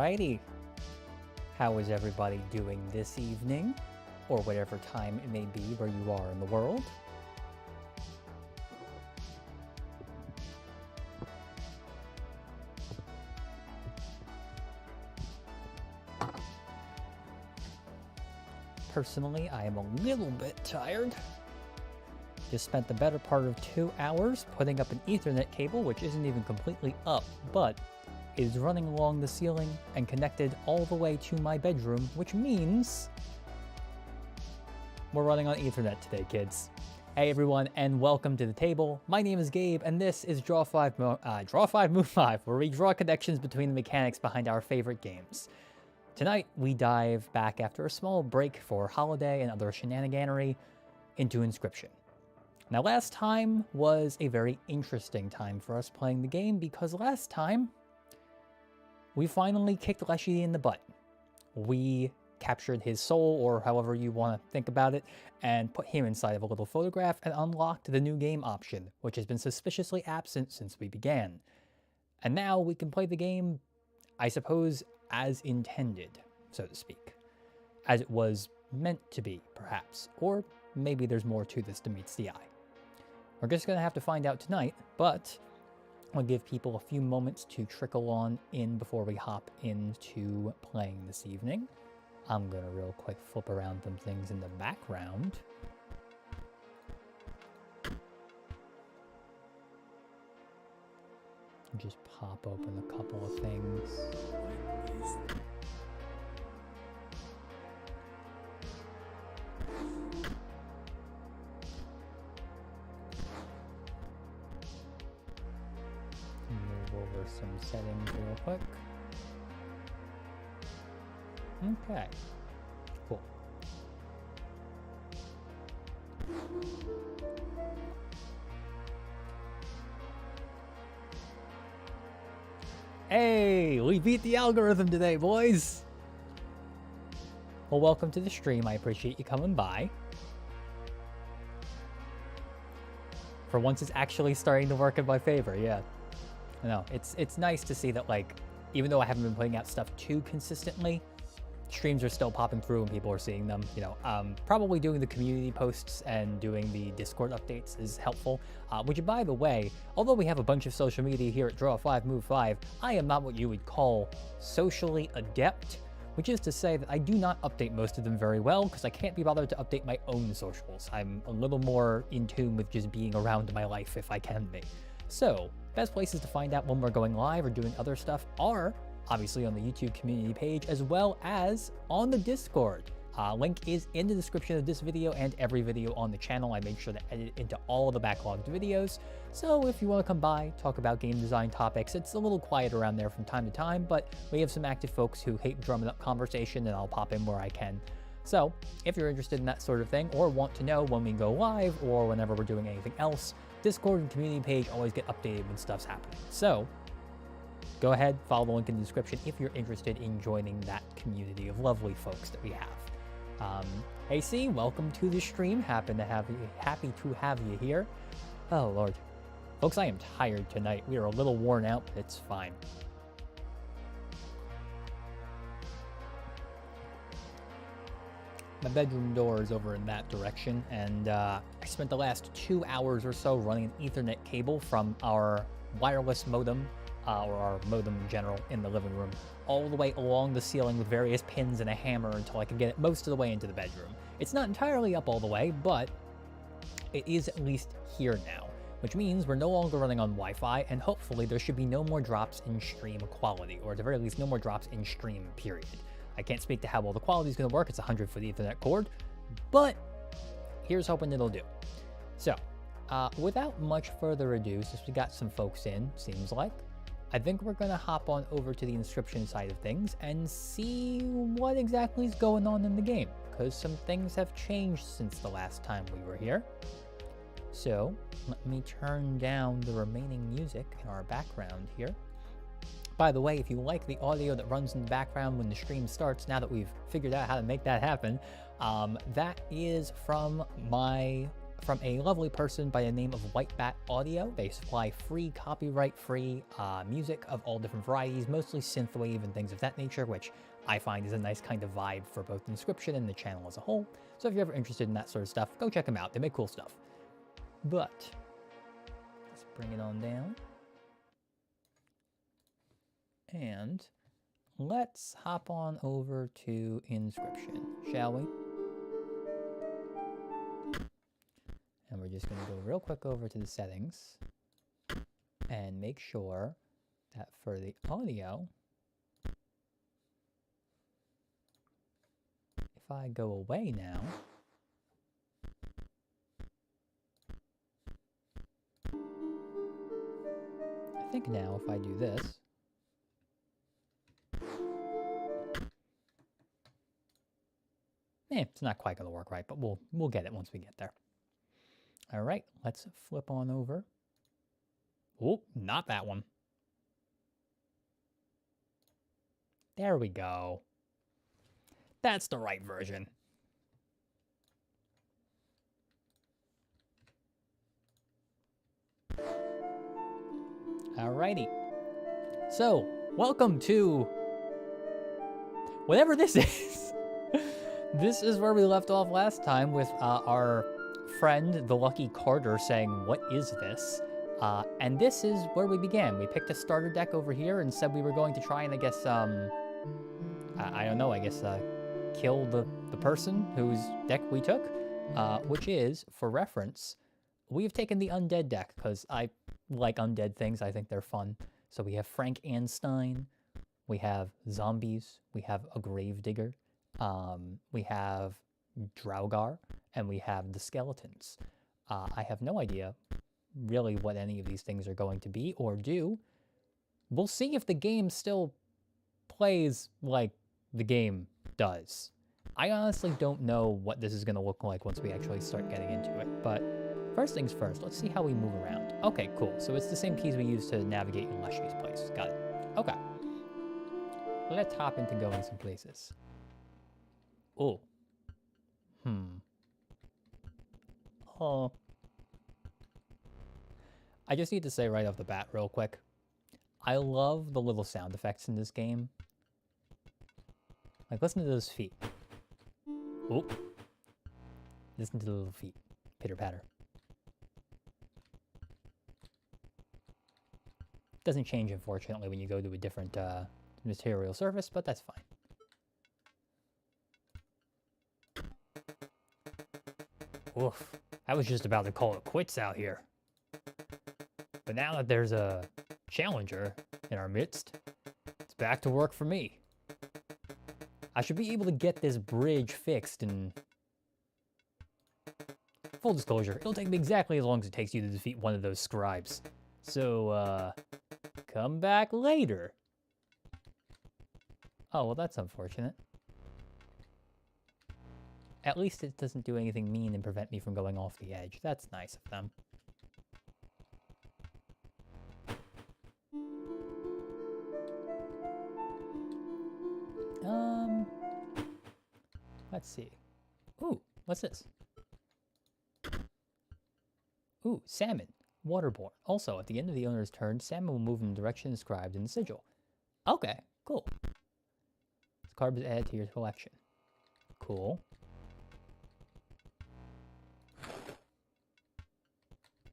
Alrighty. How is everybody doing this evening? Or whatever time it may be where you are in the world? Personally, I am a little bit tired. Just spent the better part of 2 hours putting up an Ethernet cable, which isn't even completely up, but is running along the ceiling and connected all the way to my bedroom, which means we're running on Ethernet today, kids. Hey everyone, and welcome to the table. My name is Gabe, and this is Draw 5 Move 5, where we draw connections between the mechanics behind our favorite games. Tonight, we dive back after a small break for holiday and other shenaniganery into Inscryption. Now, last time was a very interesting time for us playing the game because last time, we finally kicked Leshy in the butt. We captured his soul, or however you want to think about it, and put him inside of a little photograph and unlocked the new game option, which has been suspiciously absent since we began. And now we can play the game, I suppose, as intended, so to speak. As it was meant to be, perhaps. Or maybe there's more to this than meets the eye. We're just going to have to find out tonight, but I'll give people a few moments to trickle on in before we hop into playing this evening. I'm going to real quick flip around some things in the background. Just pop open a couple of things. Move over some settings real quick. Okay, cool. Hey, we beat the algorithm today, boys! Well, welcome to the stream. I appreciate you coming by. For once, it's actually starting to work in my favor, yeah. I know, it's nice to see that, like, even though I haven't been putting out stuff too consistently, streams are still popping through and people are seeing them. You know, probably doing the community posts and doing the Discord updates is helpful. Which, by the way, although we have a bunch of social media here at Draw 5 Move 5, I am not what you would call socially adept, which is to say that I do not update most of them very well because I can't be bothered to update my own socials. I'm a little more in tune with just being around my life if I can be. So, best places to find out when we're going live or doing other stuff are obviously on the YouTube community page, as well as on the Discord. Link is in the description of this video and every video on the channel. I made sure to edit it into all of the backlogged videos. So if you want to come by, talk about game design topics, it's a little quiet around there from time to time, but we have some active folks who hate drumming up conversation, and I'll pop in where I can. So if you're interested in that sort of thing, or want to know when we go live, or whenever we're doing anything else, Discord and community page always get updated when stuff's happening. So go ahead, follow the link in the description if you're interested in joining that community of lovely folks that we have. Hey C, welcome to the stream. Happy to have you here. Oh Lord. Folks, I am tired tonight. We are a little worn out, but it's fine. My bedroom door is over in that direction, and I spent the last 2 hours or so running an Ethernet cable from our wireless modem, or our modem in general, in the living room, all the way along the ceiling with various pins and a hammer until I could get it most of the way into the bedroom. It's not entirely up all the way, but it is at least here now, which means we're no longer running on Wi-Fi, and hopefully there should be no more drops in stream quality, or at the very least no more drops in stream, period. I can't speak to how well the quality is going to work. It's a 100-foot Ethernet cord, but here's hoping it'll do. So, without much further ado, since we got some folks in, seems like, I think we're going to hop on over to the Inscryption side of things and see what exactly is going on in the game, because some things have changed since the last time we were here. So, let me turn down the remaining music in our background here. By the way, if you like the audio that runs in the background when the stream starts, now that we've figured out how to make that happen, that is from my from a lovely person by the name of White Bat Audio. They supply free, copyright-free music of all different varieties, mostly synthwave and things of that nature, which I find is a nice kind of vibe for both Inscryption and the channel as a whole. So if you're ever interested in that sort of stuff, go check them out. They make cool stuff. But let's bring it on down. And let's hop on over to Inscryption, shall we? And we're just going to go real quick over to the settings and make sure that for the audio, if I go away now, I think now if I do this, it's not quite going to work right, but we'll get it once we get there. All right, let's flip on over. Oh, not that one. There we go. That's the right version. Alrighty. So, welcome to whatever this is. This is where we left off last time with our friend, the Lucky Carter, saying, "What is this?" And this is where we began. We picked a starter deck over here and said we were going to try and, I guess, I don't know, I guess, kill the person whose deck we took, which is, for reference, we've taken the undead deck, because I like undead things. I think they're fun. So we have Frank Anstein, we have zombies, we have a gravedigger, we have Draugar, and we have the skeletons. I have no idea really what any of these things are going to be or do. We'll see if the game still plays like the game does. I honestly don't know what this is going to look like once we actually start getting into it, but first things first, let's see how we move around. Okay, cool. So it's the same keys we use to navigate in Leshy's place. Got it. Okay. Let's hop into going some places. Oh. Oh. I just need to say right off the bat real quick, I love the little sound effects in this game. Like, listen to those feet. Oh. Listen to the little feet. Pitter-patter. Doesn't change, unfortunately, when you go to a different material surface, but that's fine. Oof. I was just about to call it quits out here. But now that there's a challenger in our midst, it's back to work for me. I should be able to get this bridge fixed and... Full disclosure, it'll take me exactly as long as it takes you to defeat one of those scribes. So, come back later. Oh, well, that's unfortunate. At least it doesn't do anything mean and prevent me from going off the edge. That's nice of them. Let's see. Ooh, what's this? Ooh, salmon. Waterborne. Also, at the end of the owner's turn, salmon will move in the direction described in the sigil. Okay, cool. This card is added to your collection. Cool.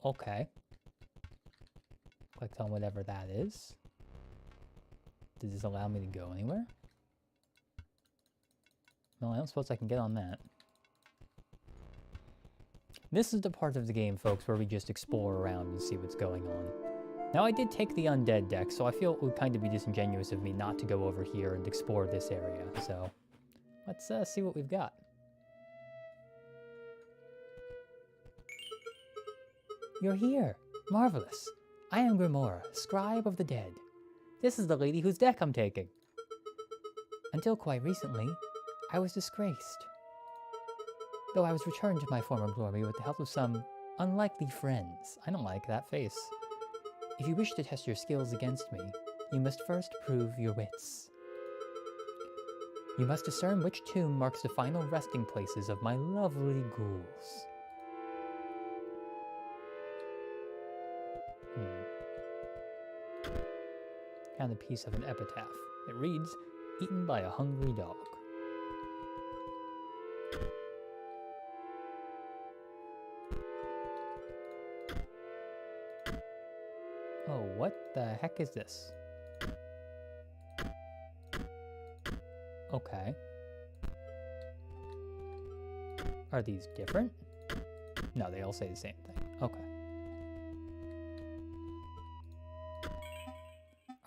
Okay. Click on whatever that is. Does this allow me to go anywhere? No, I don't suppose I can get on that. This is the part of the game, folks, where we just explore around and see what's going on. Now, I did take the undead deck, so I feel it would kind of be disingenuous of me not to go over here and explore this area. So, let's see what we've got. You're here. Marvelous. I am Grimora, scribe of the dead. This is the lady whose deck I'm taking. Until quite recently, I was disgraced. Though I was returned to my former glory with the help of some unlikely friends. I don't like that face. If you wish to test your skills against me, you must first prove your wits. You must discern which tomb marks the final resting places of my lovely ghouls. found a piece of an epitaph. It reads, "Eaten by a hungry dog." Oh, what the heck is this? Okay. Are these different? No, they all say the same thing. Okay.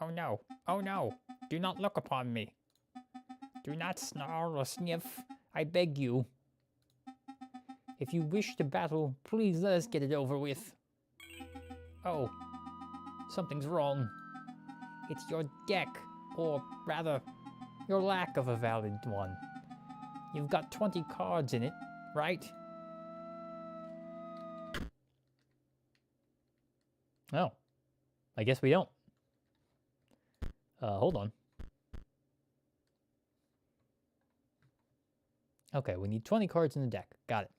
Oh no, oh no, do not look upon me. Do not snarl or sniff, I beg you. If you wish to battle, please let us get it over with. Oh, something's wrong. It's your deck, or rather, your lack of a valid one. You've got 20 cards in it, right? Oh, I guess we don't. Hold on. Okay, we need 20 cards in the deck. Got it.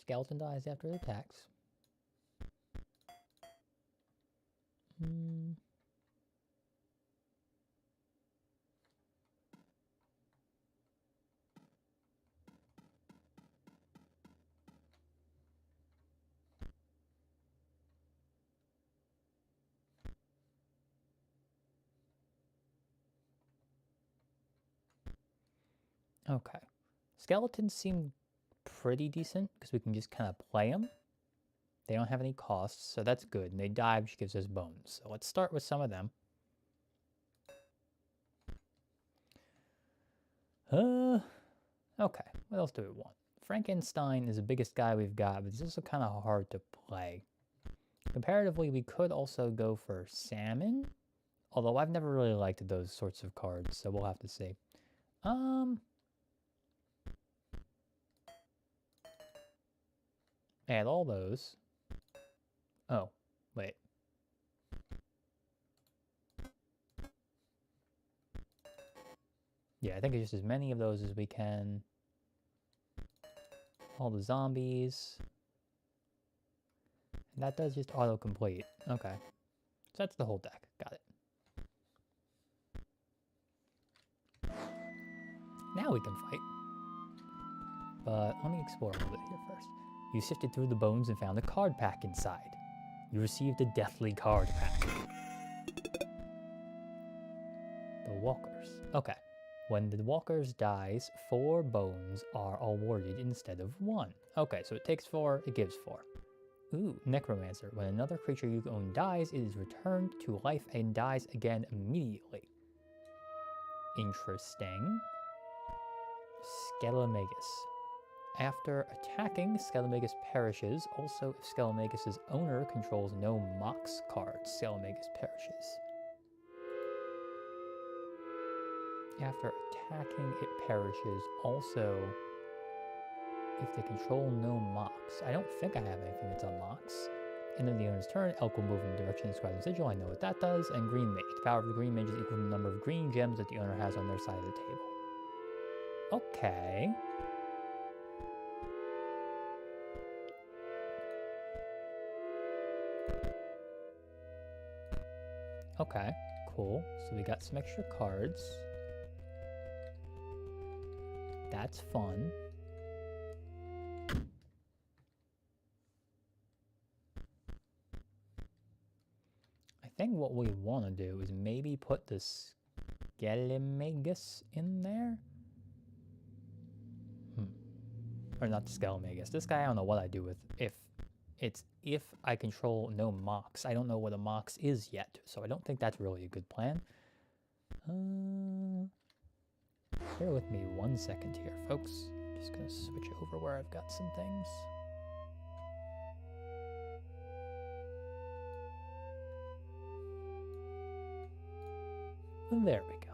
Skeleton dies after it attacks. Okay. Skeletons seem pretty decent because we can just kind of play them. They don't have any costs, so that's good. And they die, which gives us bones. So let's start with some of them. Okay. What else do we want? Frankenstein is the biggest guy we've got, but he's also kind of hard to play. Comparatively, we could also go for Salmon. Although I've never really liked those sorts of cards, so we'll have to see. Add all those. Oh, wait. Yeah, I think it's just as many of those as we can. All the zombies. And that does just auto-complete. Okay. So that's the whole deck. Got it. Now we can fight. But let me explore a little bit here first. You sifted through the bones and found a card pack inside. You received a deathly card pack. The Walkers. Okay. When the Walkers dies, 4 bones are awarded instead of 1. Okay, so it takes 4, it gives 4. Ooh, Necromancer. When another creature you own dies, it is returned to life and dies again immediately. Interesting. Skelemagus. After attacking, Skelemagus perishes. Also, if Skelemagus' owner controls no Mox cards, Skelemagus perishes. After attacking, it perishes. Also, if they control no Mox. I don't think I have anything that's on Mox. End of the owner's turn, Elk will move in the direction described in the sigil. I know what that does. And Green Mage. The power of the Green Mage is equal to the number of green gems that the owner has on their side of the table. Okay. Okay, cool. So we got some extra cards. That's fun. I think what we want to do is maybe put the Skelemagus in there. Or not the Skelemagus. This guy I don't know what I do with if I control no Mox. I don't know what a Mox is yet, so I don't think that's really a good plan. Bear with me 1 second here, folks. Just gonna switch over where I've got some things. And there we go.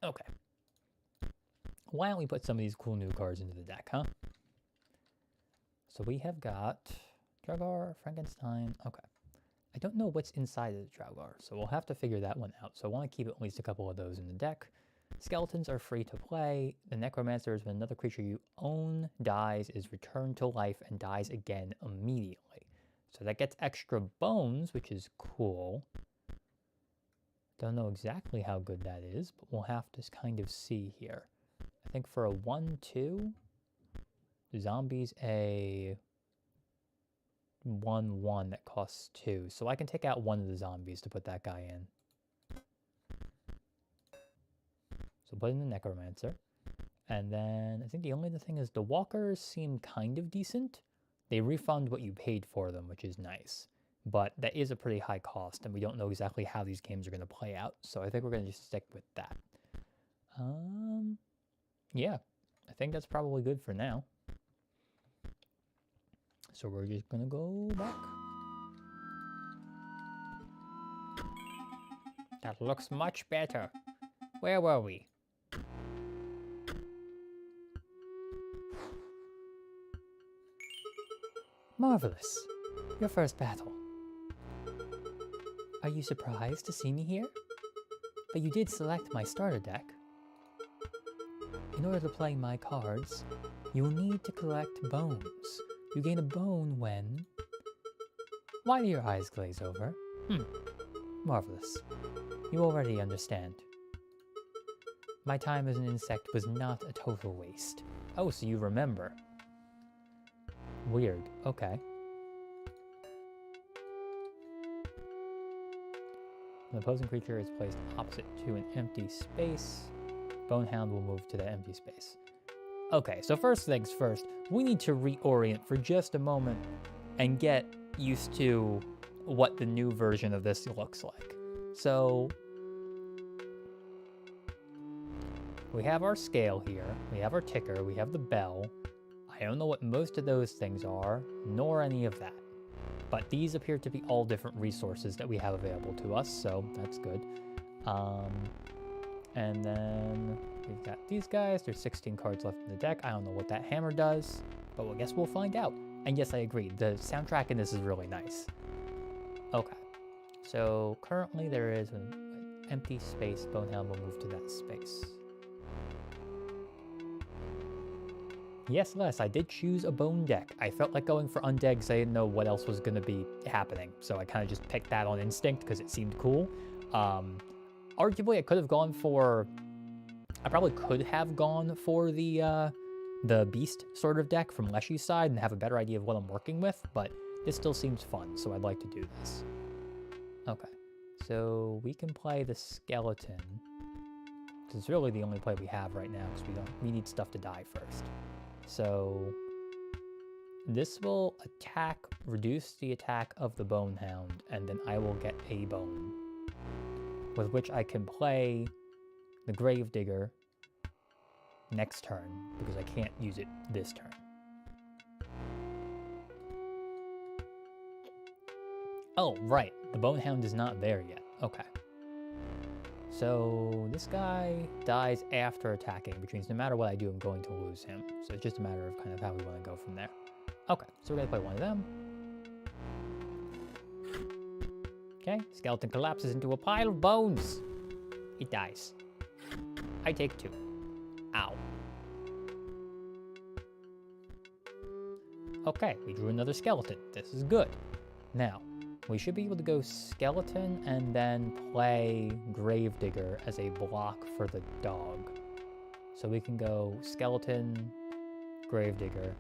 Okay. Why don't we put some of these cool new cards into the deck, huh? So we have got Draugr, Frankenstein. Okay. I don't know what's inside of the Draugr, so we'll have to figure that one out. So I want to keep at least a couple of those in the deck. Skeletons are free to play. The Necromancer is when another creature you own dies, is returned to life and dies again immediately. So that gets extra bones, which is cool. Don't know exactly how good that is, but we'll have to kind of see here. I think for a 1/2, Zombie's a 1/1 that costs 2. So I can take out one of the zombies to put that guy in. So put in the Necromancer. And then I think the only other thing is the walkers seem kind of decent. They refund what you paid for them, which is nice. But that is a pretty high cost, and we don't know exactly how these games are going to play out. So I think we're going to just stick with that. Yeah, I think that's probably good for now. So we're just going to go back. That looks much better. Where were we? Marvelous. Your first battle. Are you surprised to see me here? But you did select my starter deck. In order to play my cards, you will need to collect bones. You gain a bone when... Why do your eyes glaze over? Marvelous. You already understand. My time as an insect was not a total waste. Oh, so you remember. Weird. Okay. An opposing creature is placed opposite to an empty space. Bonehound will move to that empty space. Okay, so first things first, we need to reorient for just a moment and get used to what the new version of this looks like. So we have our scale here, we have our ticker, we have the bell. I don't know what most of those things are, nor any of that. But these appear to be all different resources that we have available to us, so that's good. And then we've got these guys. There's 16 cards left in the deck. I don't know what that hammer does, but I guess we'll find out. And yes, I agree. The soundtrack in this is really nice. Okay. So currently there is an empty space. Bonehound will move to that space. Yes, Les, I did choose a bone deck. I felt like going for undead because I didn't know what else was going to be happening. So I kind of just picked that on instinct because it seemed cool. Arguably, I could have gone for... I probably could have gone for the beast sort of deck from Leshy's side and have a better idea of what I'm working with, but this still seems fun, so I'd like to do this. Okay, so we can play the skeleton. It's really the only play we have right now because we need stuff to die first. So this will reduce the attack of the Bonehound, and then I will get a bone, with which I can play the Gravedigger next turn, because I can't use it this turn. Oh, right, the Bonehound is not there yet. Okay. So this guy dies after attacking, which means no matter what I do, I'm going to lose him. So it's just a matter of kind of how we want to go from there. Okay, so we're going to play one of them. Okay, skeleton collapses into a pile of bones. It dies. I take 2. Ow. Okay, we drew another skeleton. This is good. Now, we should be able to go skeleton and then play Gravedigger as a block for the dog. So we can go skeleton, Gravedigger.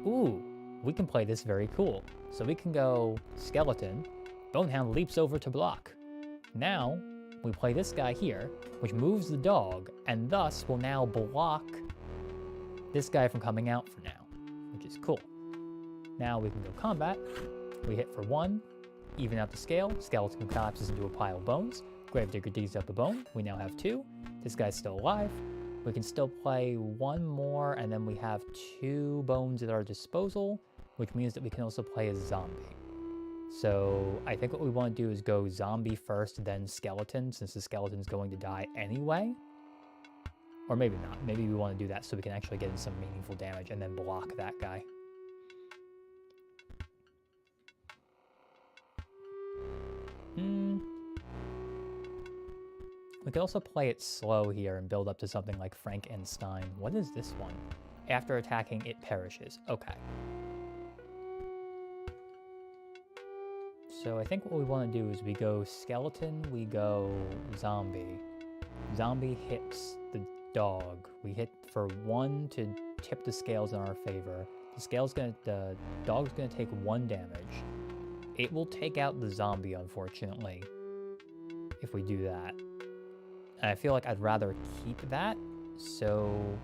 Ooh, we can play this very cool. So we can go skeleton, Bonehound leaps over to block. Now, we play this guy here, which moves the dog, and thus will now block this guy from coming out for now, which is cool. Now we can go combat. We hit for 1, even out the scale. Skeleton collapses into a pile of bones. Gravedigger digs up a bone. We now have 2. This guy's still alive. We can still play 1 more, and then we have 2 bones at our disposal, which means that we can also play a zombie. So I think what we want to do is go zombie first, then skeleton, since the skeleton's going to die anyway. Or maybe not. Maybe we want to do that so we can actually get in some meaningful damage and then block that guy. We could also play it slow here and build up to something like Frankenstein. What is this one? After attacking, it perishes. Okay. So I think what we want to do is we go skeleton, we go zombie. Zombie hits the dog. We hit for 1 to tip the scales in our favor. The dog's gonna take 1 damage. It will take out the zombie, unfortunately, if we do that. And I feel like I'd rather keep that, so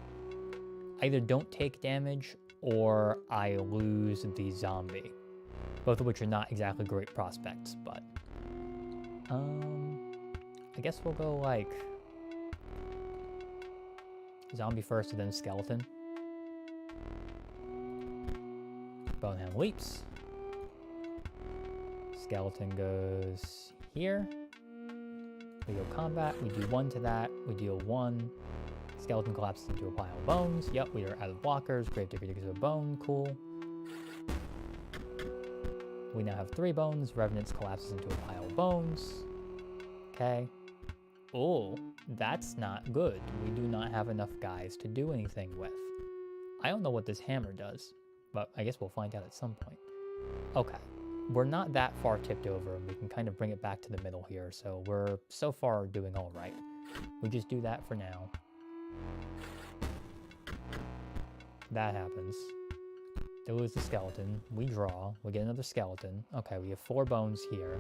either don't take damage or I lose the zombie. Both of which are not exactly great prospects, but I guess we'll go like zombie first and then skeleton. Bonehead leaps. Skeleton goes here. We go combat, we do 1 to that, we deal 1. Skeleton collapses into a pile of bones. Yep, we are out of blockers. Gravedigger digs a bone, cool. We now have 3 bones. Revenant collapses into a pile of bones. Okay. Oh, that's not good. We do not have enough guys to do anything with. I don't know what this hammer does, but I guess we'll find out at some point. Okay. We're not that far tipped over, and we can kind of bring it back to the middle here, so we're so far doing all right. We just do that for now. That happens. They lose the skeleton. We draw. We get another skeleton. Okay, we have 4 bones here.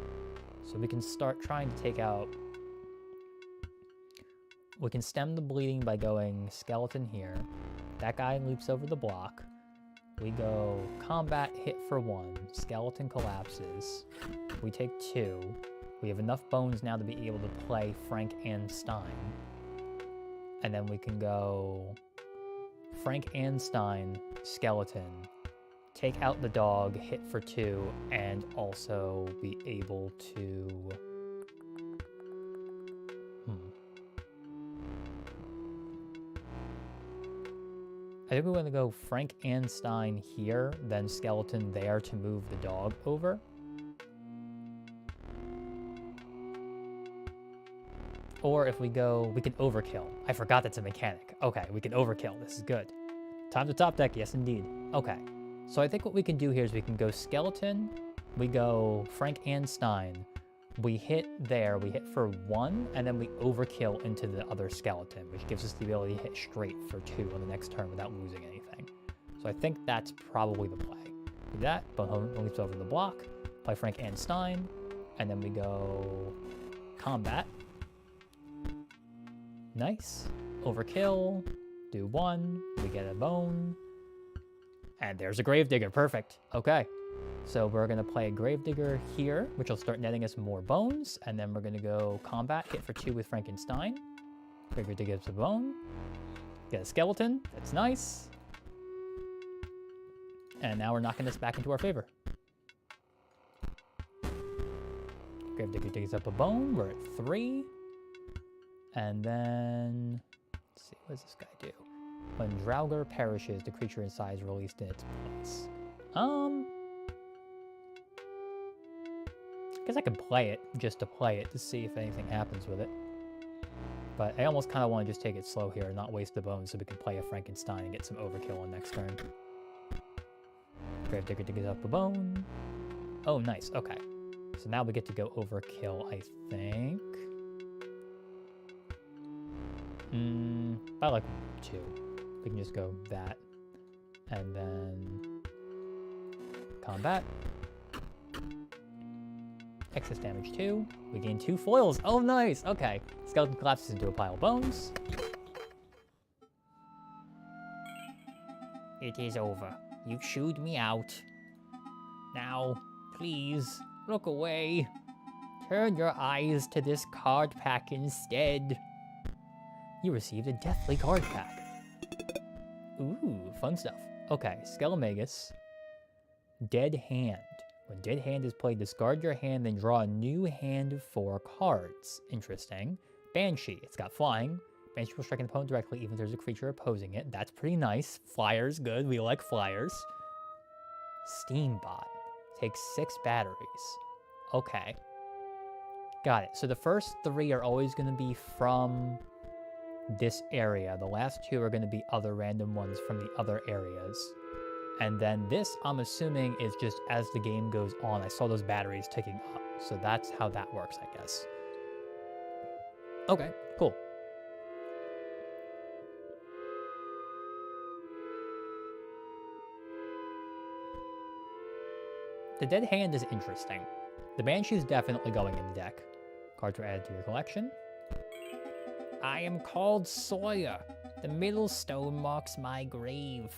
So we can start trying to take out... We can stem the bleeding by going skeleton here. That guy leaps over the block. We go combat, hit for 1. Skeleton collapses. We take 2. We have enough bones now to be able to play Frankenstein. And then we can go Frankenstein, skeleton, take out the dog, hit for 2, and also be able to... I think we're going to go Frankenstein here, then skeleton there to move the dog over. Or if we go, we can overkill. I forgot that's a mechanic. Okay, we can overkill. This is good. Time to top deck. Yes, indeed. Okay. So I think what we can do here is we can go skeleton. We go Frankenstein. We hit there. We hit for 1, and then we overkill into the other skeleton, which gives us the ability to hit straight for 2 on the next turn without losing anything. So I think that's probably the play. Do that. Bonehead leaps over the block. Play Frankenstein. And then we go combat. Nice. Overkill. Do 1. We get a bone. And there's a Gravedigger. Perfect. Okay. So we're going to play a Gravedigger here, which will start netting us more bones. And then we're going to go combat, hit for 2 with Frankenstein. Gravedigger gives a bone. Get a skeleton. That's nice. And now we're knocking this back into our favor. Gravedigger digs up a bone. We're at 3. And then, let's see, what does this guy do? When Draugr perishes, the creature inside is released in its place. I guess I can play it just to play it to see if anything happens with it. But I almost kind of want to just take it slow here and not waste the bones so we can play a Frankenstein and get some overkill on next turn. Gravedigger digs up a bone. Oh, nice. Okay. So now we get to go overkill, I think. I like 2. We can just go that. And then combat. Excess damage 2. We gain 2 foils. Oh, nice. Okay. Skeleton collapses into a pile of bones. It is over. You shooed me out. Now, please, look away. Turn your eyes to this card pack instead. You received a deathly card pack. Ooh, fun stuff. Okay, Skelemagus. Dead Hand. When Dead Hand is played, discard your hand, then draw a new hand of 4 cards. Interesting. Banshee. It's got flying. Banshee will strike an opponent directly, even if there's a creature opposing it. That's pretty nice. Flyers, good. We like flyers. Steambot. Takes 6 batteries. Okay. Got it. So the first 3 are always going to be from this area. The last 2 are going to be other random ones from the other areas. And then this, I'm assuming, is just as the game goes on. I saw those batteries ticking up. So that's how that works, I guess. Okay, cool. The Dead Hand is interesting. The Banshee is definitely going in the deck. Cards were added to your collection. I am called Sawyer. The middle stone marks my grave.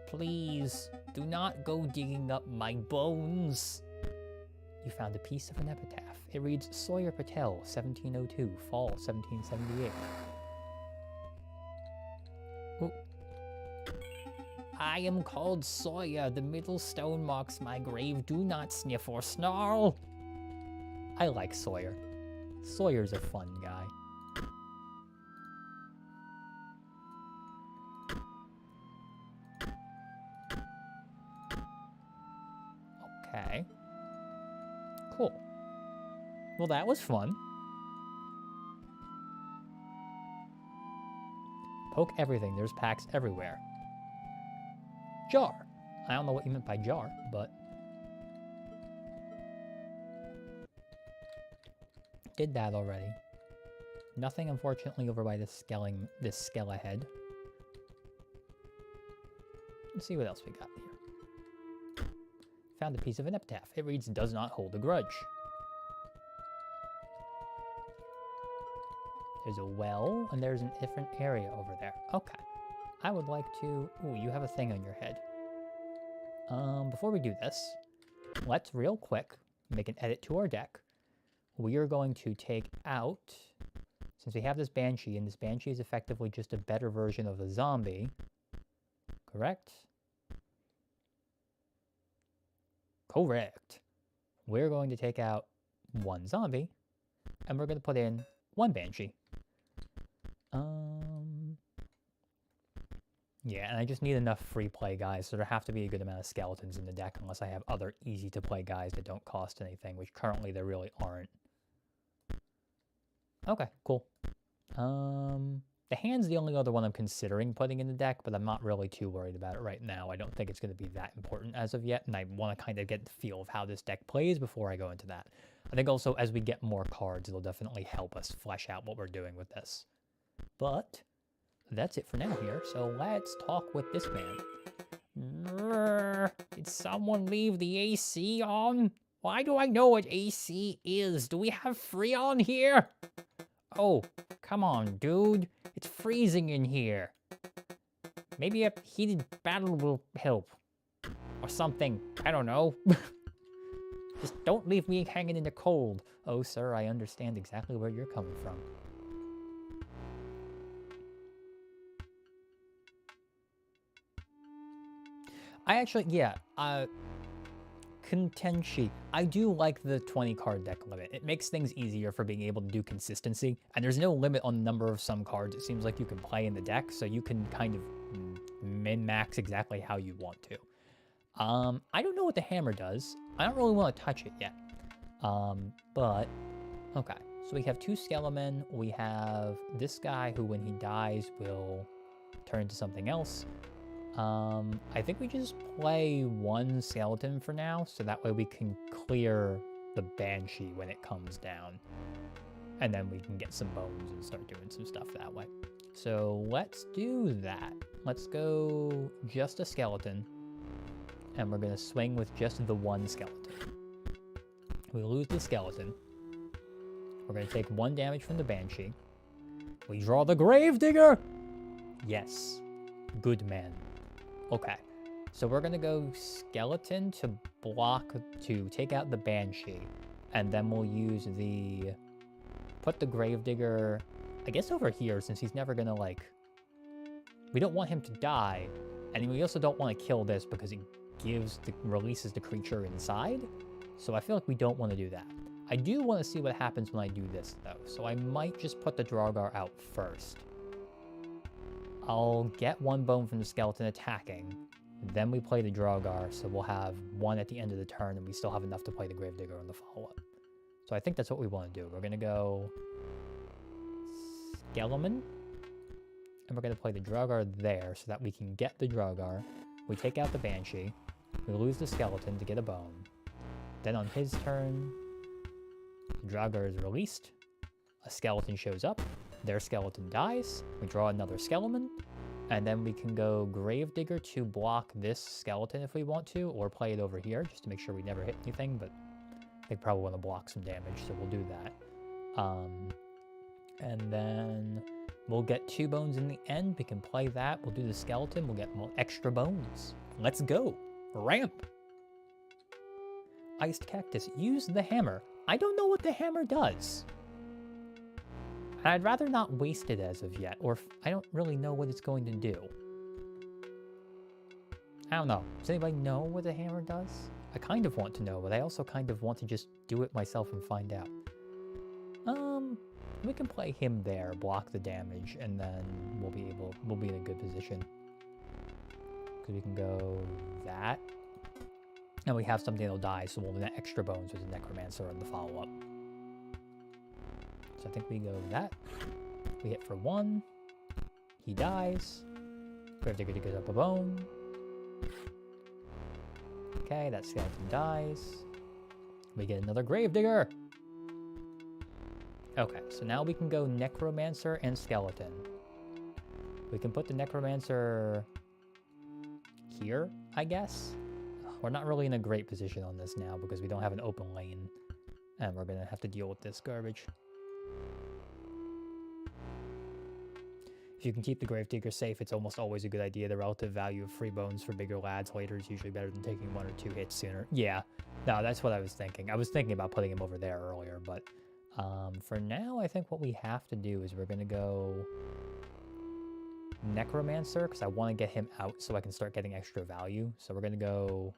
Please, do not go digging up my bones. You found a piece of an epitaph. It reads, Sawyer Patel, 1702, fall 1778. Ooh. I am called Sawyer. The middle stone marks my grave. Do not sniff or snarl. I like Sawyer. Sawyer's a fun guy. Okay. Cool. Well, that was fun. Poke everything. There's packs everywhere. Jar. I don't know what you meant by jar, but... Did that already. Nothing, unfortunately, over by this skelehead. Let's see what else we got here. Found a piece of an epitaph. It reads, does not hold a grudge. There's a well, and there's a different area over there. Okay. I would like to... Ooh, you have a thing on your head. Before we do this, let's real quick make an edit to our deck. We are going to take out... Since we have this Banshee, and this Banshee is effectively just a better version of a zombie. Correct? Correct. We're going to take out 1 zombie, and we're going to put in 1 Banshee. Yeah, and I just need enough free play guys, so there have to be a good amount of skeletons in the deck unless I have other easy to play guys that don't cost anything, which currently there really aren't. Okay, cool. The Hand's the only other one I'm considering putting in the deck, but I'm not really too worried about it right now. I don't think it's going to be that important as of yet, and I want to kind of get the feel of how this deck plays before I go into that. I think also as we get more cards, it'll definitely help us flesh out what we're doing with this. But that's it for now here, so let's talk with this man. Did someone leave the AC on? Why do I know what AC is? Do we have Freon here? Oh, come on, dude. It's freezing in here. Maybe a heated battle will help. Or something. I don't know. Just don't leave me hanging in the cold. Oh, sir, I understand exactly where you're coming from. I actually, yeah, Contenshi. I do like the 20 card deck limit. It makes things easier for being able to do consistency, and there's no limit on the number of some cards it seems like you can play in the deck, so you can kind of min-max exactly how you want to. I don't know what the hammer does. I don't really want to touch it yet. But, okay. So we have 2 Skelemen. We have this guy who, when he dies, will turn into something else. I think we just play 1 skeleton for now, so that way we can clear the Banshee when it comes down. And then we can get some bones and start doing some stuff that way. So let's do that. Let's go just a skeleton, and we're going to swing with just the 1 skeleton. We lose the skeleton. We're going to take 1 damage from the Banshee. We draw the Gravedigger! Yes. Good man. Okay, so we're gonna go skeleton to block, to take out the Banshee, and then we'll use put the Gravedigger, I guess over here, since he's never gonna, we don't want him to die, and we also don't want to kill this because it releases the creature inside, so I feel like we don't want to do that. I do want to see what happens when I do this, though, so I might just put the Draugr out first. I'll get 1 bone from the skeleton attacking, then we play the Draugr, so we'll have 1 at the end of the turn, and we still have enough to play the Gravedigger on the follow-up. So I think that's what we want to do. We're going to go Skeleton. And we're going to play the Draugr there so that we can get the Draugr. We take out the Banshee. We lose the Skeleton to get a bone. Then on his turn, the Draugr is released. A Skeleton shows up. Their Skeleton dies. We draw another Skeleton. And then we can go Gravedigger to block this Skeleton if we want to, or play it over here just to make sure we never hit anything, but they probably want to block some damage, so we'll do that. And then we'll get 2 bones in the end. We can play that. We'll do the Skeleton. We'll get more extra bones. Let's go. Ramp. Iced Cactus. Use the hammer. I don't know what the hammer does. I'd rather not waste it as of yet, or I don't really know what it's going to do. I don't know. Does anybody know what the hammer does? I kind of want to know, but I also kind of want to just do it myself and find out. We can play him there, block the damage, and then we'll be in a good position. Because we can go that. And we have something that'll die, so we'll net extra bones with the Necromancer on the follow-up. So I think we go that. We hit for 1. He dies. Gravedigger digs up a bone. Okay, that Skeleton dies. We get another Gravedigger. Okay, so now we can go Necromancer and Skeleton. We can put the Necromancer here, I guess. We're not really in a great position on this now because we don't have an open lane. And we're going to have to deal with this garbage. If you can keep the Gravedigger safe, it's almost always a good idea. The relative value of free bones for bigger lads later is usually better than taking 1 or 2 hits sooner. Yeah, no, that's what I was thinking. I was thinking about putting him over there earlier, but for now, I think what we have to do is we're going to go Necromancer, because I want to get him out so I can start getting extra value. So we're going to go...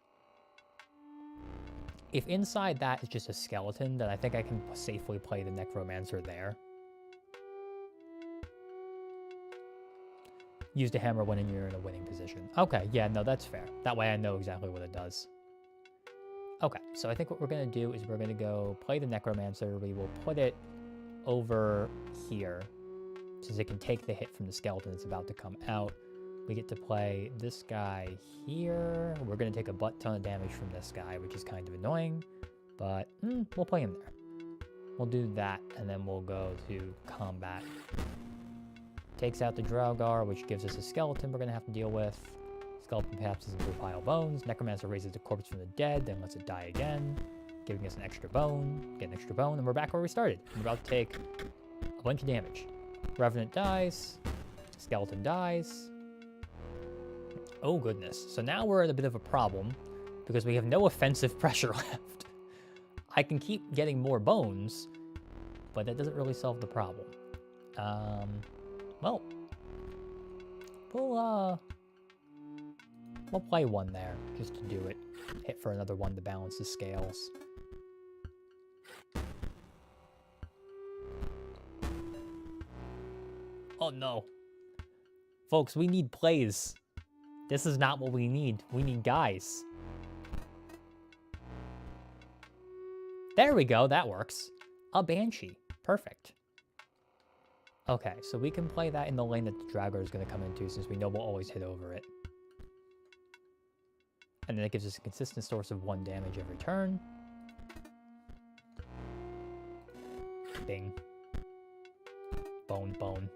If inside that is just a Skeleton, then I think I can safely play the Necromancer there. Use the hammer when you're in a winning position. Okay, yeah, no, that's fair. That way I know exactly what it does. Okay, so I think what we're going to do is we're going to go play the Necromancer. We will put it over here, since it can take the hit from the Skeleton that's about to come out. We get to play this guy here. We're going to take a butt ton of damage from this guy, which is kind of annoying, but we'll play him there. We'll do that, and then we'll go to combat. Takes out the Draugr, which gives us a Skeleton we're going to have to deal with. Skeleton collapses into a pile of bones. Necromancer raises the corpse from the dead, then lets it die again, giving us an extra bone. Get an extra bone, and we're back where we started. We're about to take a bunch of damage. Revenant dies. Skeleton dies. Oh, goodness. So now we're in a bit of a problem, because we have no offensive pressure left. I can keep getting more bones, but that doesn't really solve the problem. Well, we'll play 1 there, just to do it. Hit for another 1 to balance the scales. Oh no. Folks, we need plays. This is not what we need. We need guys. There we go, that works. A Banshee. Perfect. Okay, so we can play that in the lane that the Draugr is going to come into, since we know we'll always hit over it. And then it gives us a consistent source of 1 damage every turn. Bing. Bone, bone.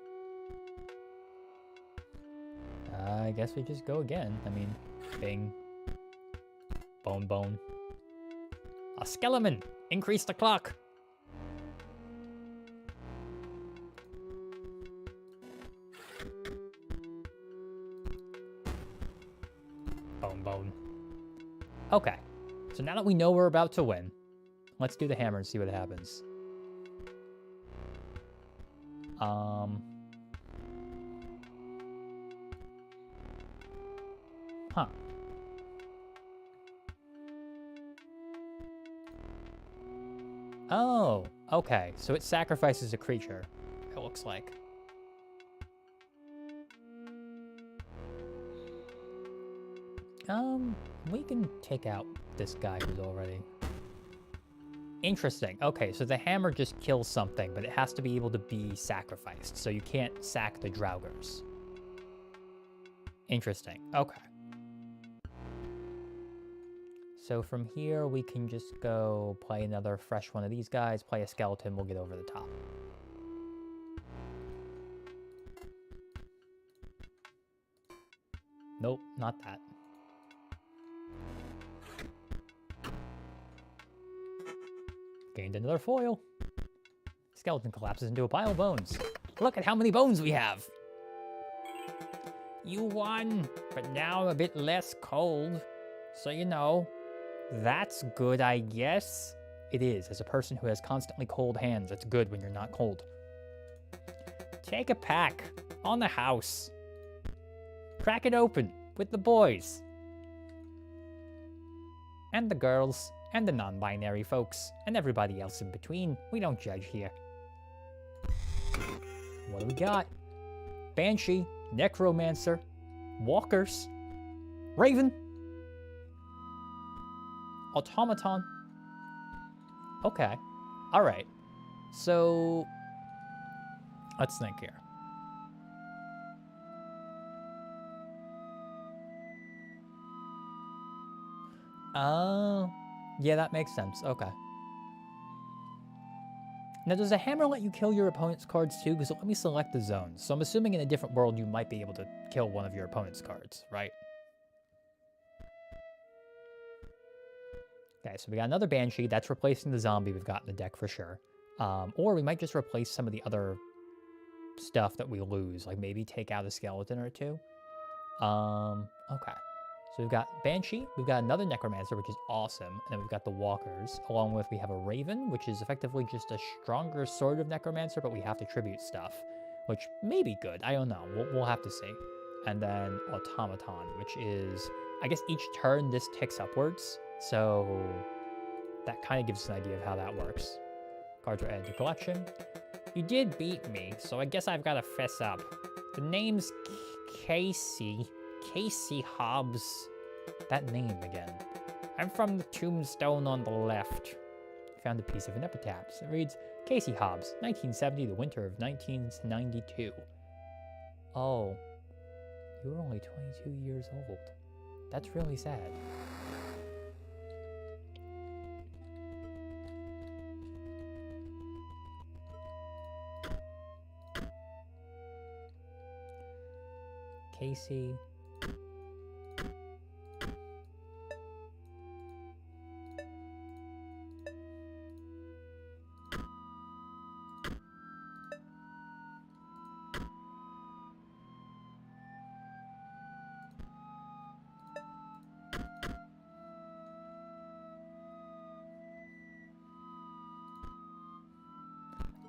I guess we just go again. I mean, bing. Bone, bone. A Skeleton! Increase the clock! Bone, bone. Okay, so now that we know we're about to win, let's do the hammer and see what happens. Huh. Oh, okay, so it sacrifices a creature, it looks like. We can take out this guy who's already... Interesting. Okay, so the hammer just kills something, but it has to be able to be sacrificed, so you can't sack the Draugrs. Interesting. Okay. So from here, we can just go play another fresh one of these guys, play a skeleton, we'll get over the top. Nope, not that. Gained another foil. Skeleton collapses into a pile of bones. Look at how many bones we have! You won, but now I'm a bit less cold. So you know, that's good, I guess. It is. As a person who has constantly cold hands, it's good when you're not cold. Take a pack on the house. Crack it open with the boys. And the girls, and the non-binary folks, and everybody else in between. We don't judge here. What do we got? Banshee, Necromancer, Walkers, Raven, Automaton. Okay. Alright. So, let's think here. Oh, yeah, that makes sense. Okay. Now, does a hammer let you kill your opponent's cards too? Because let me select the zones. So I'm assuming in a different world you might be able to kill one of your opponent's cards, right? Okay, so we got another Banshee. That's replacing the zombie we've got in the deck for sure. Or we might just replace some of the other stuff that we lose. Like maybe take out a skeleton or two. Okay. So we've got Banshee, we've got another Necromancer, which is awesome, and then we've got the Walkers, along with we have a Raven, which is effectively just a stronger sort of Necromancer, but we have to tribute stuff, which may be good. I don't know. We'll have to see. And then Automaton, which is, I guess each turn this ticks upwards, so that kind of gives us an idea of how that works. Cards are added to collection. You did beat me, so I guess I've got to fess up. The name's Casey Hobbs. That name again. I'm from the tombstone on the left. Found a piece of an epitaph. It reads, Casey Hobbs, 1970, the winter of 1992. Oh, you were only 22 years old. That's really sad. Casey.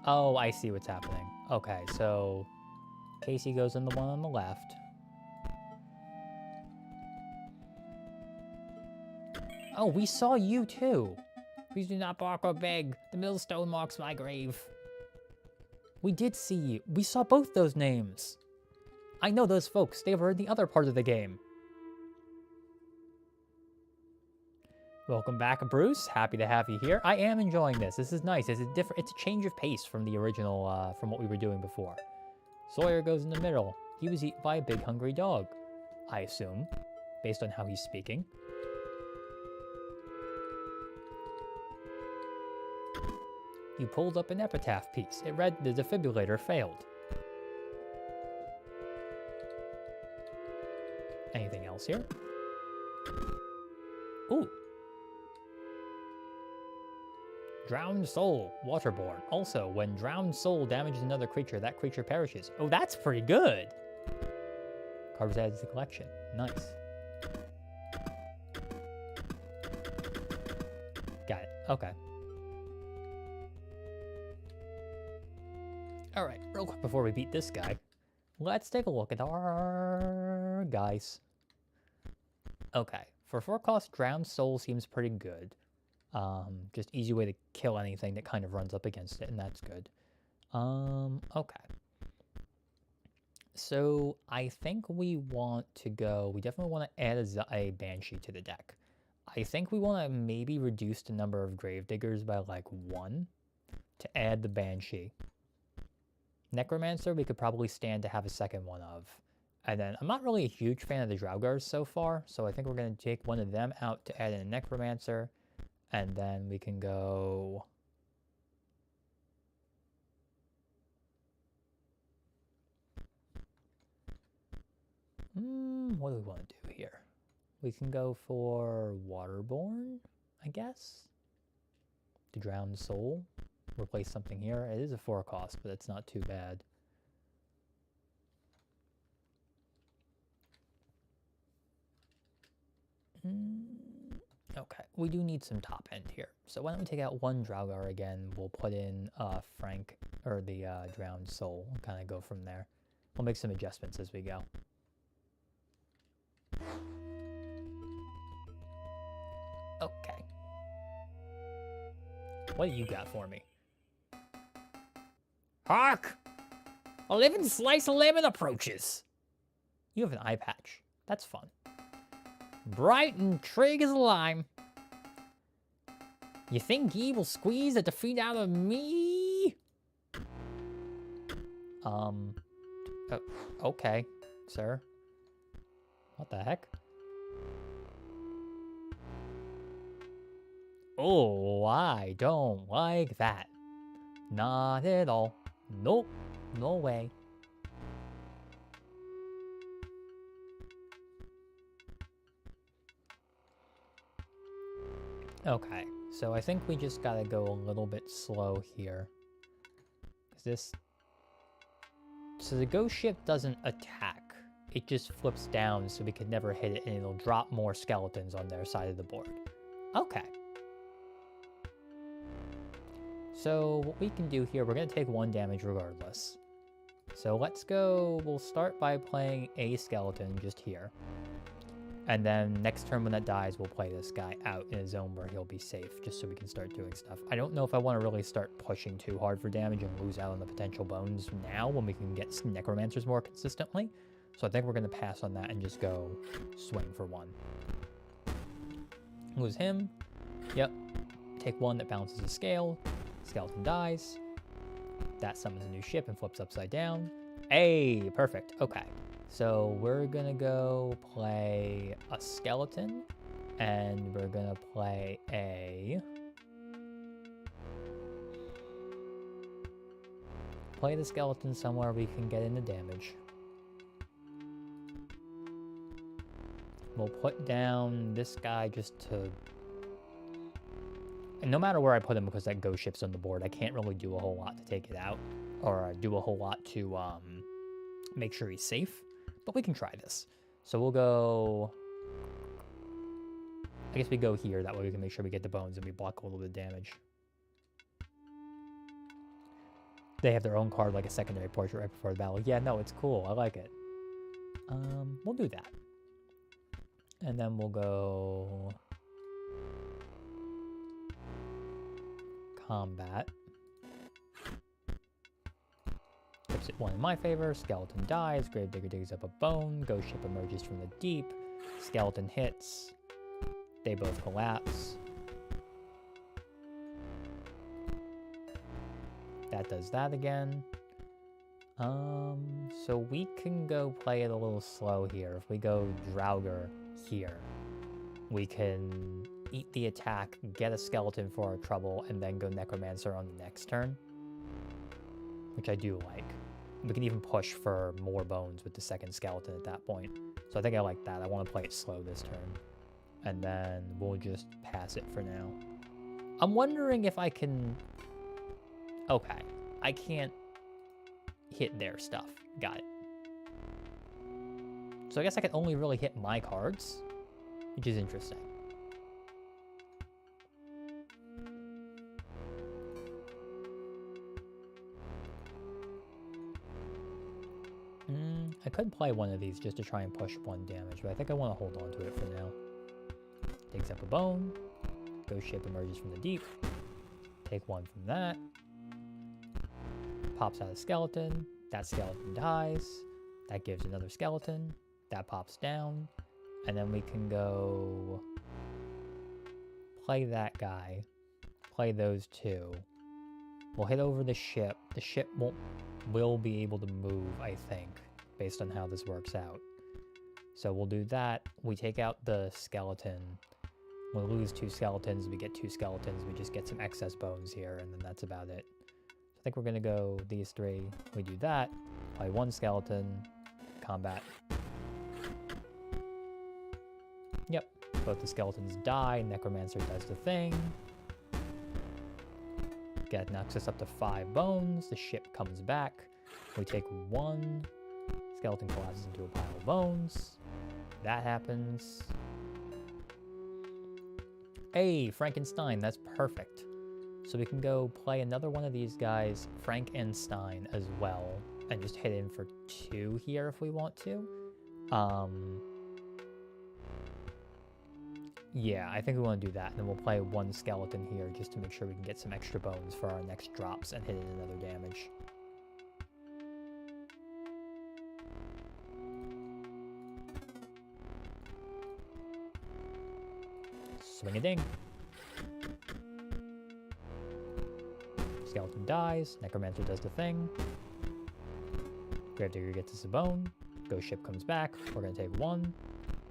Oh, I see what's happening. Okay, so Casey goes in the one on the left. Oh, we saw you too. Please do not bark or beg. The millstone marks my grave. We did see you. We saw both those names. I know those folks. They were in the other part of the game. Welcome back, Bruce. Happy to have you here. I am enjoying this. This is nice. It's a change of pace from the original, from what we were doing before. Sawyer goes in the middle. He was eaten by a big hungry dog, I assume, based on how he's speaking. You pulled up an epitaph piece. It read, the defibrillator failed. Anything else here? Ooh. Drowned soul, waterborne. Also, when drowned soul damages another creature, that creature perishes. Oh, that's pretty good. Cards added to the collection. Nice. Got it. Okay. All right, real quick before we beat this guy, let's take a look at our guys. Okay, for 4-cost, Drowned Soul seems pretty good. Just easy way to kill anything that kind of runs up against it, and that's good. Okay. So I think we want to go, we definitely want to add a Banshee to the deck. I think we want to maybe reduce the number of gravediggers by like 1 to add the Banshee. Necromancer, we could probably stand to have a second one of. And then I'm not really a huge fan of the Draugars so far, so I think we're going to take one of them out to add in a Necromancer. And then we can go... what do we want to do here? We can go for Waterborne, I guess. The Drowned Soul. Replace something here. It is a 4 cost, but it's not too bad. Okay, we do need some top end here. So why don't we take out 1 Draugar again. We'll put in Frank, or the Drowned Soul, and kind of go from there. We'll make some adjustments as we go. Okay. What do you got for me? Hark! A living slice of lemon approaches. You have an eye patch. That's fun. Bright and trig as a lime. You think ye will squeeze a defeat out of me? Okay, sir. What the heck? Oh, I don't like that. Not at all. Nope, no way. Okay, so I think we just gotta go a little bit slow here. Is this... So the ghost ship doesn't attack. It just flips down so we could never hit it and it'll drop more skeletons on their side of the board. Okay. So what we can do here, we're gonna take 1 damage regardless. So let's go, we'll start by playing a skeleton just here. And then next turn when that dies, we'll play this guy out in a zone where he'll be safe, just so we can start doing stuff. I don't know if I want to really start pushing too hard for damage and lose out on the potential bones now when we can get some necromancers more consistently. So I think we're going to pass on that and just go swing for 1. Lose him. Yep. Take 1 that bounces a scale. Skeleton dies. That summons a new ship and flips upside down. Hey, perfect. Okay. So we're gonna go play a skeleton, and we're gonna play the skeleton somewhere we can get into damage. We'll put down this guy just to... And no matter where I put him, because that ghost ship's on the board, I can't really do a whole lot to take it out, or do a whole lot to make sure he's safe. But we can try this. So we'll go... I guess we go here. That way we can make sure we get the bones and we block a little bit of damage. They have their own card, like a secondary portrait right before the battle. Yeah, no, it's cool. I like it. We'll do that. And then we'll go... Combat. Flips it 1 in my favor. Skeleton dies. Gravedigger digs up a bone. Ghost ship emerges from the deep. Skeleton hits. They both collapse. That does that again. So we can go play it a little slow here. If we go Draugar here, we can eat the attack, get a skeleton for our trouble, and then go Necromancer on the next turn, which I do like. We can even push for more bones with the second skeleton at that point. So I think I like that. I want to play it slow this turn. And then we'll just pass it for now. I'm wondering if I can... Okay, I can't hit their stuff. Got it. So I guess I can only really hit my cards, which is interesting. I could play one of these just to try and push 1 damage, but I think I want to hold on to it for now. Digs up a bone. Ghost ship emerges from the deep. Take 1 from that. Pops out a skeleton. That skeleton dies. That gives another skeleton. That pops down. And then we can go play that guy, play those two. We'll hit over the ship. The ship will be able to move, I think, based on how this works out. So we'll do that. We take out the skeleton. We'll lose 2 skeletons. We get 2 skeletons. We just get some excess bones here, and then that's about it. So I think we're going to go these 3. We do that. Play 1 skeleton. Combat. Yep. Both the skeletons die. Necromancer does the thing. That knocks us up to 5 bones. The ship comes back. We take 1. Skeleton collapses into a pile of bones. That happens. Hey, Frankenstein, that's perfect. So we can go play another one of these guys, Frankenstein, as well, and just hit in for 2 here if we want to. Yeah, I think we want to do that, and then we'll play 1 skeleton here just to make sure we can get some extra bones for our next drops and hit in another damage. Swing a ding. Skeleton dies. Necromancer does the thing. Gravedigger gets us a bone. Ghost ship comes back. We're going to take 1.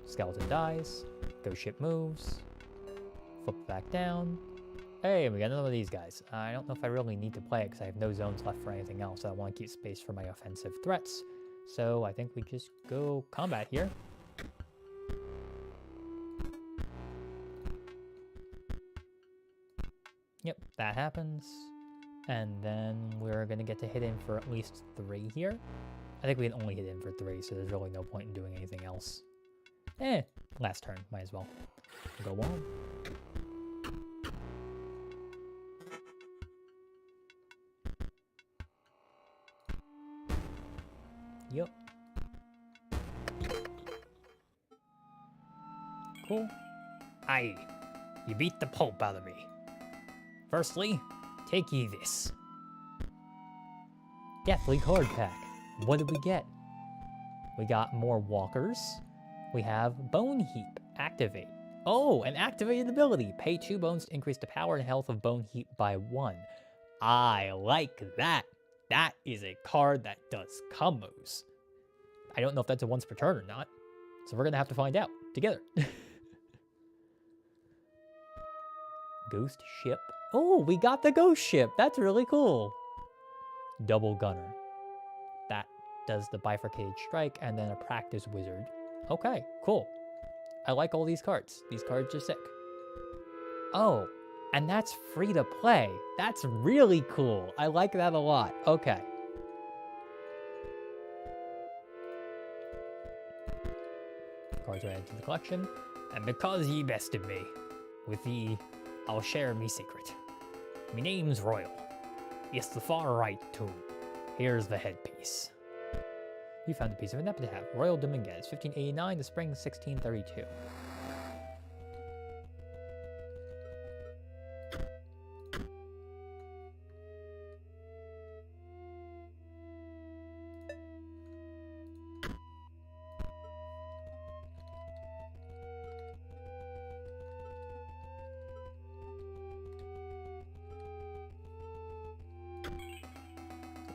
Skeleton dies. Ghost ship moves. Flip back down. Hey, we got another one of these guys. I don't know if I really need to play it because I have no zones left for anything else. I want to keep space for my offensive threats. So I think we just go combat here. Yep, that happens. And then we're going to get to hit in for at least 3 here. I think we can only hit in for 3, so there's really no point in doing anything else. Last turn, might as well. Go on. Yep. Cool. Aye, you beat the pulp out of me. Firstly, take ye this. Deathly card pack. What did we get? We got more walkers. We have Bone Heap. Activate. Oh, an activated ability. Pay 2 bones to increase the power and health of Bone Heap by 1. I like that. That is a card that does combos. I don't know if that's a once per turn or not. So we're going to have to find out together. Ghost ship. Oh, we got the ghost ship. That's really cool. Double gunner. That does the bifurcated strike and then a practice wizard. Okay, cool. I like all these cards. These cards are sick. Oh, and that's free to play. That's really cool. I like that a lot. Okay. Cards are added to the collection. And because ye bested me, with ye, I'll share me secret. Me name's Royal. Yes, the far right tomb. Here's the headpiece. You found a piece of an epitaph. Royal Dominguez, 1589 to spring 1632.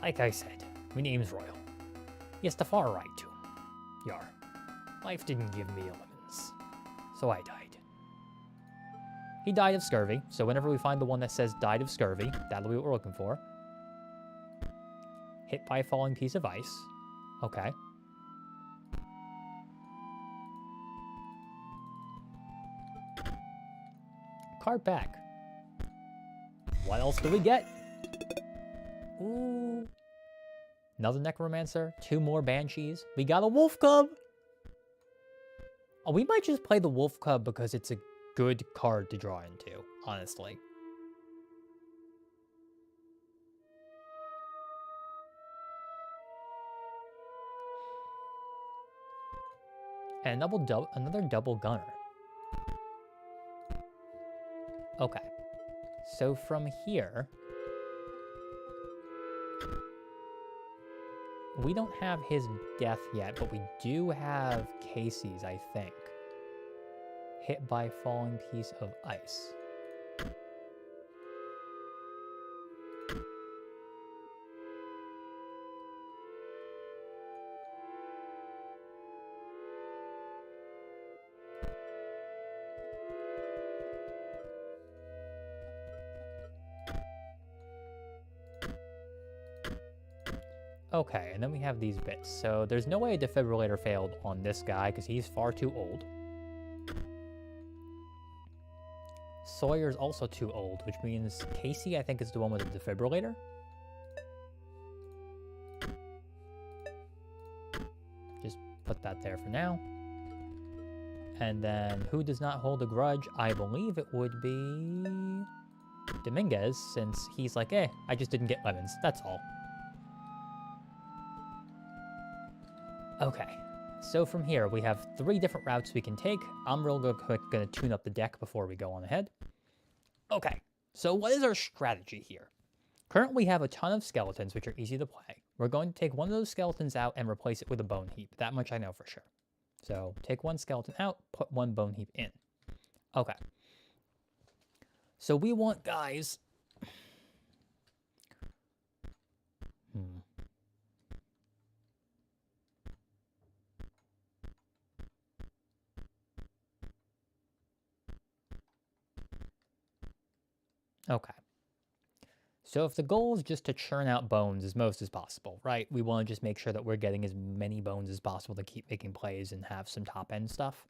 Like I said, my name's Royal. Yes, the far right too. Yar. Life didn't give me lemons, so I died. He died of scurvy, so whenever we find the one that says died of scurvy, that'll be what we're looking for. Hit by a falling piece of ice. Okay. Card back. What else do we get? Ooh. Another Necromancer, 2 more Banshees. We got a Wolf Cub! Oh, we might just play the Wolf Cub because it's a good card to draw into, honestly. And another double gunner. Okay. So from here... we don't have his death yet, but we do have Casey's, I think. Hit by falling piece of ice. Okay, and then we have these bits. So there's no way a defibrillator failed on this guy because he's far too old. Sawyer's also too old, which means Casey, I think, is the one with the defibrillator. Just put that there for now. And then who does not hold a grudge? I believe it would be Dominguez, since he's like, I just didn't get lemons. That's all. Okay, so from here, we have 3 different routes we can take. I'm real quick going to tune up the deck before we go on ahead. Okay, so what is our strategy here? Currently, we have a ton of skeletons, which are easy to play. We're going to take one of those skeletons out and replace it with a bone heap. That much I know for sure. So take one skeleton out, put one bone heap in. Okay. So we want guys... Okay. So if the goal is just to churn out bones as most as possible, right? We want to just make sure that we're getting as many bones as possible to keep making plays and have some top-end stuff.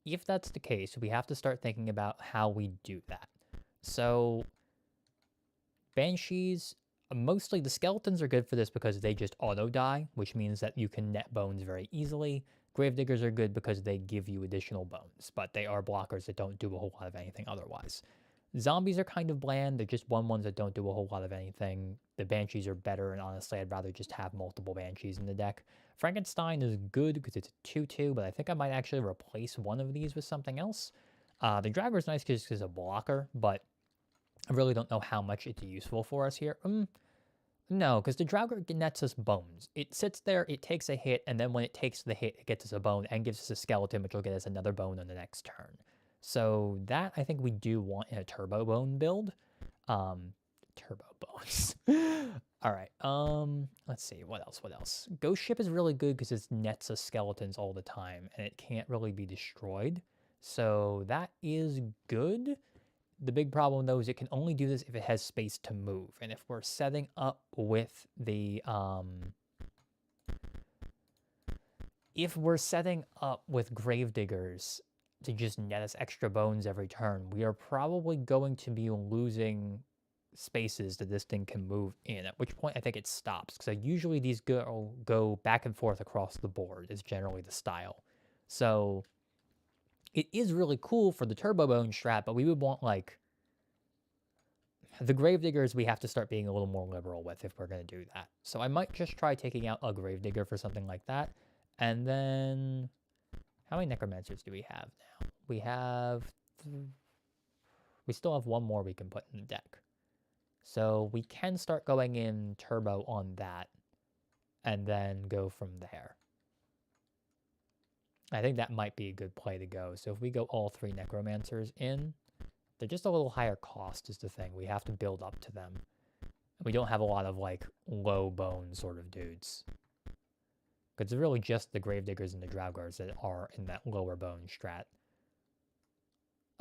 If that's the case, we have to start thinking about how we do that. So Banshees, mostly the skeletons are good for this because they just auto-die, which means that you can net bones very easily. Gravediggers are good because they give you additional bones, but they are blockers that don't do a whole lot of anything otherwise. Zombies are kind of bland. They're just 1/1s that don't do a whole lot of anything. The Banshees are better, and honestly, I'd rather just have multiple Banshees in the deck. Frankenstein is good because it's a 2/2, but I think I might actually replace one of these with something else. The Dragger is nice because it's a blocker, but I really don't know how much it's useful for us here. No, because the Dragger nets us bones. It sits there, it takes a hit, and then when it takes the hit, it gets us a bone and gives us a skeleton, which will get us another bone on the next turn. So that, I think we do want in a turbo bone build. Turbo bones. All right. Let's see. What else? Ghost Ship is really good because it nets us skeletons all the time, and it can't really be destroyed. So that is good. The big problem, though, is it can only do this if it has space to move. And if we're setting up with the... if we're setting up with Gravediggers to just net us extra bones every turn, we are probably going to be losing spaces that this thing can move in, at which point I think it stops, because usually these go back and forth across the board is generally the style. So it is really cool for the Turbo Bone strat, but we would want, like, the Gravediggers we have to start being a little more liberal with if we're going to do that. So I might just try taking out a Gravedigger for something like that. And then... how many Necromancers do we have now? We have... we still have one more we can put in the deck. So we can start going in turbo on that and then go from there. I think that might be a good play to go. So if we go all 3 Necromancers in, they're just a little higher cost is the thing. We have to build up to them. We don't have a lot of, like, low bone sort of dudes. Because it's really just the Gravediggers and the Draugars that are in that lower bone strat.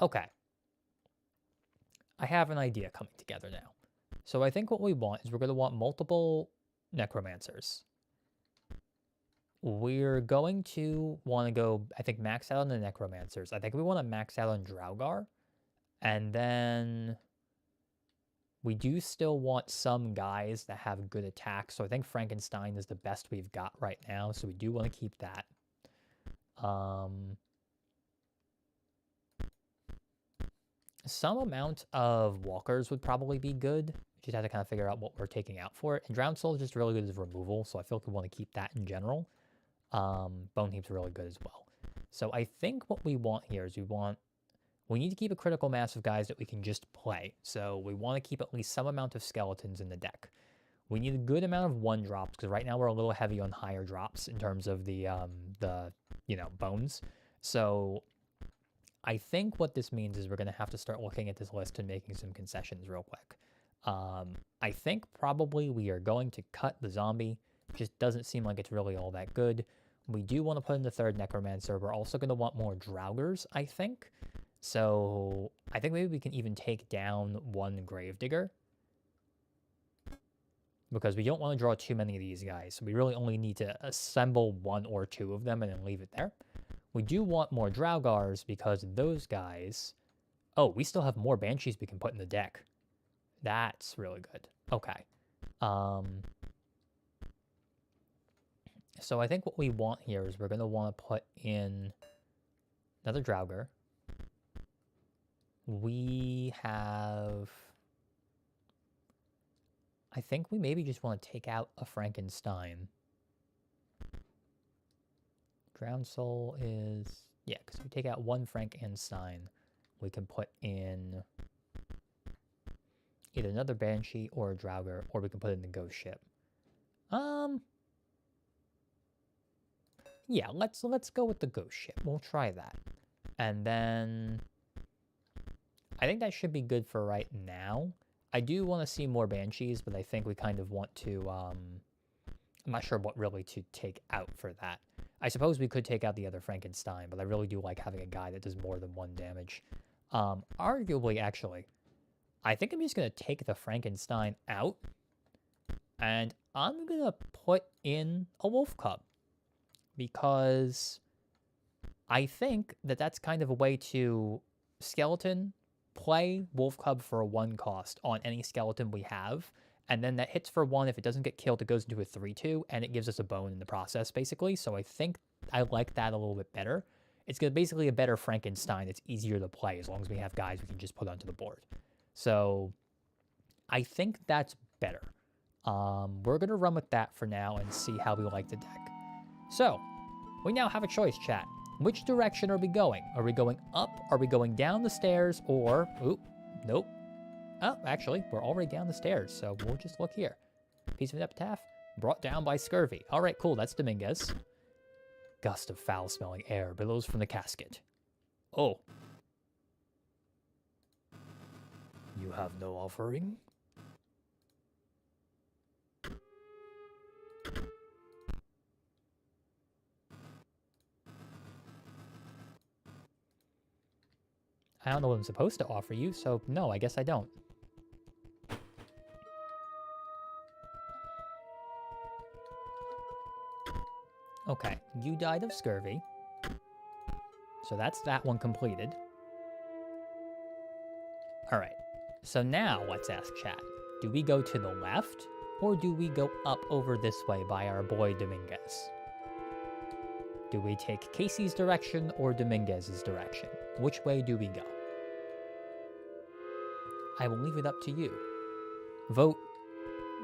Okay. I have an idea coming together now. So I think what we want is we're going to want multiple Necromancers. We're going to want to go, I think, max out on the Necromancers. I think we want to max out on Draugar. And then we do still want some guys that have good attacks. So I think Frankenstein is the best we've got right now. So we do want to keep that. Some amount of walkers would probably be good. Just have to kind of figure out what we're taking out for it. And Drowned Soul is just really good as removal, so I feel like we want to keep that in general. Bone Heap's really good as well. So I think what we want here is we need to keep a critical mass of guys that we can just play. So we want to keep at least some amount of skeletons in the deck. We need a good amount of 1-drops, because right now we're a little heavy on higher drops in terms of the bones. So I think what this means is we're going to have to start looking at this list and making some concessions real quick. I think probably we are going to cut the zombie. It just doesn't seem like it's really all that good. We do want to put in the 3rd Necromancer. We're also going to want more Draugars, I think. So I think maybe we can even take down 1 Gravedigger. because we don't want to draw too many of these guys. So we really only need to assemble 1 or 2 of them and then leave it there. We do want more Draugars because those guys... Oh, we still have more Banshees we can put in the deck. That's really good. Okay. So I think what we want here is we're going to want to put in another Draugar. We have... I think we maybe just want to take out a Frankenstein. Drowned Soul is... Yeah, because we take out 1 Frankenstein, we can put in either another Banshee or a Draugar, or we can put it in the Ghost Ship. Yeah, let's go with the Ghost Ship. We'll try that. And then I think that should be good for right now. I do want to see more Banshees, but I think we kind of want to, I'm not sure what really to take out for that. I suppose we could take out the other Frankenstein, but I really do like having a guy that does more than 1 damage. Arguably, actually, I think I'm just going to take the Frankenstein out, and I'm going to put in a Wolf Cub, because I think that that's kind of a way to skeleton play Wolf Cub for a 1 cost on any skeleton we have, and then that hits for 1. If it doesn't get killed, it goes into a 3/2, and it gives us a bone in the process, basically. So I think I like that a little bit better. It's basically a better Frankenstein. It's easier to play as long as we have guys we can just put onto the board. So I think that's better. We're going to run with that for now and see how we like the deck. So we now have a choice, chat. Which direction are we going? Are we going up? Are we going down the stairs? Or, oop, nope. Oh, actually, we're already down the stairs, so we'll just look here. Piece of an epitaph brought down by scurvy. All right, cool, that's Dominguez. Gust of foul-smelling air billows from the casket. Oh. You have no offering? I don't know what I'm supposed to offer you, so no, I guess I don't. Okay, you died of scurvy. So that's that one completed. Alright, so now let's ask chat. Do we go to the left, or do we go up over this way by our boy Dominguez? Do we take Casey's direction or Dominguez's direction? Which way do we go? I will leave it up to you. Vote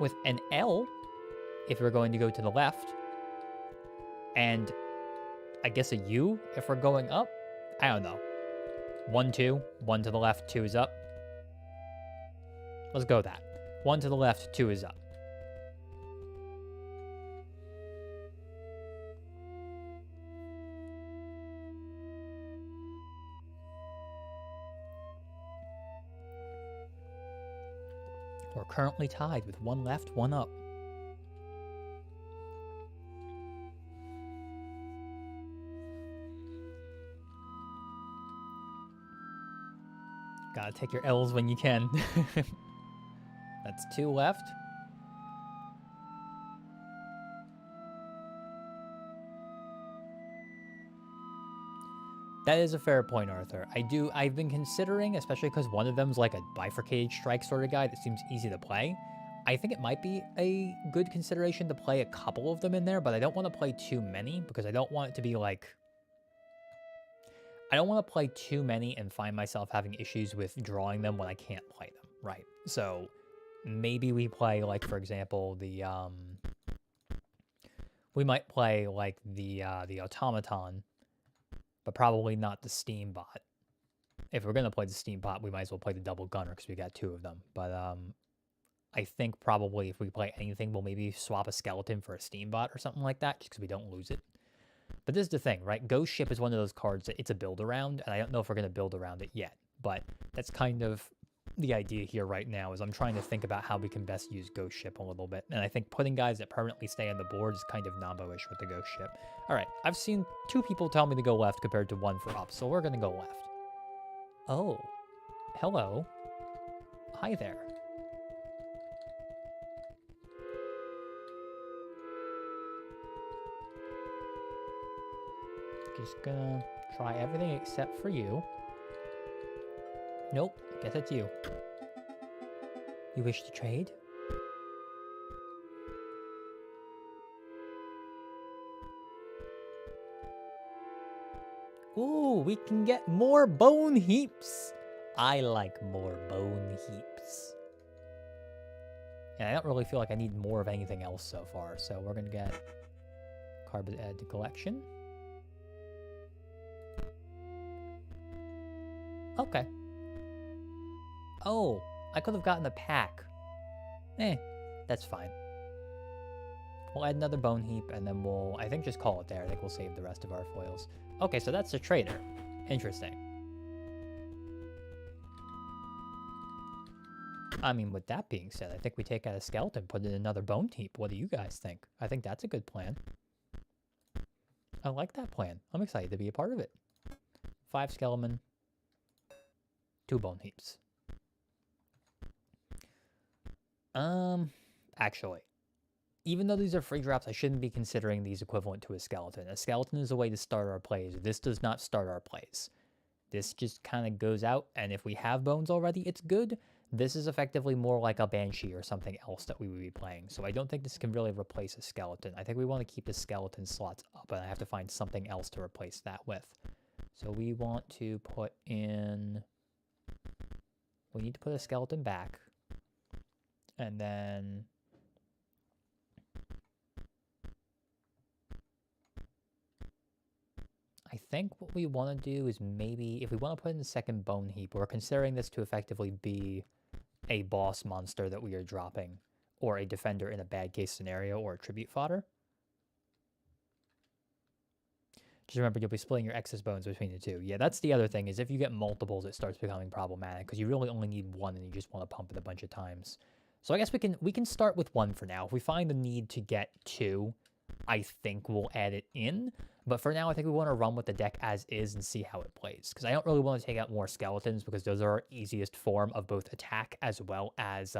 with an L if we're going to go to the left, and I guess a U if we're going up? I don't know. 1, 2, 1 to the left, 2 is up. Let's go with that. 1 to the left, 2 is up. We're currently tied with 1 left, 1 up. Gotta take your L's when you can. That's 2 left. That is a fair point, Arthur. I've been considering, especially because one of them's like a bifurcated strike sort of guy that seems easy to play. I think it might be a good consideration to play a couple of them in there, but I don't want to play too many because I don't want it to be like... I don't want to play too many and find myself having issues with drawing them when I can't play them, right? So maybe we play, like, for example, the... we might play, like, the automaton, but probably not the steam bot. If we're going to play the steam bot, we might as well play the double gunner because we got 2 of them. But I think probably if we play anything, we'll maybe swap a skeleton for a steam bot or something like that just because we don't lose it. But this is the thing, right? Ghost Ship is one of those cards that it's a build around, and I don't know if we're going to build around it yet. But that's kind of the idea here right now, is I'm trying to think about how we can best use Ghost Ship a little bit. And I think putting guys that permanently stay on the board is kind of Nombo-ish with the Ghost Ship. All right, I've seen 2 people tell me to go left compared to 1 for up, so we're going to go left. Oh, hello. Hi there. just gonna try everything except for you. Nope, guess it's you. You wish to trade? Ooh, we can get more bone heaps. I like more bone heaps. And I don't really feel like I need more of anything else so far, so we're gonna get carbon add to collection. Okay. Oh, I could have gotten a pack. That's fine. We'll add another bone heap, and then we'll, I think, just call it there. I think we'll save the rest of our foils. Okay, so that's the trader. Interesting. I mean, with that being said, I think we take out a skeleton, put in another bone heap. What do you guys think? I think that's a good plan. I like that plan. I'm excited to be a part of it. 5 skeleton, 2 bone heaps. Actually, even though these are free drops, I shouldn't be considering these equivalent to a skeleton. A skeleton is a way to start our plays. This does not start our plays. This just kind of goes out, and if we have bones already, it's good. This is effectively more like a banshee or something else that we would be playing. So I don't think this can really replace a skeleton. I think we want to keep the skeleton slots up, and I have to find something else to replace that with. So we want to put in... We need to put a skeleton back. And then... I think what we want to do is maybe, if we want to put in the second bone heap, we're considering this to effectively be a boss monster that we are dropping, or a defender in a bad case scenario, or a tribute fodder. Just remember, you'll be splitting your excess bones between the two. Yeah, that's the other thing, is if you get multiples, it starts becoming problematic, because you really only need one, and you just want to pump it a bunch of times. So I guess we can start with 1 for now. If we find the need to get 2, I think we'll add it in. But for now, I think we want to run with the deck as is and see how it plays. Because I don't really want to take out more skeletons, because those are our easiest form of both attack as well as...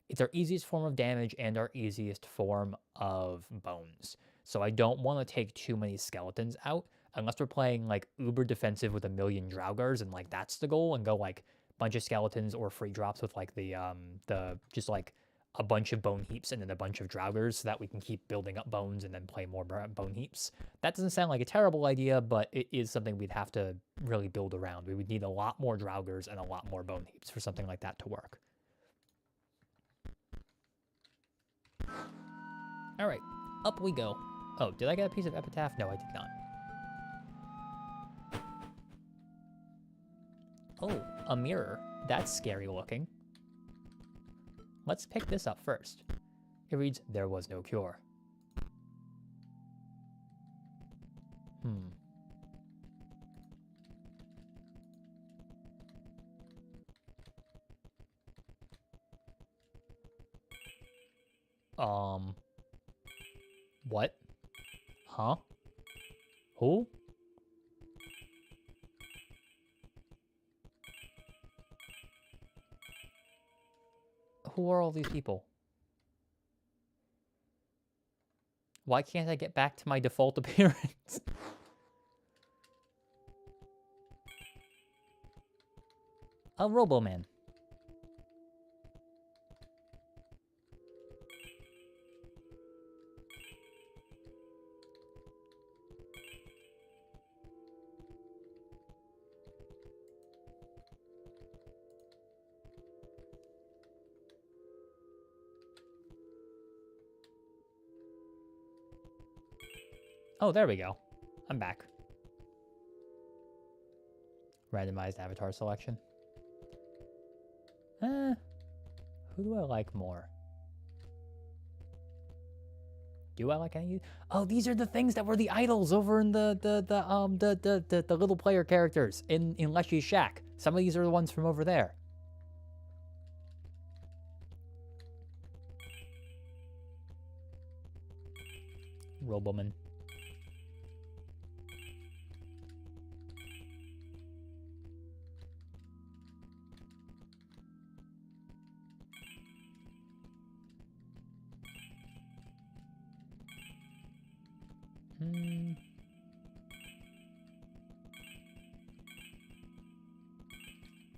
it's our easiest form of damage and our easiest form of bones. So I don't want to take too many skeletons out, unless we're playing, like, uber defensive with a million Draugrs, and, like, that's the goal, and go, like, bunch of skeletons or free drops with, like, the just, like, a bunch of bone heaps and then a bunch of Draugrs, so that we can keep building up bones and then play more bone heaps. That doesn't sound like a terrible idea, but it is something we'd have to really build around. We would need a lot more Draugrs and a lot more bone heaps for something like that to work. All right, up we go. Oh, did I get a piece of epitaph? No, I did not. Oh, a mirror. That's scary looking. Let's pick this up first. It reads, "There was no cure." What? Huh? Who? Who are all these people? Why can't I get back to my default appearance? A Robo-Man. Oh, there we go. I'm back. Randomized avatar selection. Who do I like more? Do I like any of these? Oh, these are the things that were the idols over in the little player characters in Leshy's shack. Some of these are the ones from over there. Roboman.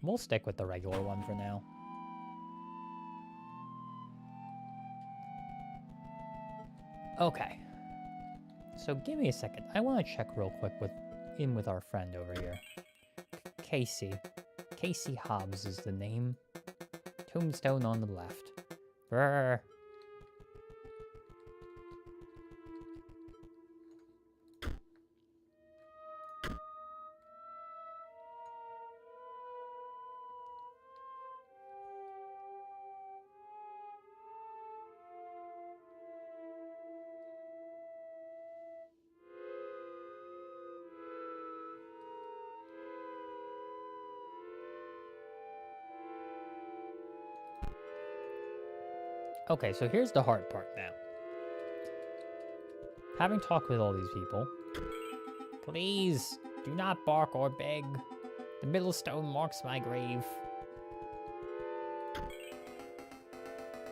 We'll stick with the regular one for now. Okay. So give me a second. I want to check real quick with our friend over here. Casey. Casey Hobbs is the name. Tombstone on the left. Brr. Okay, so here's the hard part now. Having talked with all these people, please do not bark or beg. The middle stone marks my grave.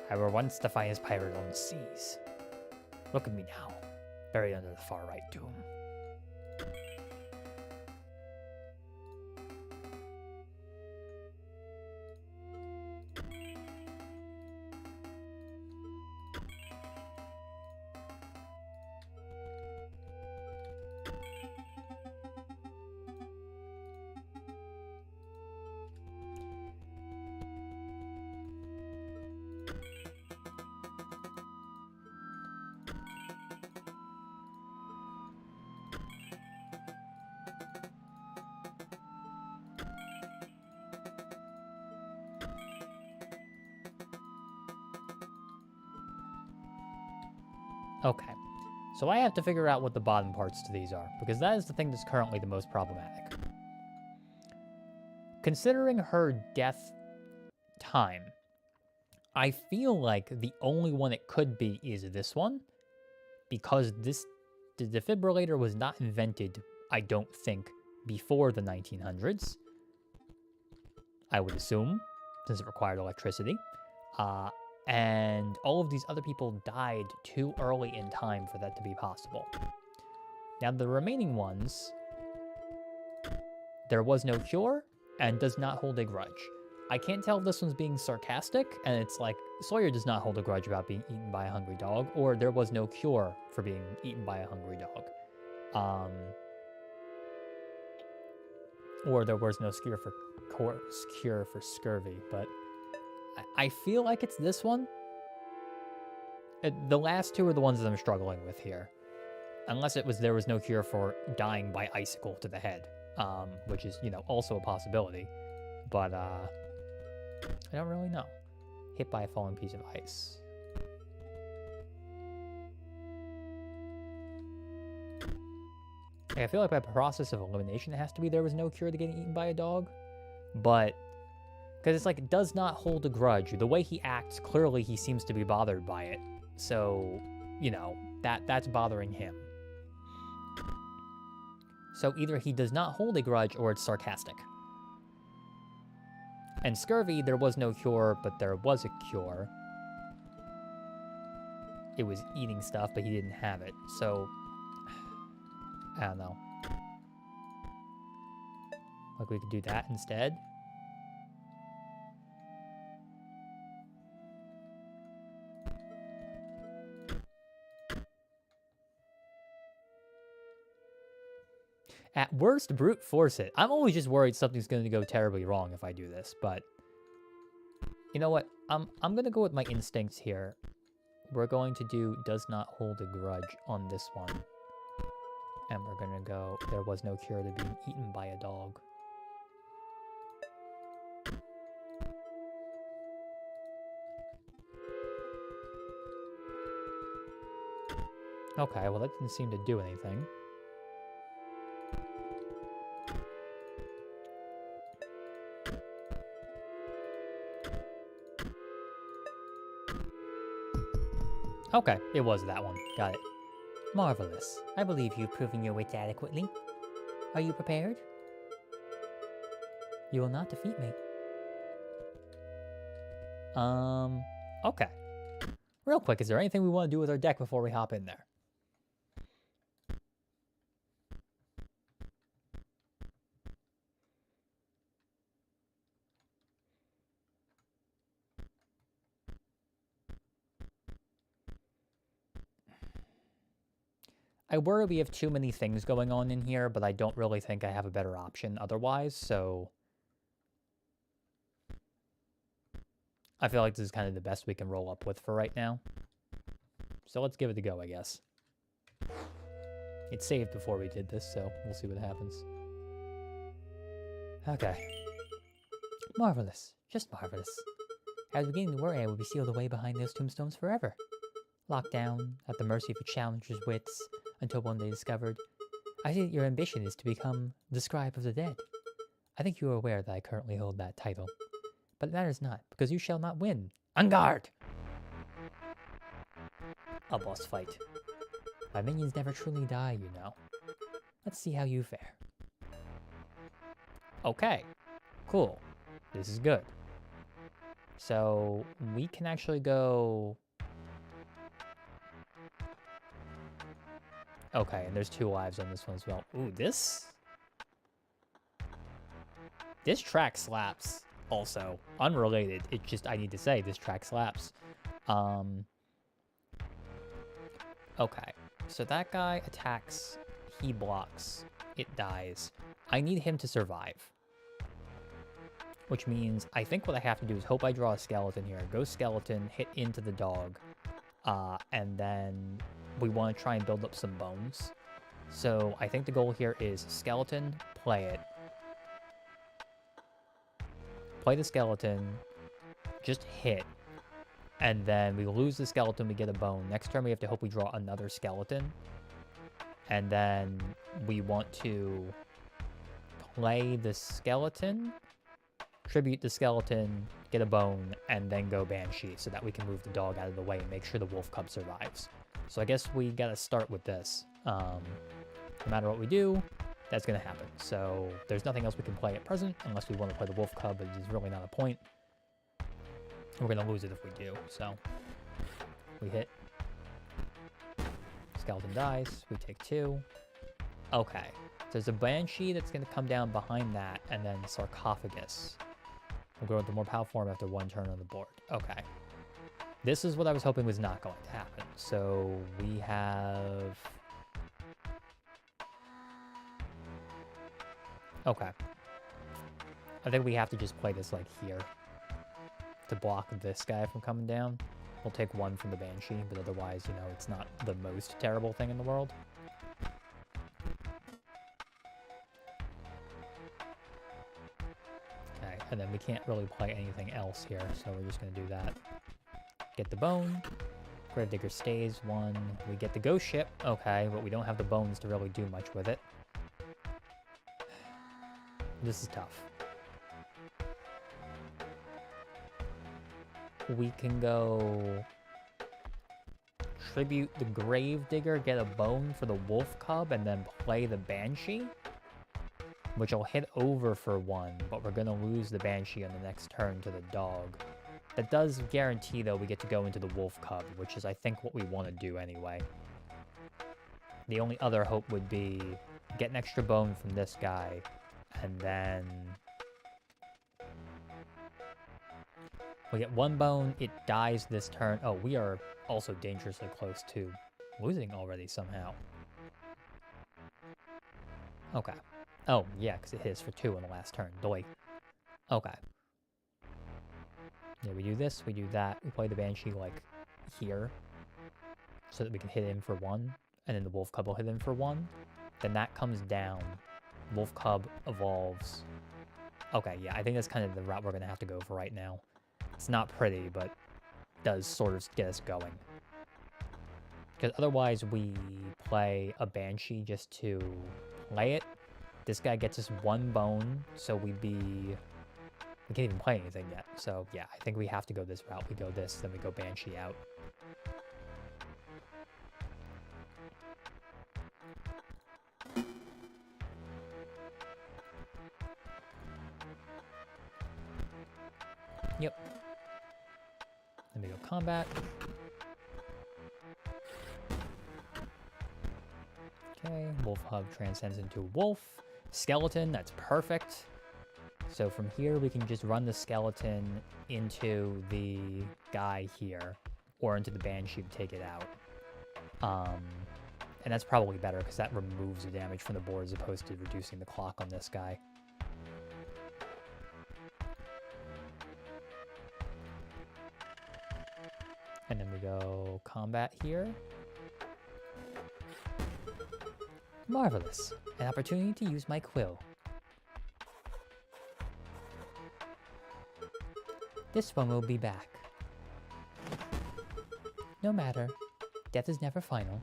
I were once the finest pirate on the seas. Look at me now, buried under the far right tomb. Okay, so I have to figure out what the bottom parts to these are, because that is the thing that's currently the most problematic. Considering her death time, I feel like the only one it could be is this one, because the defibrillator was not invented, I don't think, before the 1900s. I would assume, since it required electricity. And all of these other people died too early in time for that to be possible. Now, the remaining ones, there was no cure and does not hold a grudge. I can't tell if this one's being sarcastic, and it's like, Sawyer does not hold a grudge about being eaten by a hungry dog, or there was no cure for being eaten by a hungry dog. Or there was no cure for scurvy, but I feel like it's this one. The last two are the ones that I'm struggling with here. Unless there was no cure for dying by icicle to the head, which is, also a possibility. But, I don't really know. Hit by a falling piece of ice. I feel like by process of elimination, it has to be there was no cure to getting eaten by a dog. But, because it's like, it does not hold a grudge. The way he acts, clearly he seems to be bothered by it. So, that's bothering him. So either he does not hold a grudge or it's sarcastic. And scurvy, there was no cure, but there was a cure. It was eating stuff, but he didn't have it. So, I don't know. Like, we could do that instead. At worst, brute force it. I'm always just worried something's going to go terribly wrong if I do this, but you know what? I'm going to go with my instincts here. We're going to do does not hold a grudge on this one. And we're going to go there was no cure to being eaten by a dog. Okay, well that didn't seem to do anything. Okay, it was that one. Got it. Marvelous. I believe you've proven your wits adequately. Are you prepared? You will not defeat me. Okay. Real quick, is there anything we want to do with our deck before we hop in there? I worry we have too many things going on in here, but I don't really think I have a better option otherwise, so... I feel like this is kind of the best we can roll up with for right now. So let's give it a go, I guess. It saved before we did this, so we'll see what happens. Okay. Marvelous. Just marvelous. I was beginning to worry I would be sealed away behind those tombstones forever. Locked down, at the mercy of a challenger's wits, until one day discovered. I see that your ambition is to become the scribe of the dead. I think you are aware that I currently hold that title. But it matters not, because you shall not win. En garde! A boss fight. My minions never truly die, you know. Let's see how you fare. Okay. Cool. This is good. So, we can actually go... Okay, and there's 2 lives on this one as well. Ooh, this track slaps also. Unrelated. It's just, I need to say, this track slaps. Okay, so that guy attacks, he blocks, it dies. I need him to survive. Which means, I think what I have to do is hope I draw a skeleton here. Go skeleton, hit into the dog, and then we want to try and build up some bones. So I think the goal here is skeleton, play it. Play the skeleton, just hit. And then we lose the skeleton, we get a bone. Next turn we have to hope we draw another skeleton. And then we want to play the skeleton, tribute the skeleton, get a bone, and then go Banshee so that we can move the dog out of the way and make sure the wolf cub survives. So I guess we gotta start with this. No matter what we do, that's gonna happen. So there's nothing else we can play at present unless we want to play the wolf cub, but there's really not a point. We're gonna lose it if we do, so we hit. Skeleton dies, we take 2. Okay, there's a Banshee that's gonna come down behind that, and then Sarcophagus. We'll go with the more powerful form after 1 turn on the board. Okay. This is what I was hoping was not going to happen. So we have... Okay. I think we have to just play this like here to block this guy from coming down. We'll take 1 from the Banshee, but otherwise, you know, it's not the most terrible thing in the world. Okay, and then we can't really play anything else here, so we're just going to do that. Get the bone. Gravedigger stays 1. We get the ghost ship. Okay, but we don't have the bones to really do much with it. This is tough. We can go tribute the Gravedigger, get a bone for the Wolf Cub, and then play the Banshee, which will hit over for 1, but we're going to lose the Banshee on the next turn to the dog. That does guarantee, though, we get to go into the Wolf Cub, which is, I think, what we want to do anyway. The only other hope would be get an extra bone from this guy, and then we get 1 bone, it dies this turn. Oh, we are also dangerously close to losing already somehow. Okay. Oh, yeah, because it hits for 2 on the last turn. Doy. Okay. Yeah, we do this, we do that. We play the Banshee, like, here, so that we can hit him for 1, and then the Wolf Cub will hit him for 1. Then that comes down. Wolf Cub evolves. Okay, yeah, I think that's kind of the route we're going to have to go for right now. It's not pretty, but does sort of get us going. Because otherwise we play a Banshee just to play it. This guy gets us 1 bone, so we can't even play anything yet. So yeah, I think we have to go this route. We go this, then we go Banshee out. Yep. Then we go combat. Okay, Wolf Hub transcends into Wolf. Skeleton, that's perfect. So from here, we can just run the skeleton into the guy here, or into the Banshee to take it out. And that's probably better because that removes the damage from the board as opposed to reducing the clock on this guy. And then we go combat here. Marvelous. An opportunity to use my quill. This one will be back. No matter. Death is never final.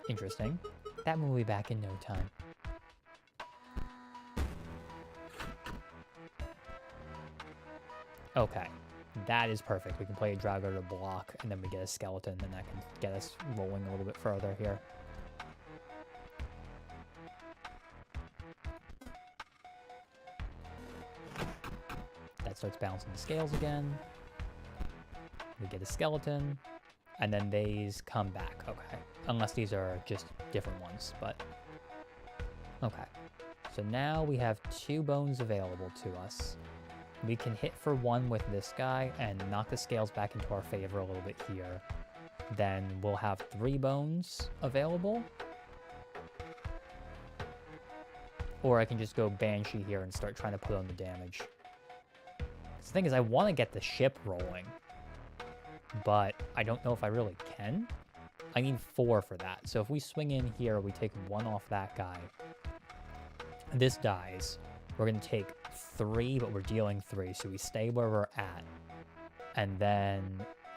Interesting. That one will be back in no time. Okay. That is perfect. We can play a Drago to block, and then we get a skeleton, and that can get us rolling a little bit further here. That starts balancing the scales again. We get a skeleton, and then these come back. Okay. Unless these are just different ones, but... Okay. So now we have 2 bones available to us. We can hit for 1 with this guy and knock the scales back into our favor a little bit here. Then we'll have 3 bones available. Or I can just go Banshee here and start trying to put on the damage. The thing is, I want to get the ship rolling, but I don't know if I really can. I need 4 for that. So if we swing in here, we take 1 off that guy. This dies. We're going to take 3, but we're dealing 3, so we stay where we're at. And then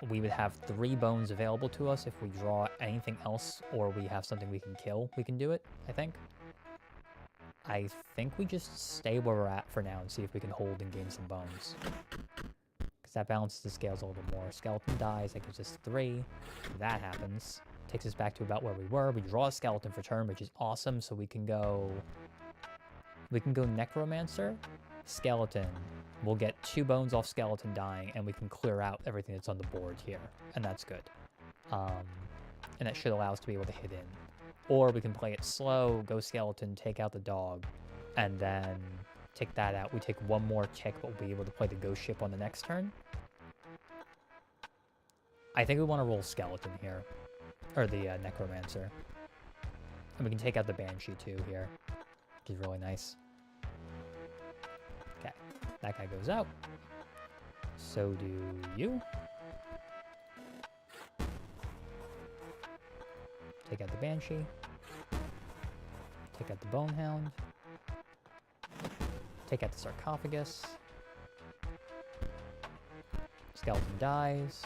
we would have 3 bones available to us. If we draw anything else or we have something we can kill, we can do it, I think. I think we just stay where we're at for now and see if we can hold and gain some bones. Because that balances the scales a little more. Skeleton dies, that gives us 3. That happens. Takes us back to about where we were. We draw a skeleton for turn, which is awesome, so we can go... We can go Necromancer, Skeleton. We'll get 2 bones off Skeleton dying, and we can clear out everything that's on the board here, and that's good. And that should allow us to be able to hit in. Or we can play it slow, go Skeleton, take out the dog, and then take that out. We take 1 more tick, but we'll be able to play the Ghost Ship on the next turn. I think we want to roll Skeleton here, or the Necromancer. And we can take out the Banshee too here, which is really nice. Okay, that guy goes out. So do you. Take out the Banshee. Take out the Bonehound. Take out the Sarcophagus. Skeleton dies.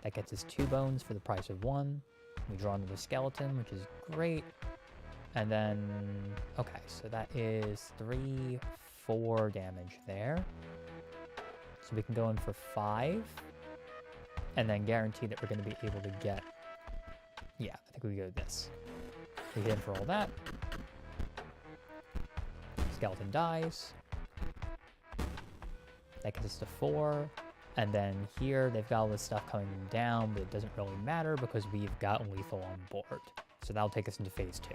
That gets us 2 bones for the price of 1. We draw another skeleton, which is great. And then, okay, so that is 3, 4 damage there. So we can go in for 5. And then guarantee that we're going to be able to get... Yeah, I think we go this. We hit in for all that. Skeleton dies. That gets us to 4. And then here, they've got all this stuff coming down, but it doesn't really matter because we've got lethal on board. So that'll take us into phase 2.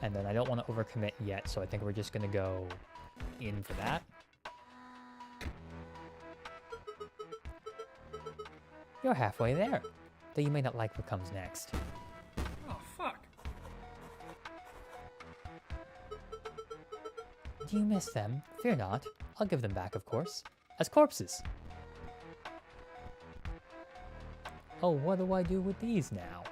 And then I don't want to overcommit yet, so I think we're just going to go in for that. You're halfway there, though you may not like what comes next. Oh, fuck. Do you miss them? Fear not. I'll give them back, of course. As corpses. Oh, what do I do with these now?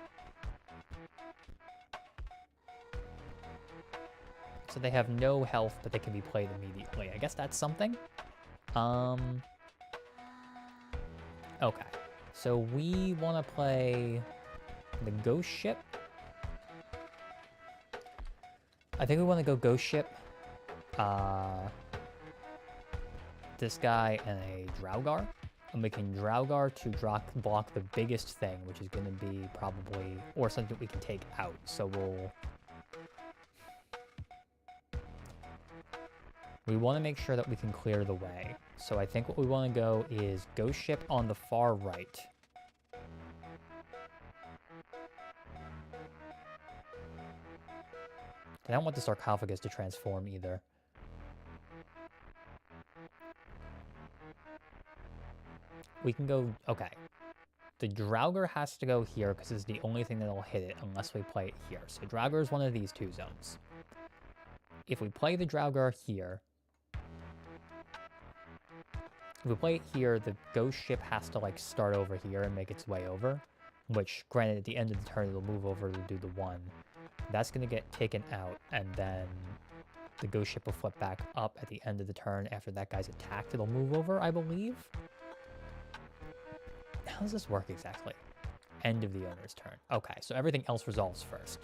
So they have no health, but they can be played immediately. I guess that's something. Okay. So we want to play the Ghost Ship. I think we want to go Ghost Ship. This guy and a Draugr. And we can Draugr to block the biggest thing, which is going to be probably... Or something we can take out. So we'll... We want to make sure that we can clear the way. So I think what we want to go is Ghost Ship on the far right. I don't want the Sarcophagus to transform either. We can go... Okay. the Draugr has to go here because it's the only thing that'll hit it unless we play it here. So Draugr is one of these two zones. If we play the Draugr here, if we play it here, the ghost ship has to like start over here and make its way over, which granted at the end of the turn it'll move over to do the 1. That's going to get taken out, and then the ghost ship will flip back up at the end of the turn after that guy's attacked. It'll move over, I believe. How does this work exactly? End of the owner's turn. Okay, so everything else resolves first.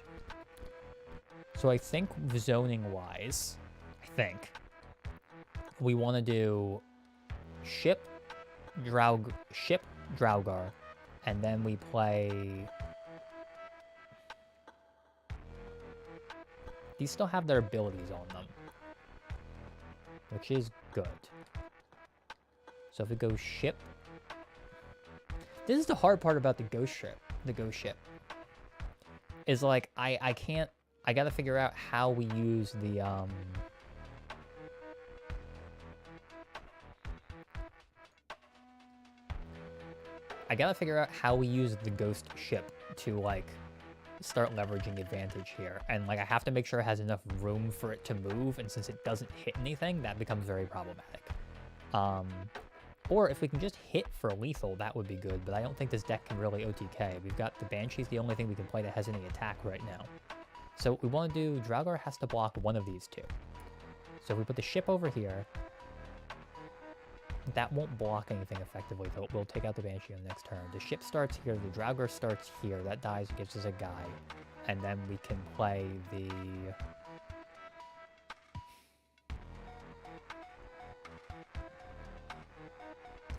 So I think zoning-wise, we want to do ship, Draugr, and then we play... These still have their abilities on them, which is good. So if we go ship... This is the hard part about the ghost ship. Is like, I gotta figure out how we use the, I gotta figure out how we use the ghost ship to, like, start leveraging advantage here. And, like, I have to make sure it has enough room for it to move, and since it doesn't hit anything, that becomes very problematic. Or if we can just hit for lethal, that would be good, but I don't think this deck can really OTK. We've got the Banshee's the only thing we can play that has any attack right now. So what we want to do, Draugr has to block one of these two. So if we put the ship over here, that won't block anything effectively, though it will take out the Banshee on the next turn. The ship starts here, the Draugr starts here, that dies, gives us a guy, and then we can play the...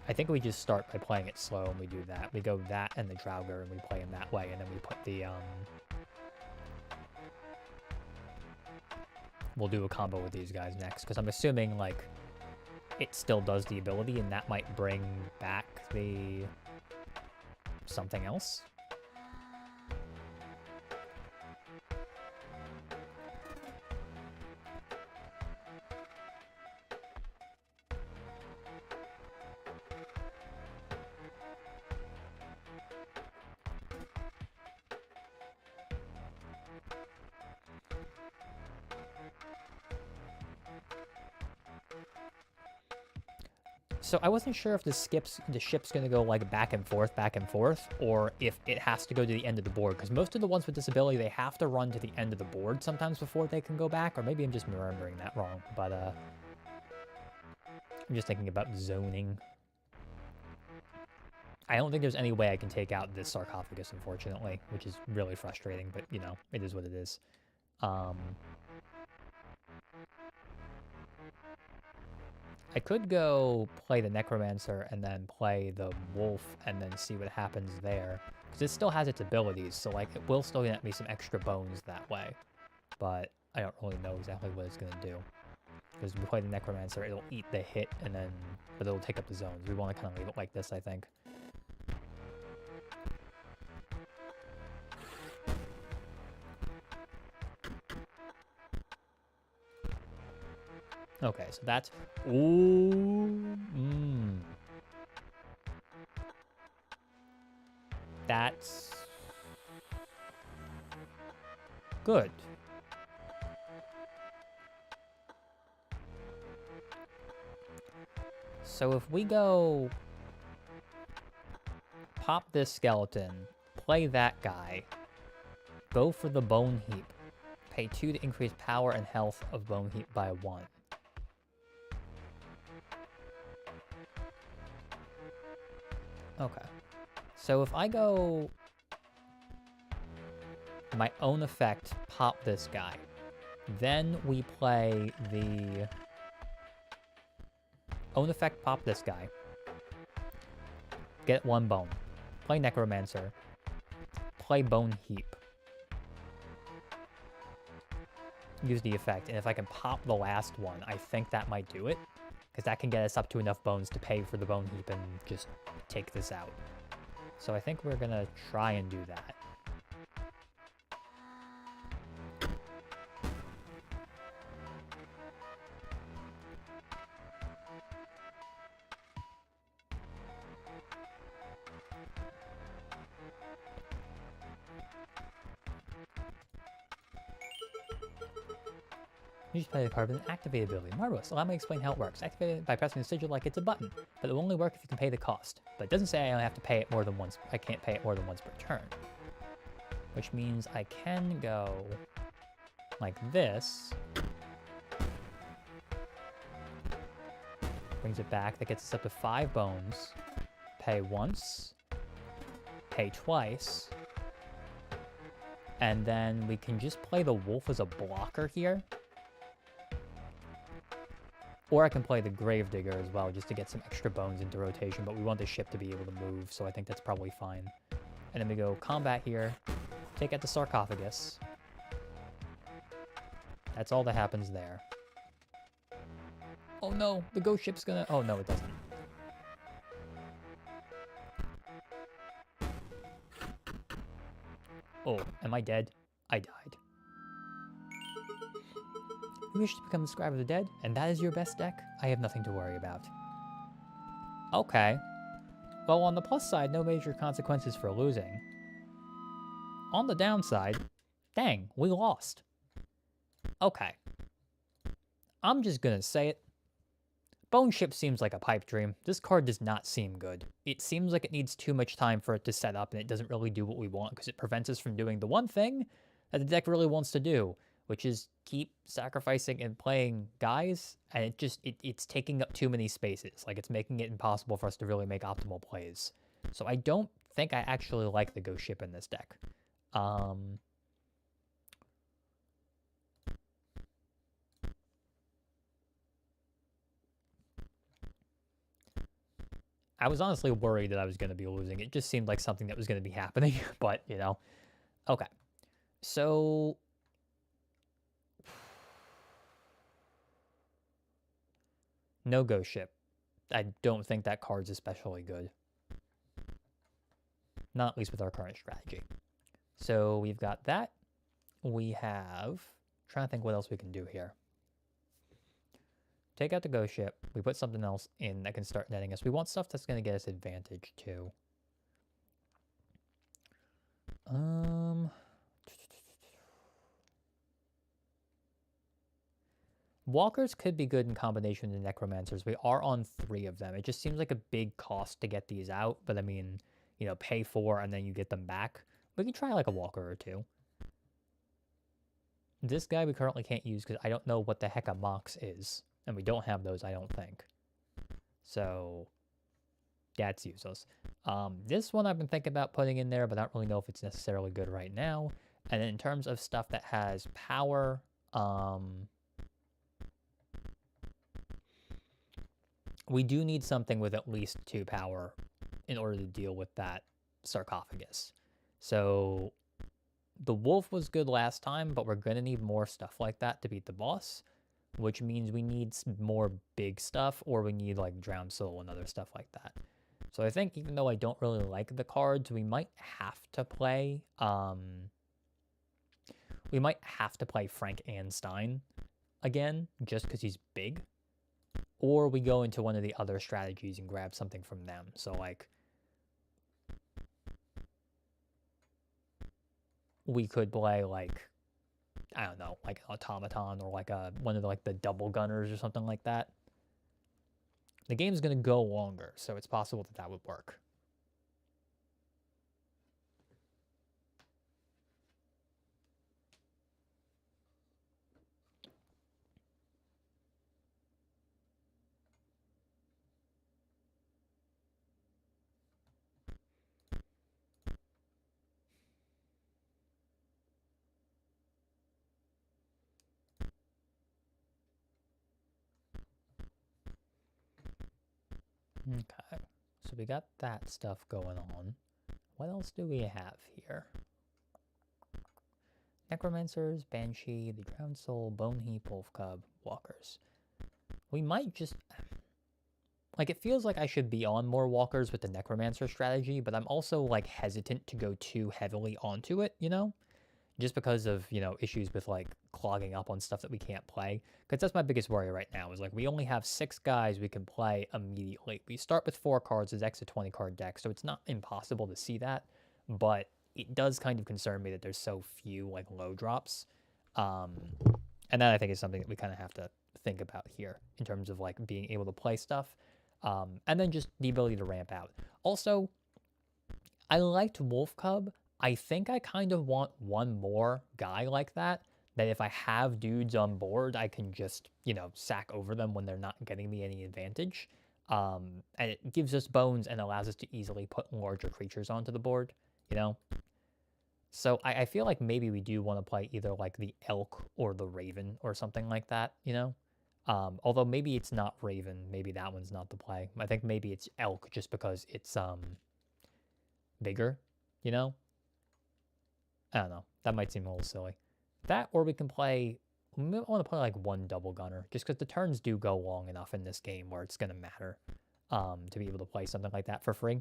I think we just start by playing it slow and we do that. We go that and the Draugr and we play him that way, and then we put the, we'll do a combo with these guys next, because I'm assuming, like, it still does the ability, and that might bring back the... something else? So I wasn't sure if the ship's going to go like back and forth, or if it has to go to the end of the board, because most of the ones with this ability, they have to run to the end of the board sometimes before they can go back, or maybe I'm just remembering that wrong, but I'm just thinking about zoning. I don't think there's any way I can take out this sarcophagus, unfortunately, which is really frustrating, but, you know, it is what it is. I could go play the Necromancer and then play the Wolf and then see what happens there. Because it still has its abilities, so like it will still get me some extra bones that way. But I don't really know exactly what it's going to do. Because we play the Necromancer, it'll eat the hit, and then, but it'll take up the zones. We want to kind of leave it like this, I think. Okay, so that's... Ooh. That's... good. So if we go... pop this skeleton, play that guy, go for the Bone Heap, pay 2 to increase power and health of Bone Heap by 1. Okay. So if I go my own effect, pop this guy, then we play the own effect, pop this guy, get 1 bone, play Necromancer, play Bone Heap, use the effect, and if I can pop the last one, I think that might do it, because that can get us up to enough bones to pay for the Bone Heap and just take this out. So I think we're gonna try and do that. You just play the card with an activate ability. Marvelous. Allow me to explain how it works. Activate it by pressing the sigil like it's a button, but it will only work if you can pay the cost. But it doesn't say I only have to pay it more than once. I can't pay it more than once per turn. Which means I can go like this. Brings it back. That gets us up to 5 bones. Pay once. Pay twice. And then we can just play the wolf as a blocker here. Or I can play the Gravedigger as well, just to get some extra bones into rotation, but we want the ship to be able to move, so I think that's probably fine. And then we go combat here, take out the sarcophagus. That's all that happens there. Oh no, the ghost ship's gonna... Oh no, it doesn't. Oh, am I dead? I died. You wish to become the Scribe of the Dead, and that is your best deck? I have nothing to worry about. Okay. Well, on the plus side, no major consequences for losing. On the downside, dang, we lost. Okay. I'm just gonna say it. Bone Ship seems like a pipe dream. This card does not seem good. It seems like it needs too much time for it to set up, and it doesn't really do what we want, because it prevents us from doing the one thing that the deck really wants to do, which is keep sacrificing and playing guys, and it's taking up too many spaces. Like, it's making it impossible for us to really make optimal plays. So I don't think I actually like the Ghost Ship in this deck. I was honestly worried that I was going to be losing. It just seemed like something that was going to be happening, but, you know. Okay. So... no Ghost Ship. I don't think that card's especially good. Not at least with our current strategy. So we've got that. We have... trying to think what else we can do here. Take out the Ghost Ship. We put something else in that can start netting us. We want stuff that's going to get us advantage, too. Walkers could be good in combination with the Necromancers. We are on 3 of them. It just seems like a big cost to get these out. But, I mean, you know, pay 4 and then you get them back. We can try, like, a Walker or 2. This guy we currently can't use because I don't know what the heck a Mox is. And we don't have those, I don't think. So, yeah, it's useless. This one I've been thinking about putting in there, but I don't really know if it's necessarily good right now. And in terms of stuff that has power, we do need something with at least 2 power in order to deal with that sarcophagus. So, the wolf was good last time, but we're going to need more stuff like that to beat the boss. Which means we need more big stuff, or we need, like, Drowned Soul and other stuff like that. So I think even though I don't really like the cards, we might have to play, Frank Anstein again, just because he's big. Or we go into one of the other strategies and grab something from them. So, like, we could play, like, I don't know, like an automaton or like one of the double gunners or something like that. The game's going to go longer, so it's possible that that would work. Okay, so we got that stuff going on. What else do we have here? Necromancers, Banshee, the Drowned Soul, Boneheap, Wolf Cub, Walkers. We might just... like, it feels like I should be on more Walkers with the Necromancer strategy, but I'm also, like, hesitant to go too heavily onto it, you know? Just because of, you know, issues with, like, clogging up on stuff that we can't play. Because that's my biggest worry right now, is, like, we only have 6 guys we can play immediately. We start with 4 cards, the deck's a 20-card deck, so it's not impossible to see that. But it does kind of concern me that there's so few, like, low drops. And that I think is something that we kind of have to think about here in terms of like being able to play stuff. And then just the ability to ramp out. Also, I liked Wolf Cub. I think I kind of want one more guy like that. That if I have dudes on board, I can just, you know, sack over them when they're not getting me any advantage. And it gives us bones and allows us to easily put larger creatures onto the board, you know? So I feel like maybe we do want to play either like the elk or the raven or something like that, you know? Although maybe it's not raven, maybe that one's not the play. I think maybe it's elk just because it's bigger, you know? I don't know. That might seem a little silly. That, or we can play, I want to play like one double gunner, just because the turns do go long enough in this game where it's going to matter to be able to play something like that for free.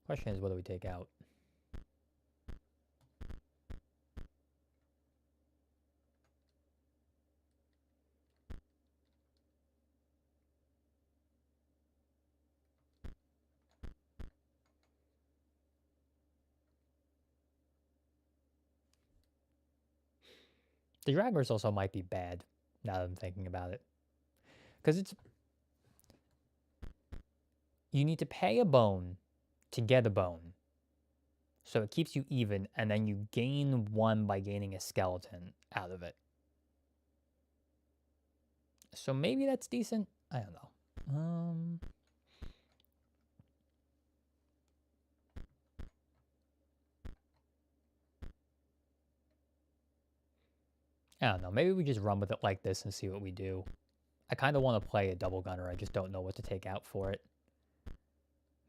Question is, what do we take out? The Draggers also might be bad, now that I'm thinking about it. Because it's... You need to pay a bone to get a bone. So it keeps you even, and then you gain one by gaining a skeleton out of it. So maybe that's decent? I don't know. I don't know. Maybe we just run with it like this and see what we do. I kind of want to play a double gunner. I just don't know what to take out for it.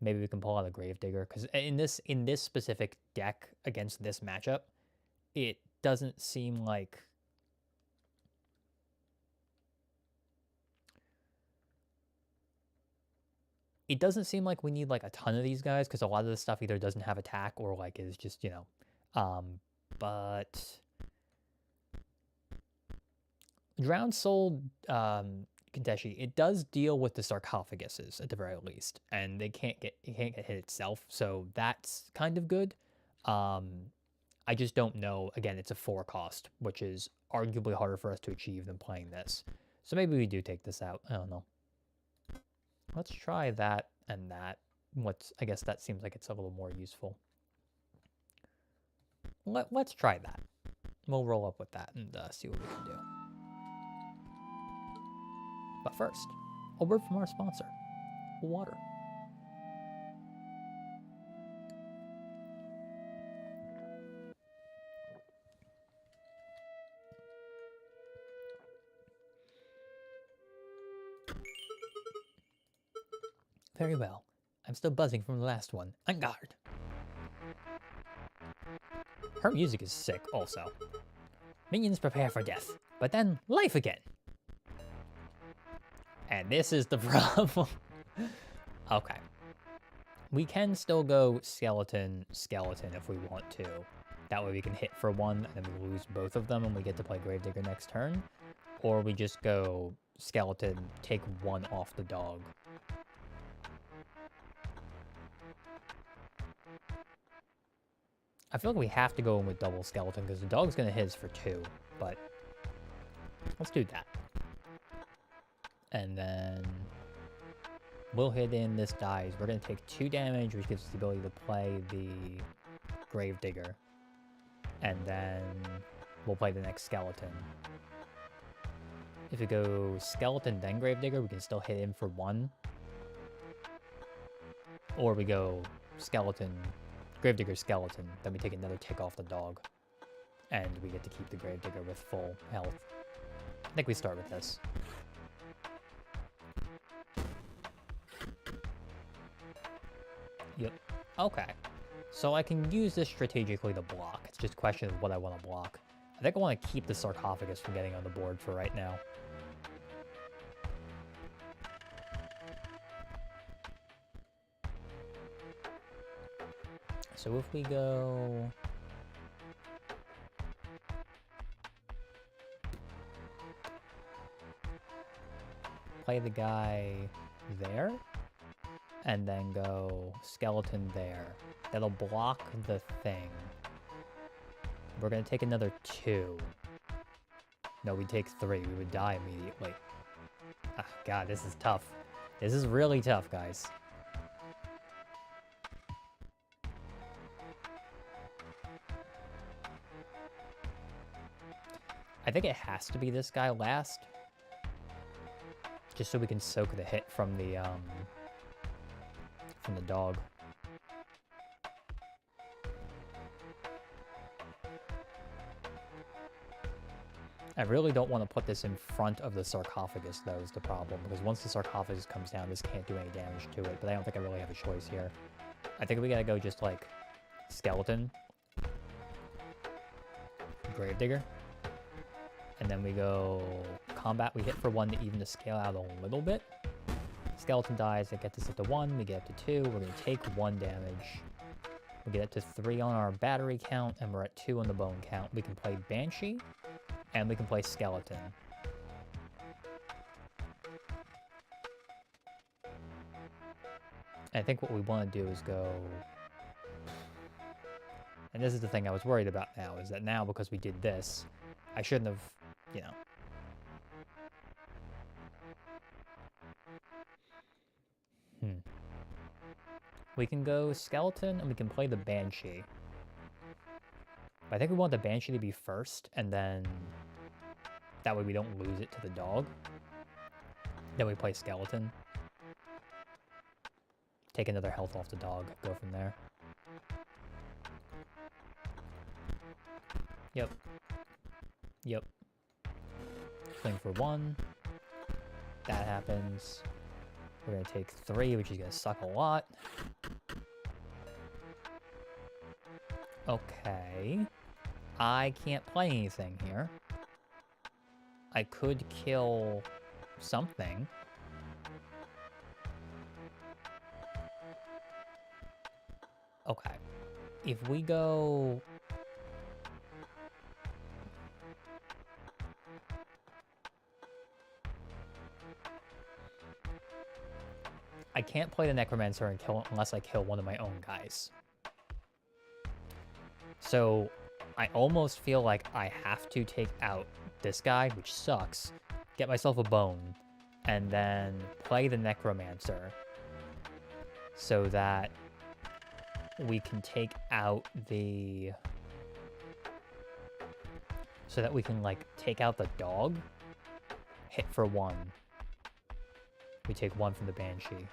Maybe we can pull out a Gravedigger, because in this specific deck against this matchup, it doesn't seem like... It doesn't seem like we need like a ton of these guys, because a lot of the stuff either doesn't have attack or like is just, you know, but Drowned Soul Kenteshi, it does deal with the sarcophaguses at the very least, and it can't get hit itself, so that's kind of good. I just don't know. Again, it's a 4 cost, which is arguably harder for us to achieve than playing this. So maybe we do take this out. I don't know. Let's try that and that. I guess that seems like it's a little more useful. Let's try that. We'll roll up with that and see what we can do. But first, a word from our sponsor, water. Very well. I'm still buzzing from the last one. On guard. Her music is sick, also. Minions prepare for death, but then life again. And this is the problem. Okay. We can still go skeleton, skeleton if we want to. That way we can hit for one and then we lose both of them and we get to play Gravedigger next turn. Or we just go skeleton, take one off the dog. I feel like we have to go in with double skeleton because the dog's going to hit us for 2, but let's do that. And then we'll hit in, this dies. We're going to take 2 damage, which gives us the ability to play the Gravedigger. And then we'll play the next skeleton. If we go skeleton, then Gravedigger, we can still hit in for 1. Or we go skeleton, Gravedigger, skeleton, then we take another tick off the dog. And we get to keep the Gravedigger with full health. I think we start with this. Yep. Okay. So I can use this strategically to block. It's just a question of what I want to block. I think I want to keep the sarcophagus from getting on the board for right now. So if we go... play the guy there, and then go skeleton there. That'll block the thing. We're gonna take another 2. No, we take 3. We would die immediately. Ah, God, this is tough. This is really tough, guys. I think it has to be this guy last. Just so we can soak the hit from the dog. I really don't want to put this in front of the sarcophagus, though, is the problem. Because once the sarcophagus comes down, this can't do any damage to it. But I don't think I really have a choice here. I think we gotta go just, like, skeleton. Gravedigger. And then we go combat. We hit for 1 to even to scale out a little bit. Skeleton dies. That gets us up to 1. We get up to 2. We're going to take 1 damage. We get up to 3 on our battery count, and we're at 2 on the bone count. We can play Banshee, and we can play Skeleton. I think what we want to do is go... And this is the thing I was worried about now, is that now, because we did this, I shouldn't have, you know... We can go Skeleton, and we can play the Banshee. But I think we want the Banshee to be first, and then... That way we don't lose it to the dog. Then we play Skeleton. Take another health off the dog, go from there. Yep. Yep. Swing for 1. That happens. We're gonna take 3, which is gonna suck a lot. Okay. I can't play anything here. I could kill something. Okay. If we go... I can't play the Necromancer and kill unless I kill one of my own guys. So I almost feel like I have to take out this guy, which sucks, get myself a bone, and then play the Necromancer so that we can take out the... So that we can, like, take out the dog, hit for 1. We take 1 from the Banshee.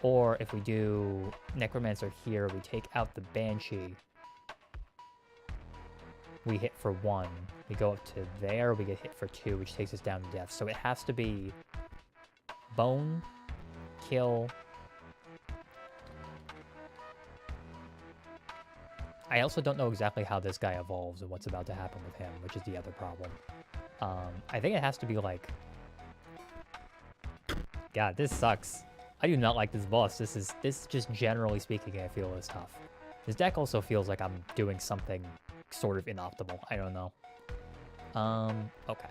Or if we do Necromancer here, we take out the Banshee. We hit for 1. We go up to there, we get hit for 2, which takes us down to death. So it has to be bone, kill. I also don't know exactly how this guy evolves and what's about to happen with him, which is the other problem. I think it has to be like... God, this sucks. I do not like this boss. This just generally speaking, I feel is tough. This deck also feels like I'm doing something sort of inoptimal. I don't know. Okay.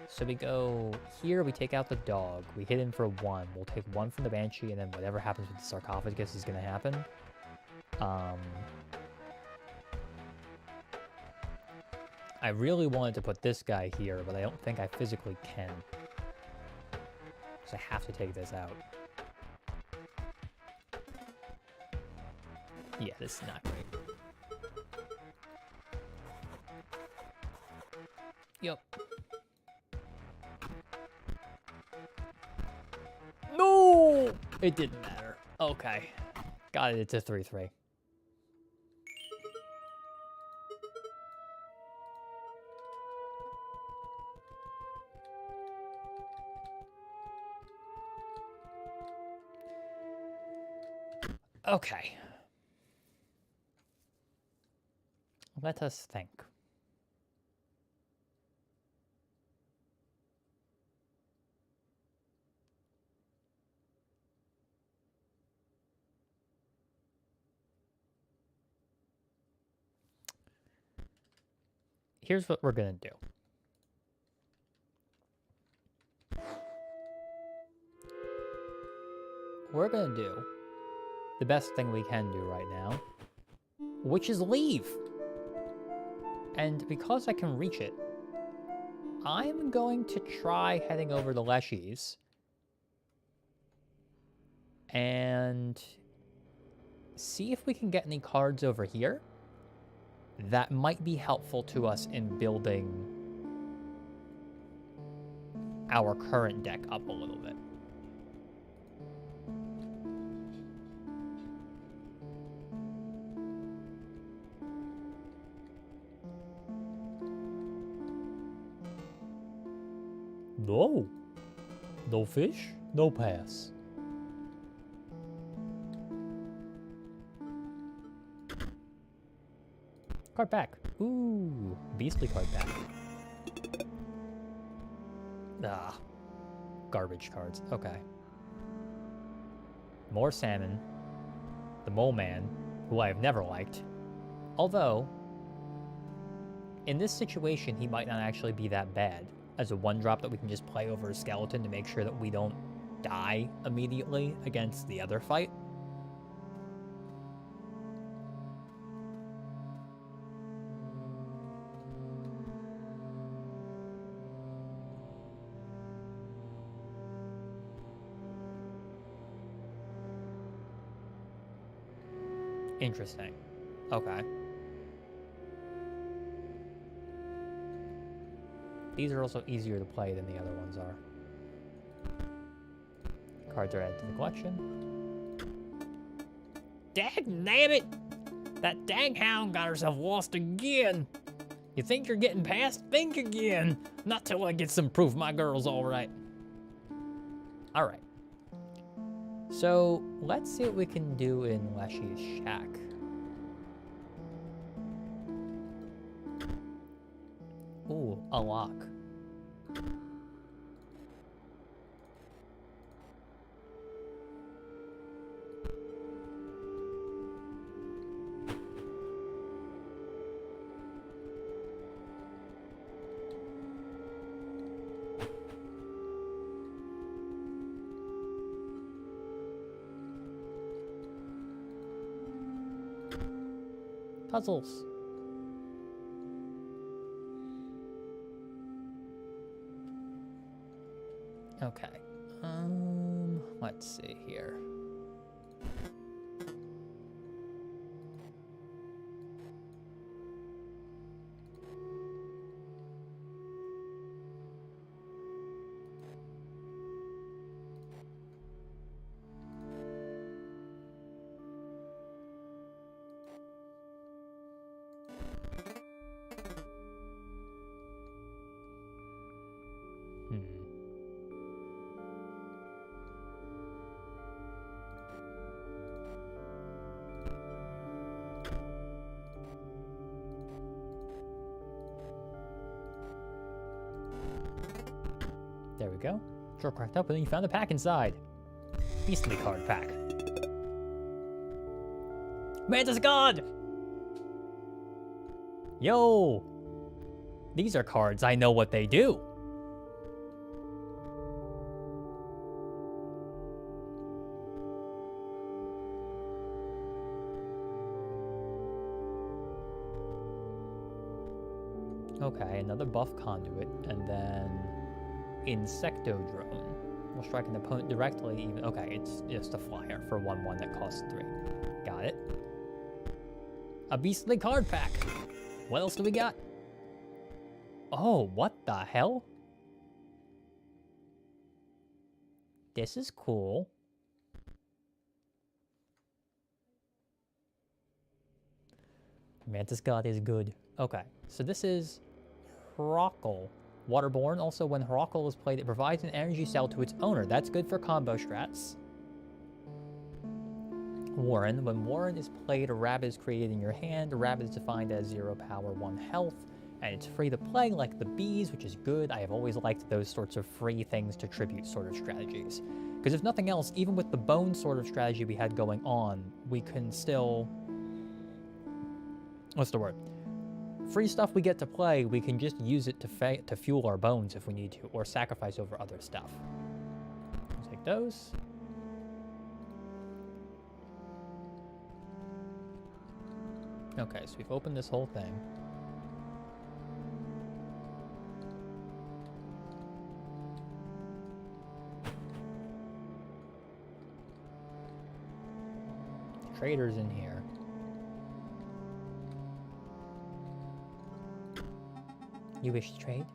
So we go here, we take out the dog. We hit him for 1. We'll take 1 from the Banshee, and then whatever happens with the sarcophagus is going to happen. I really wanted to put this guy here, but I don't think I physically can. So I have to take this out. Yeah, this is not great. Yep. No! It didn't matter. Okay. Got it, it's a 3-3. Okay. Let us think. Here's what we're gonna do. we're gonna do the best thing we can do right now, which is leave. And because I can reach it, I'm going to try heading over to Leshy's and see if we can get any cards over here that might be helpful to us in building our current deck up a little bit. No. No fish, no pass. Card back. Ooh, beastly card back. Ah, garbage cards. Okay. More salmon. The mole man, who I have never liked. Although, in this situation, he might not actually be that bad. As a 1-drop that we can just play over a skeleton to make sure that we don't die immediately against the other fight. Interesting. Okay. These are also easier to play than the other ones are. Cards are added to the collection. Dang-nabbit! That dang hound got herself lost again! You think you're getting past? Think again! Not till I get some proof my girl's alright. Alright. So, let's see what we can do in Leshy's shack. Ooh, a lock. Puzzles. Okay. Let's see here. There we go. Drawer cracked up, and then you found a pack inside. Beastly card pack. Mantis God! Yo! These are cards, I know what they do. Okay, another buff conduit, and then Insectodrone. Will strike an opponent directly even... Okay, it's just a flyer for 1/1 that costs 3. Got it. A beastly card pack. What else do we got? Oh, what the hell? This is cool. Mantis God is good. Okay, so this is Hrockle. Waterborne. Also, when Hrockle is played, it provides an energy cell to its owner. That's good for combo strats. Warren. When Warren is played, a rabbit is created in your hand. A rabbit is defined as 0 power, 1 health. And it's free to play, like the bees, which is good. I have always liked those sorts of free things to tribute sort of strategies. Because if nothing else, even with the bone sort of strategy we had going on, we can still... What's the word? Free stuff we get to play, we can just use it to fuel our bones if we need to, or sacrifice over other stuff. I'll take those. Okay, so we've opened this whole thing. Trader's in here. You wish to trade?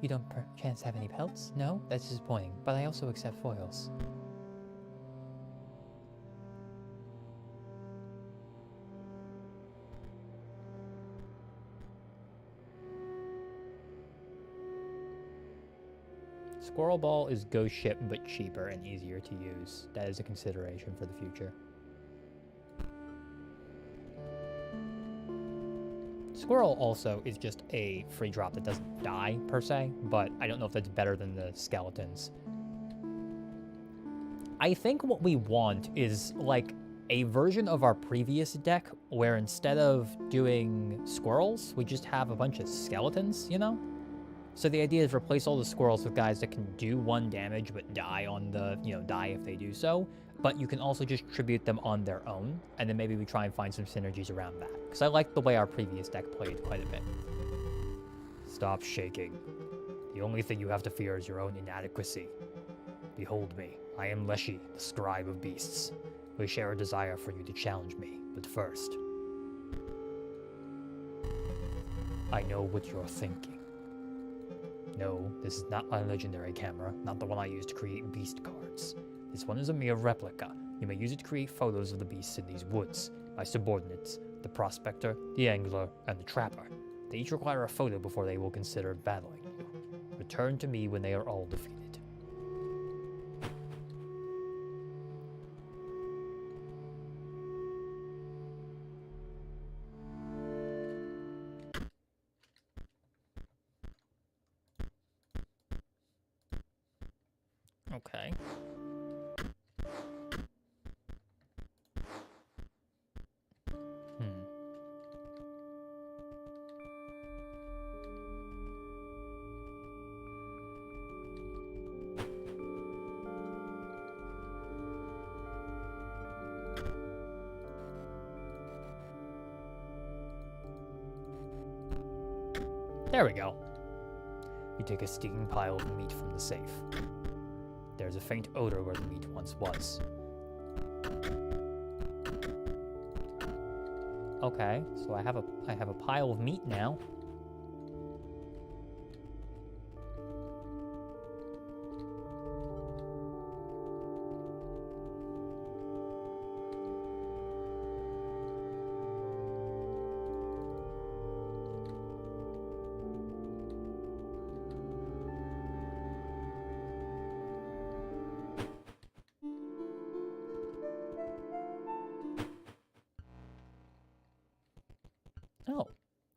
You don't perchance have any pelts? No? That's disappointing, but I also accept foils. Squirrel Ball is ghost ship, but cheaper and easier to use. That is a consideration for the future. Squirrel also is just a free drop that doesn't die, per se, but I don't know if that's better than the skeletons. I think what we want is, like, a version of our previous deck where instead of doing squirrels, we just have a bunch of skeletons, you know? So the idea is replace all the squirrels with guys that can do 1 damage but die on the, die if they do so. But you can also just tribute them on their own, and then maybe we try and find some synergies around that. Because I like the way our previous deck played quite a bit. Stop shaking. The only thing you have to fear is your own inadequacy. Behold me, I am Leshy, the scribe of beasts. We share a desire for you to challenge me, but first... I know what you're thinking. No, this is not my legendary camera, not the one I use to create beast cards. This one is a mere replica. You may use it to create photos of the beasts in these woods. My subordinates, the prospector, the angler, and the trapper. They each require a photo before they will consider battling you. Return to me when they are all defeated. Okay. There we go. You take a stinking pile of meat from the safe. There's a faint odor where the meat once was. Okay, so I have a pile of meat now. Oh,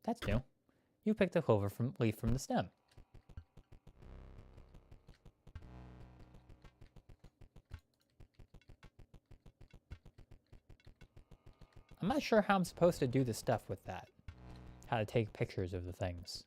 that's new. You picked a clover leaf from the stem. I'm not sure how I'm supposed to do the stuff with that. How to take pictures of the things.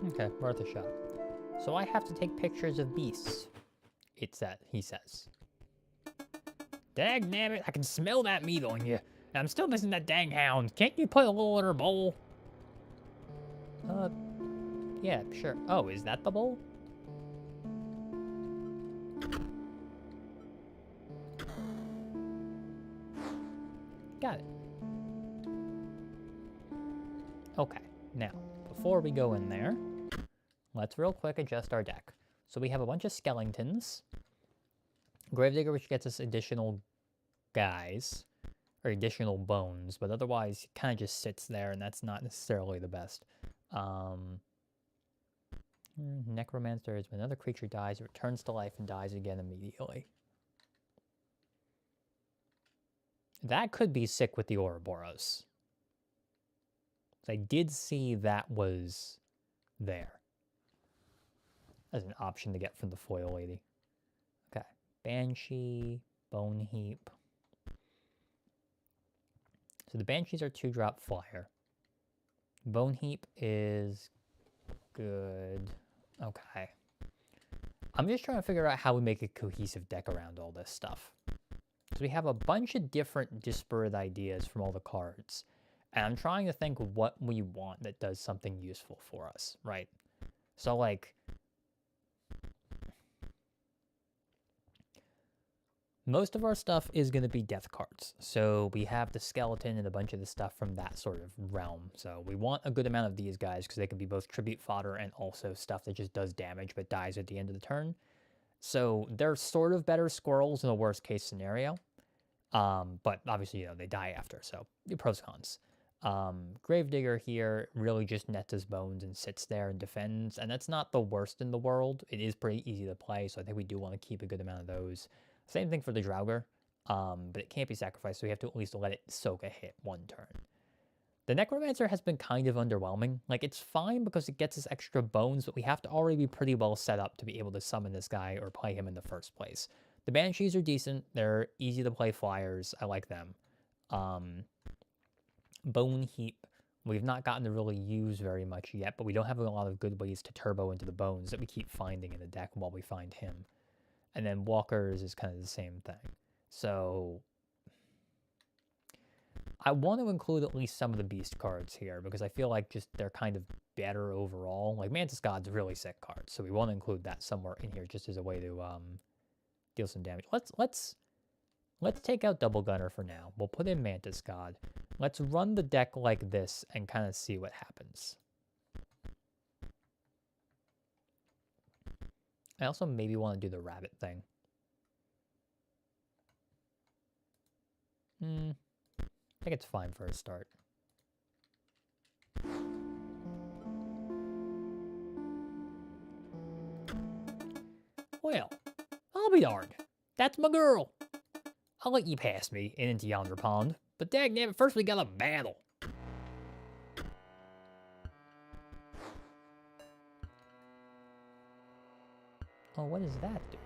Okay, worth a shot. So I have to take pictures of beasts. He says. Dag nabbit, I can smell that meat on you. And I'm still missing that dang hound. Can't you put a little in her bowl? Yeah, sure. Oh, is that the bowl? Got it. Okay, now, before we go in there, let's real quick adjust our deck. So we have a bunch of skeletons. Gravedigger, which gets us additional guys, or additional bones, but otherwise he kind of just sits there, and that's not necessarily the best. Necromancer is when another creature dies, it returns to life and dies again immediately. That could be sick with the Ouroboros. I did see that was there as an option to get from the foil lady. Okay. Banshee, Bone Heap. So the Banshees are 2-drop flyer. Bone Heap is good. Okay. I'm just trying to figure out how we make a cohesive deck around all this stuff. So we have a bunch of different disparate ideas from all the cards. And I'm trying to think of what we want that does something useful for us, right? So, like, most of our stuff is going to be death cards. So we have the skeleton and a bunch of the stuff from that sort of realm. So we want a good amount of these guys because they can be both tribute fodder and also stuff that just does damage but dies at the end of the turn. So they're sort of better squirrels in a worst case scenario. But obviously, you know, they die after. So pros, cons. Gravedigger here really just nets his bones and sits there and defends. And that's not the worst in the world. It is pretty easy to play. So I think we do want to keep a good amount of those. Same thing for the Draugr, but it can't be sacrificed, so we have to at least let it soak a hit one turn. The Necromancer has been kind of underwhelming. Like, it's fine because it gets us extra bones, but we have to already be pretty well set up to be able to summon this guy or play him in the first place. The Banshees are decent. They're easy to play flyers. I like them. Bone Heap, we've not gotten to really use very much yet, but we don't have a lot of good ways to turbo into the bones that we keep finding in the deck while we find him. And then Walkers is kind of the same thing. So I want to include at least some of the beast cards here because I feel like just they're kind of better overall. Like Mantis God's a really sick card, so we want to include that somewhere in here just as a way to deal some damage. Let's take out Double Gunner for now. We'll put in Mantis God. Let's run the deck like this and kind of see what happens. I also maybe want to do the rabbit thing. I think it's fine for a start. Well, I'll be darned. That's my girl. I'll let you pass me and into yonder pond, but dagnabbit, first we gotta battle. Oh, what does that do?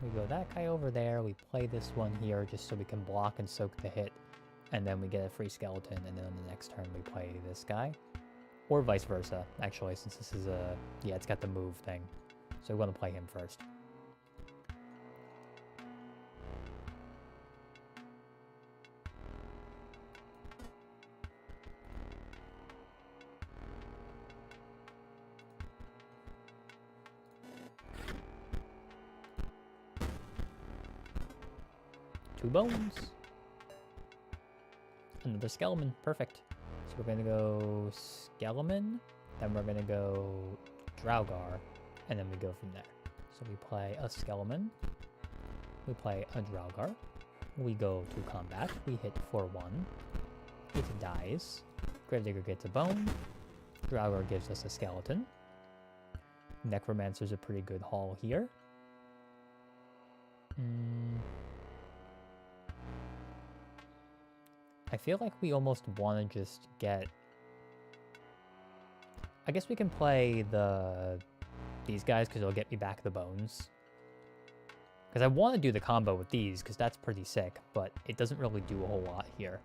We go that guy over there, we play this one here just so we can block and soak the hit, and then we get a free skeleton, and then on the next turn we play this guy. Or vice versa, actually, since this is a... yeah, it's got the move thing. So we want to play him first. Two bones. Another skeleton. Perfect. So we're going to go skeleton, then we're going to go Draugr, and then we go from there. So we play a skeleton, we play a Draugr, we go to combat, we hit for 1, it dies, Gravedigger gets a bone, Draugr gives us a skeleton, Necromancer's a pretty good haul here. I feel like we almost want to just get... I guess we can play these guys because it'll get me back the bones. Because I want to do the combo with these because that's pretty sick, but it doesn't really do a whole lot here.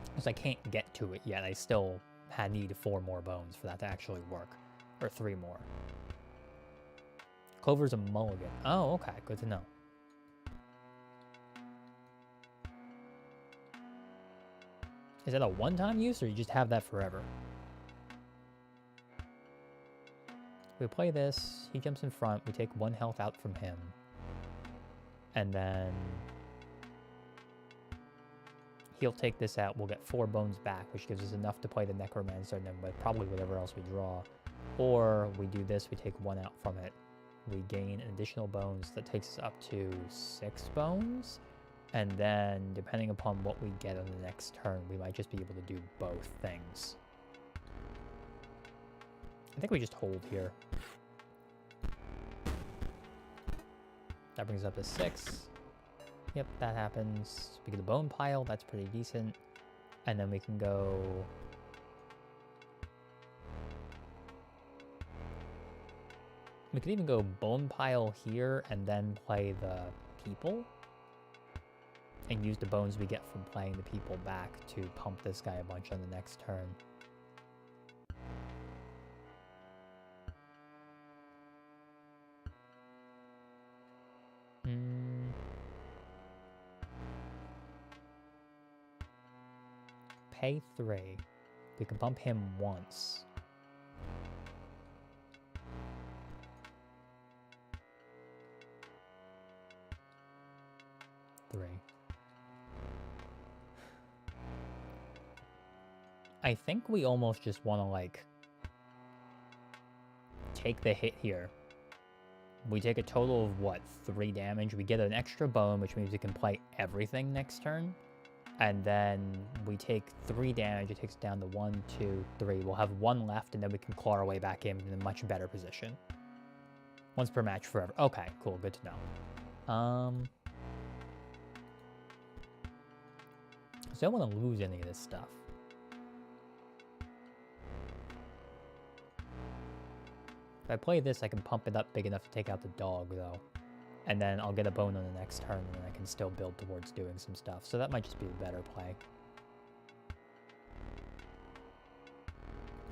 Because I can't get to it yet. I still need 4 more bones for that to actually work. Or 3 more. Clover's a mulligan. Oh, okay. Good to know. Is that a one-time use, or you just have that forever? We play this, he jumps in front, we take 1 health out from him. And then he'll take this out, we'll get 4 bones back, which gives us enough to play the Necromancer, and then probably whatever else we draw. Or we do this, we take 1 out from it. We gain additional bones that takes us up to 6 bones. And then, depending upon what we get on the next turn, we might just be able to do both things. I think we just hold here. That brings us up to 6. Yep, that happens. We get a bone pile, that's pretty decent. And then we can go... We could even go bone pile here and then play the people. And use the bones we get from playing the people back to pump this guy a bunch on the next turn. Pay 3. We can bump him once. I think we almost just want to, like, take the hit here. We take a total of, what, 3 damage? We get an extra bone, which means we can play everything next turn. And then we take 3 damage. It takes it down to 1, 2, 3. We'll have 1 left, and then we can claw our way back in a much better position. Once per match forever. Okay, cool. Good to know. So I don't want to lose any of this stuff. If I play this, I can pump it up big enough to take out the dog, though. And then I'll get a bone on the next turn, and then I can still build towards doing some stuff. So that might just be the better play.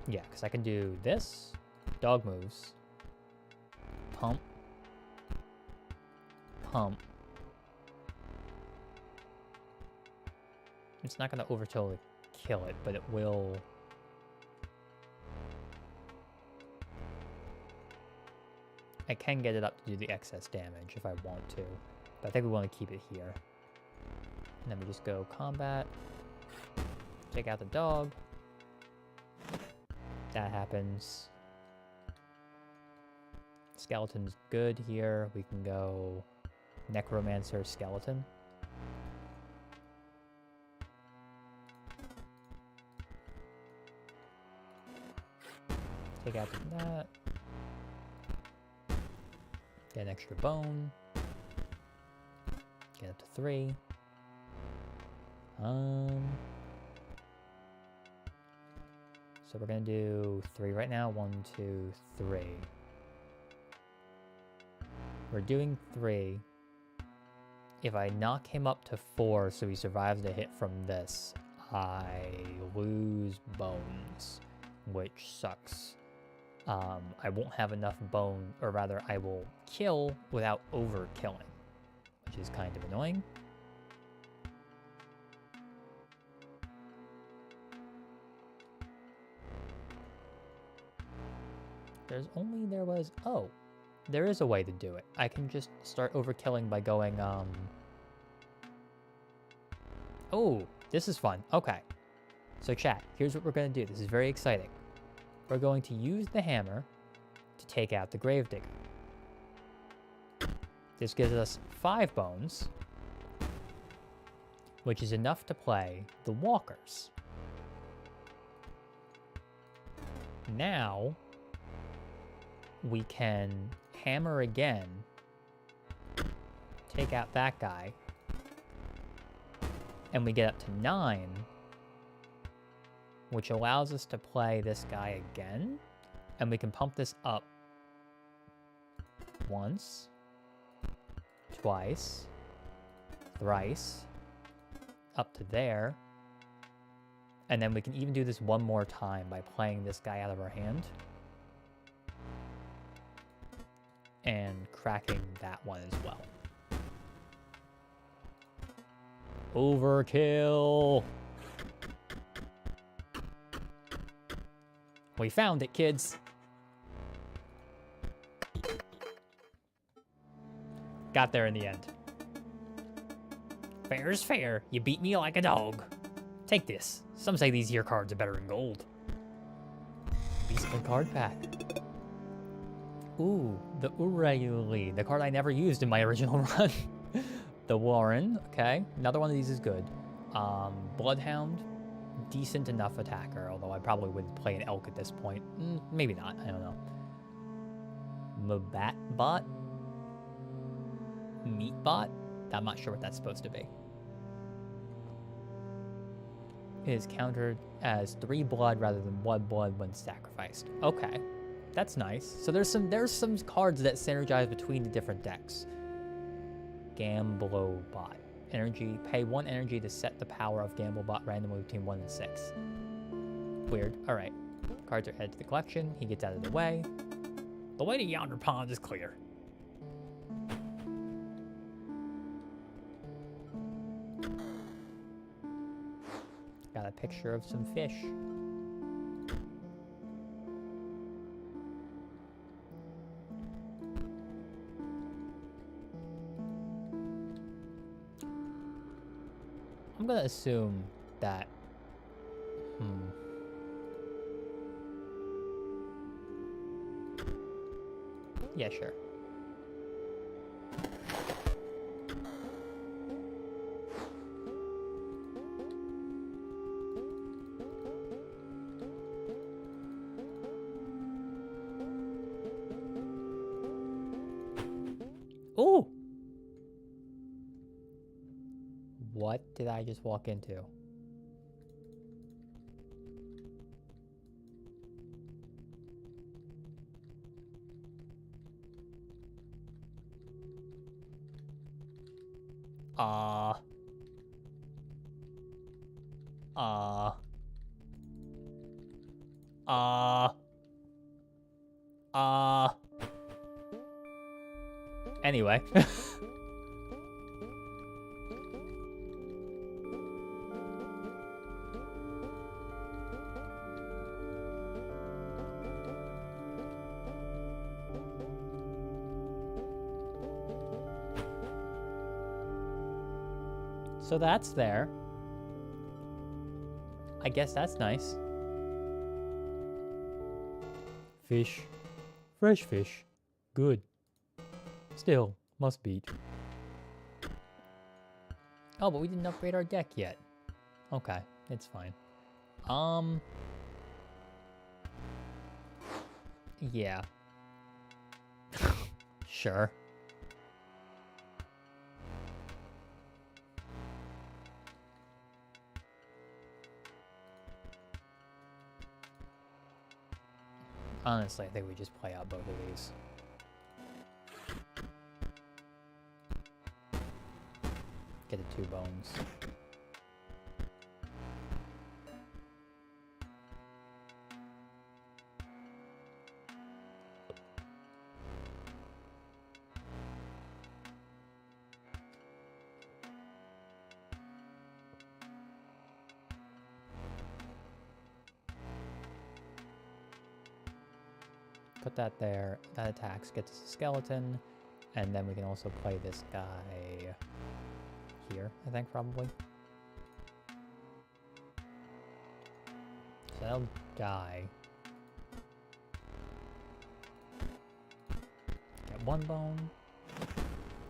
Yeah, because I can do this, dog moves, pump, pump. It's not going to overtotally kill it, but it will... I can get it up to do the excess damage if I want to, but I think we want to keep it here. And then we just go combat, take out the dog. That happens. Skeleton's good here. We can go Necromancer Skeleton. Take out that. Get an extra bone. Get up to 3. So we're gonna do 3 right now. 1, 2, 3. We're doing 3. If I knock him up to 4 so he survives the hit from this, I lose bones, which sucks. I won't have enough bone, or rather I will kill without overkilling, which is kind of annoying. There is a way to do it. I can just start overkilling by going, oh, this is fun. Okay. So chat, here's what we're going to do. This is very exciting. We're going to use the hammer to take out the Gravedigger. This gives us 5 bones, which is enough to play the Walkers. Now, we can hammer again, take out that guy, and we get up to 9, which allows us to play this guy again, and we can pump this up once, twice, thrice, up to there, and then we can even do this one more time by playing this guy out of our hand. and cracking that one as well. Overkill! We found it, kids. Got there in the end. Fair is fair. You beat me like a dog. Take this. Some say these here cards are better in gold. Beastly card pack. Ooh, the Urayuli, the card I never used in my original run. The Warren, okay. Another one of these is good. Bloodhound, decent enough attacker, although I probably would play an elk at this point. Maybe not, I don't know. Mabatbot? Meatbot? I'm not sure what that's supposed to be. It is countered as 3 blood rather than 1 blood when sacrificed. Okay, that's nice. So there's some cards that synergize between the different decks. Gamblobot. Energy. Pay 1 energy to set the power of Gamblobot randomly between 1 and 6. Weird. Alright. Cards are added to the collection. He gets out of the way. The way to yonder pond is clear. Got a picture of some fish. I'm gonna assume that... Yeah, sure. Ooh! What did I just walk into? Anyway. So that's there. I guess that's nice. Fish. Fresh fish. Good. Still, must beat. Oh, but we didn't upgrade our deck yet. Okay, it's fine. Yeah. Sure. Honestly, I think we just play out both of these. Get the 2 bones. Put that there. That attacks, gets us a skeleton. And then we can also play this guy here, I think, probably. So that'll die. Get 1 bone.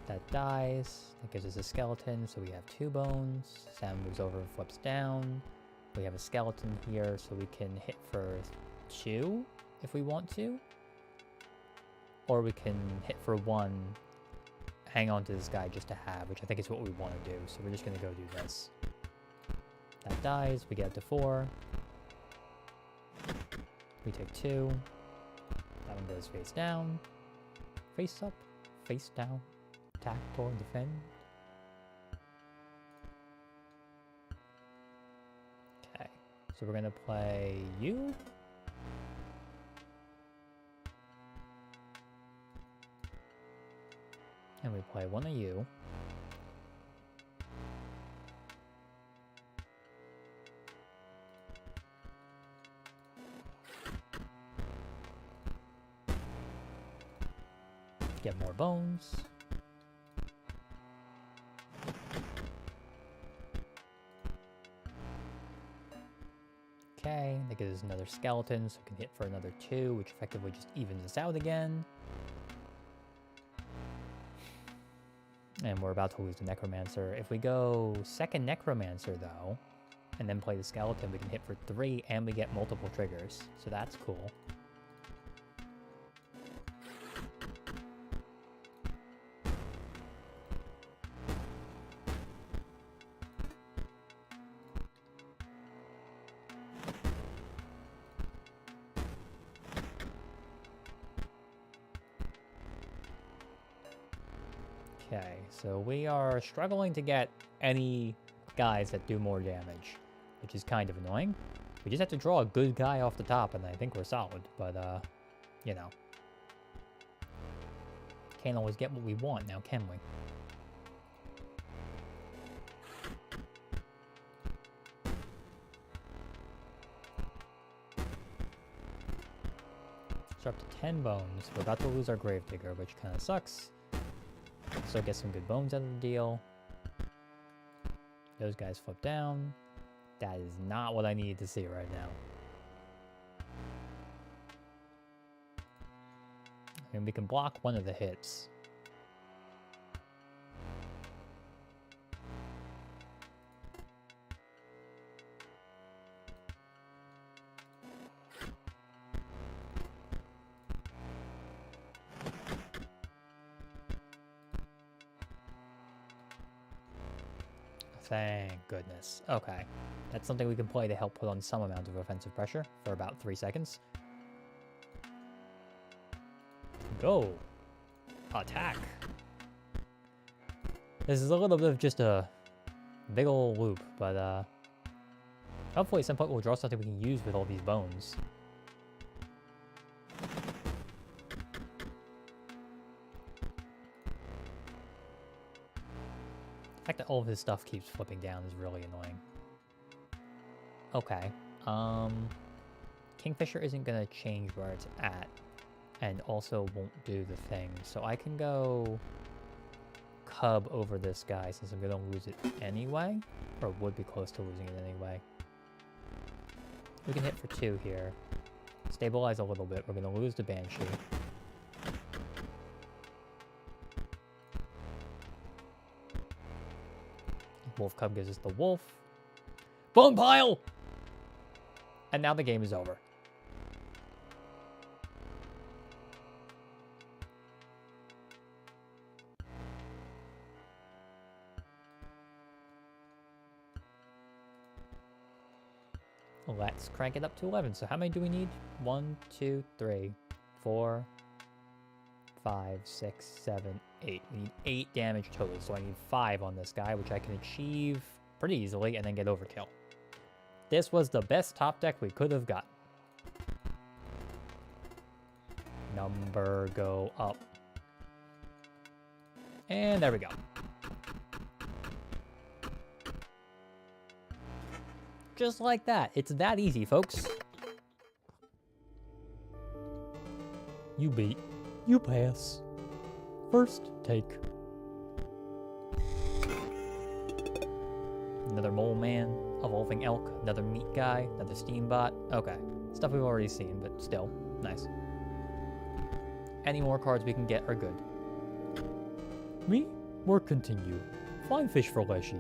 That dies. That gives us a skeleton, so we have 2 bones. Sam moves over and flips down. We have a skeleton here, so we can hit for 2 if we want to. Or we can hit for 1, hang on to this guy just to have, which I think is what we want to do. So we're just going to go do this. That dies, we get up to 4. We take 2. That one goes face down. Face up, face down. Attack or defend. Okay, so we're going to play you. And we play one of you. Get more bones. Okay, that gives us another skeleton, so we can hit for another 2, which effectively just evens us out again. And we're about to lose the Necromancer. If we go second Necromancer, though, and then play the skeleton, we can hit for 3, and we get multiple triggers, so that's cool. Okay, so we are struggling to get any guys that do more damage, which is kind of annoying. We just have to draw a good guy off the top, and I think we're solid, but, you know. Can't always get what we want now, can we? So up to 10 bones. We're about to lose our Gravedigger, which kind of sucks. So get some good bones out of the deal. Those guys flip down. That is not what I needed to see right now. And we can block one of the hits. Thank goodness. Okay. That's something we can play to help put on some amount of offensive pressure for about 3 seconds. Go! Attack! This is a little bit of just a big ol' loop, but hopefully at some point we'll draw something we can use with all these bones. The fact that all of his stuff keeps flipping down is really annoying. Okay. Kingfisher isn't gonna change where it's at, and also won't do the thing. So I can go Cub over this guy since I'm gonna lose it anyway, or would be close to losing it anyway. We can hit for 2 here. Stabilize a little bit. We're gonna lose the Banshee. Wolf Cub gives us the wolf. Bone pile! And now the game is over. Let's crank it up to 11. So how many do we need? 1, 2, 3, 4, 5, 6, 7, 8. We need 8 damage total, so I need 5 on this guy, which I can achieve pretty easily and then get overkill. This was the best top deck we could have gotten. Number go up. And there we go. Just like that. It's that easy, folks. You beat. You pass. First take. Another mole man, evolving elk, another meat guy, another steam bot. Okay, stuff we've already seen, but still, nice. Any more cards we can get are good. Me? Work continue. Fine fish for Leshy.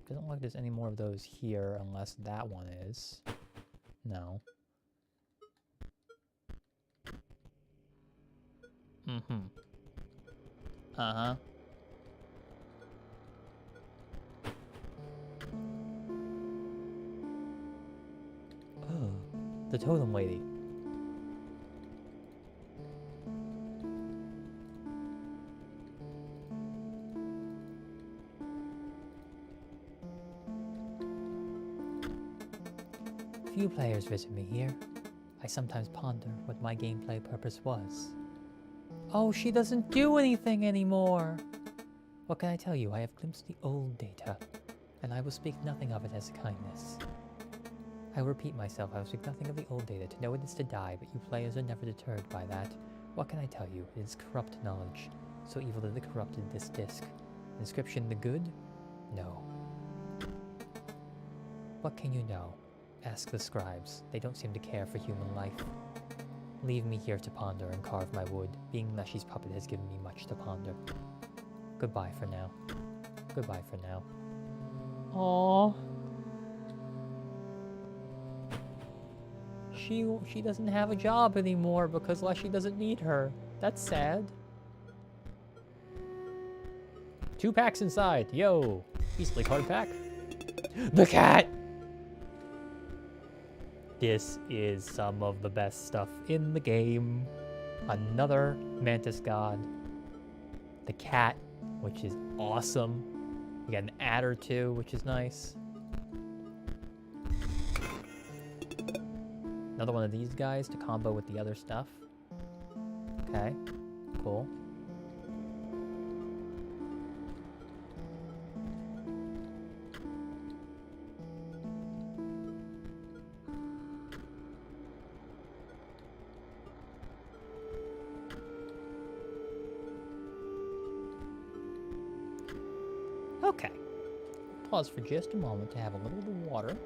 Doesn't look like there's any more of those here unless that one is. No. Mm-hmm. Uh-huh. Oh, the totem lady. few players visit me here. I sometimes ponder what my gameplay purpose was. Oh, she doesn't do anything anymore! What can I tell you? I have glimpsed the old data, and I will speak nothing of it as a kindness. I will repeat myself, I will speak nothing of the old data. To know it is to die, but you players are never deterred by that. What can I tell you? It is corrupt knowledge, so evil that it corrupted this disc. Inscryption the good? No. What can you know? Ask the scribes. They don't seem to care for human life. Leave me here to ponder and carve my wood. Being Leshy's puppet has given me much to ponder. Goodbye for now. Goodbye for now. Aww. She doesn't have a job anymore because Leshy doesn't need her. That's sad. 2 packs inside. Yo. Beastly card pack. The cat! This is some of the best stuff in the game. Another Mantis God. The cat, which is awesome. We got an adder too, which is nice. Another one of these guys to combo with the other stuff. Okay, cool. Okay. Pause for just a moment to have a little bit of water.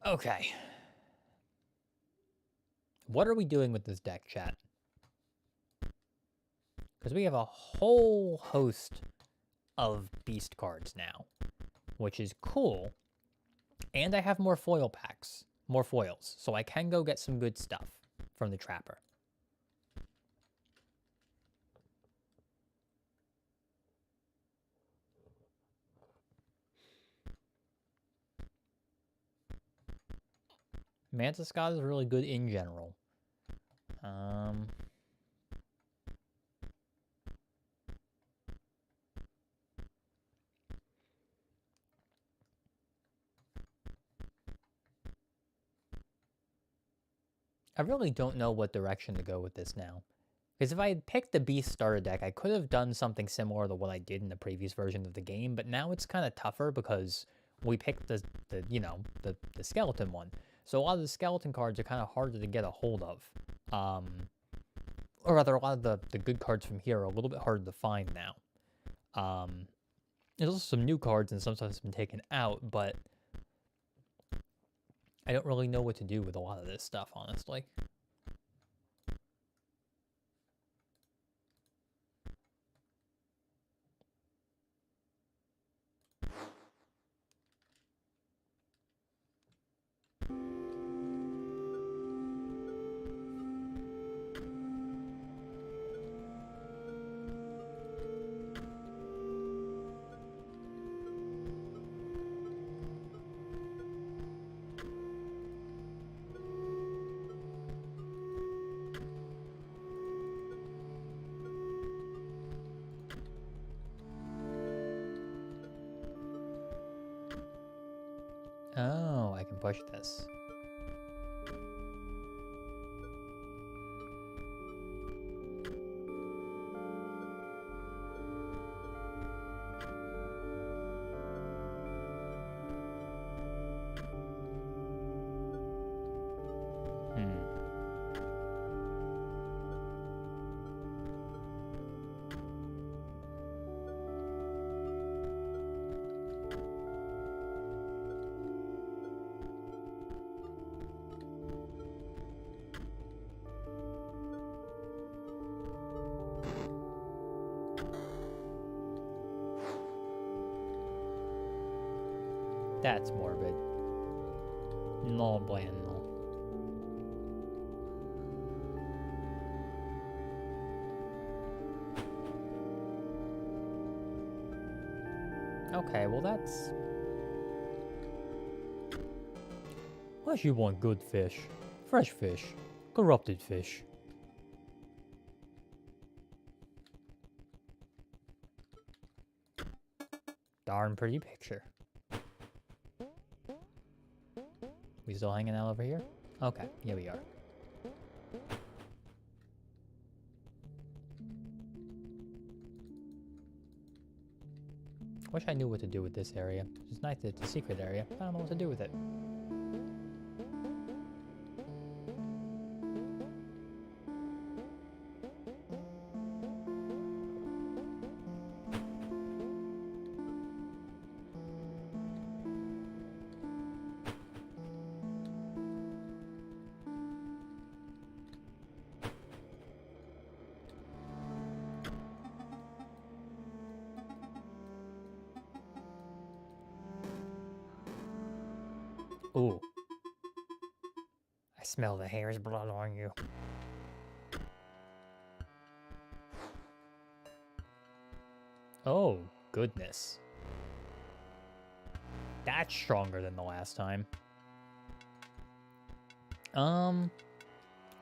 Okay. What are we doing with this deck, chat? Because we have a whole host of beast cards now, which is cool. And I have more foil packs, more foils, so I can go get some good stuff from the Trapper. Mantis God is really good in general. I really don't know what direction to go with this now. Because if I had picked the Beast starter deck, I could have done something similar to what I did in the previous version of the game, but now it's kind of tougher because we picked the skeleton one. So a lot of the skeleton cards are kind of harder to get a hold of. Or rather, a lot of the good cards from here are a little bit harder to find now. There's also some new cards and some stuff has been taken out, but I don't really know what to do with a lot of this stuff, honestly. Oh, I can push this. That's morbid. No bueno. Okay, well that's... Unless you want good fish, fresh fish, Corrupted fish. Darn pretty picture. We still hanging out over here? Okay, here we are. Wish I knew what to do with this area. It's nice that it's a secret area. I don't know what to do with it. Ooh. I smell the hare's blood on you. Oh, goodness. That's stronger than the last time.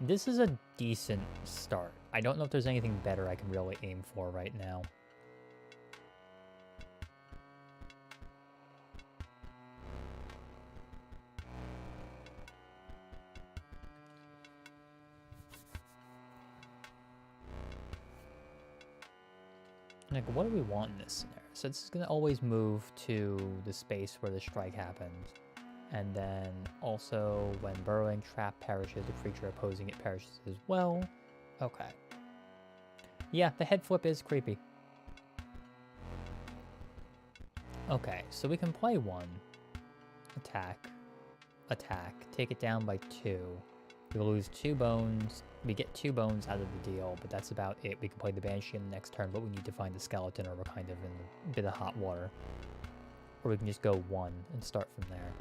This is a decent start. I don't know if there's anything better I can really aim for right now. Like, what do we want in this scenario? So this is going to always move to the space where the strike happened. And then also, when burrowing trap perishes, the creature opposing it perishes as well. Okay. Yeah, the head flip is creepy. Okay, so we can play one. Attack. Attack. Take it down by 2. We lose 2 bones. We get 2 bones out of the deal, but that's about it. We can play the Banshee in the next turn, but we need to find the skeleton or we're kind of in a bit of hot water. Or we can just go 1 and start from there.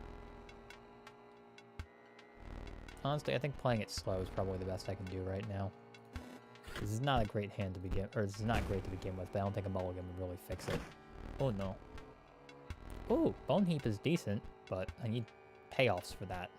Honestly, I think playing it slow is probably the best I can do right now. This is not a great hand to begin, or this is not great to begin with, but I don't think a mulligan would really fix it. Oh no. Oh, Bone Heap is decent, but I need payoffs for that.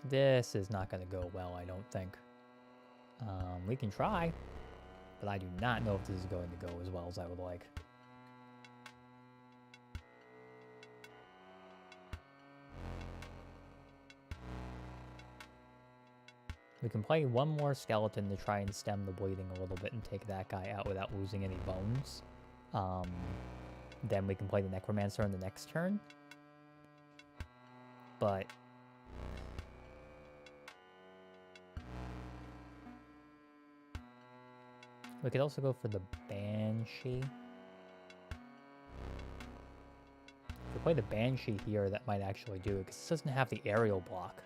This is not going to go well, I don't think. We can try, but I do not know if this is going to go as well as I would like. We can play one more skeleton to try and stem the bleeding a little bit and take that guy out without losing any bones. Then we can play the Necromancer in the next turn. But we could also go for the Banshee. If we play the Banshee here, that might actually do it, because this doesn't have the aerial block.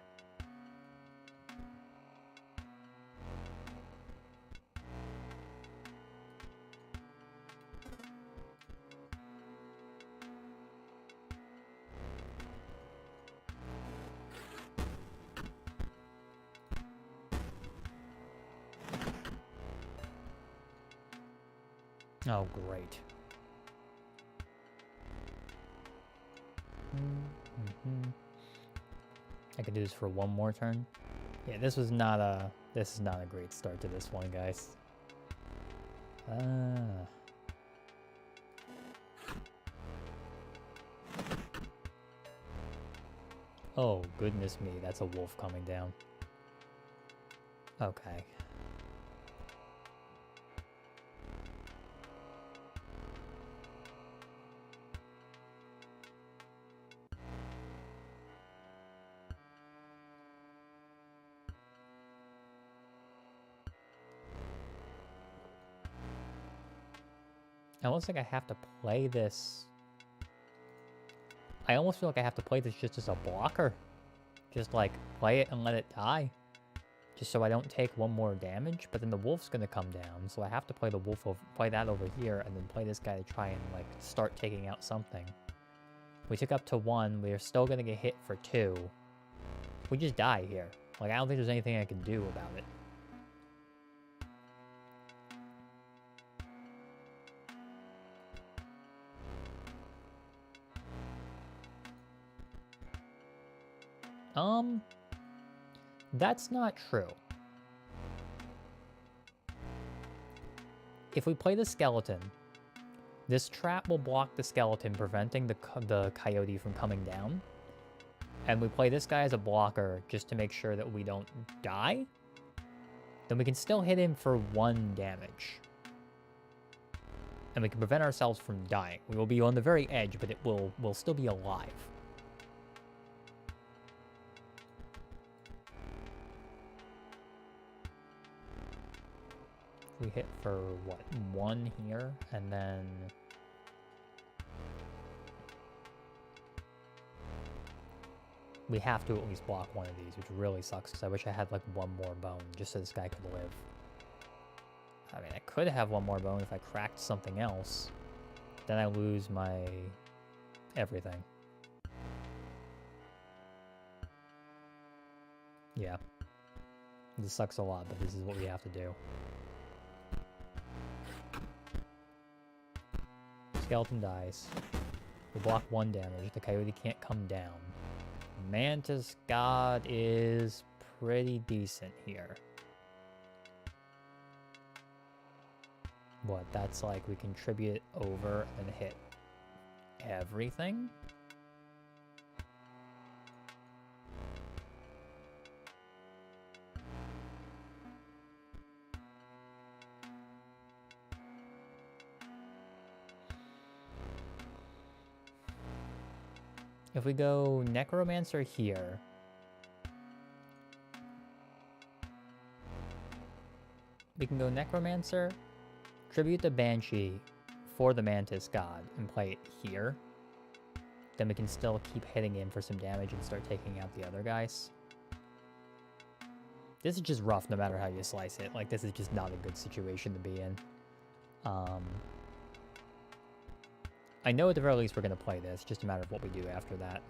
Oh, great. I could do this for one more turn. Yeah, this is not a great start to this one, guys. Oh, goodness me, that's a wolf coming down. Okay. I almost think I have to play this. I almost feel like I have to play this just as a blocker. Just like play it and let it die. Just so I don't take one more damage. But then the wolf's gonna come down, so I have to play the wolf play that over here and then play this guy to try and like start taking out something. We took up to 1. We are still going to get hit for 2. We just die here. Like, I don't think there's anything I can do about it. That's not true. If we play the skeleton, this trap will block the skeleton, preventing the coyote from coming down. And we play this guy as a blocker just to make sure that we don't die. Then we can still hit him for 1 damage. And we can prevent ourselves from dying. We will be on the very edge, but we'll still be alive. We hit for, what, 1 here, and then... we have to at least block 1 of these, which really sucks, because I wish I had, like, 1 more bone, just so this guy could live. I mean, I could have 1 more bone if I cracked something else. Then I lose my... everything. Yeah. This sucks a lot, but this is what we have to do. Skeleton dies. We block 1 damage. The coyote can't come down. Mantis God is pretty decent here. What, that's like we contribute over and hit everything? If we go Necromancer here, we can go Necromancer, tribute the Banshee for the Mantis God, and play it here. Then we can still keep hitting him for some damage and start taking out the other guys. This is just rough no matter how you slice it. Like, this is just not a good situation to be in. I know at the very least we're going to play this, just a matter of what we do after that.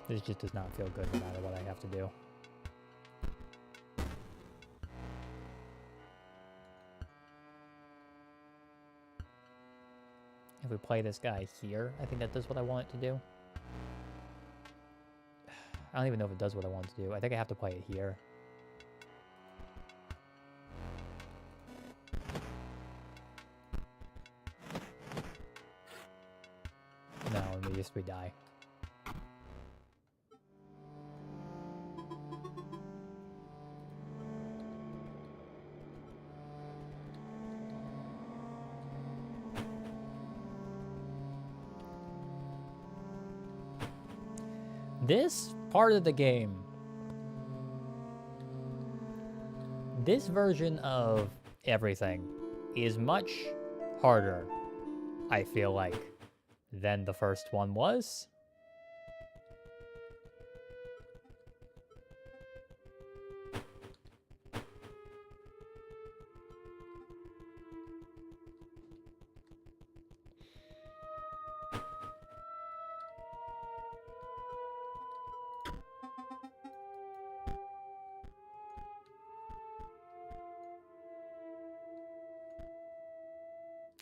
This just does not feel good no matter what I have to do. If we play this guy here, I think that does what I want it to do. I don't even know if it does what I want it to do. I think I have to play it here. No, we die. This part of the game, this version of everything is much harder, I feel like, than the first one was.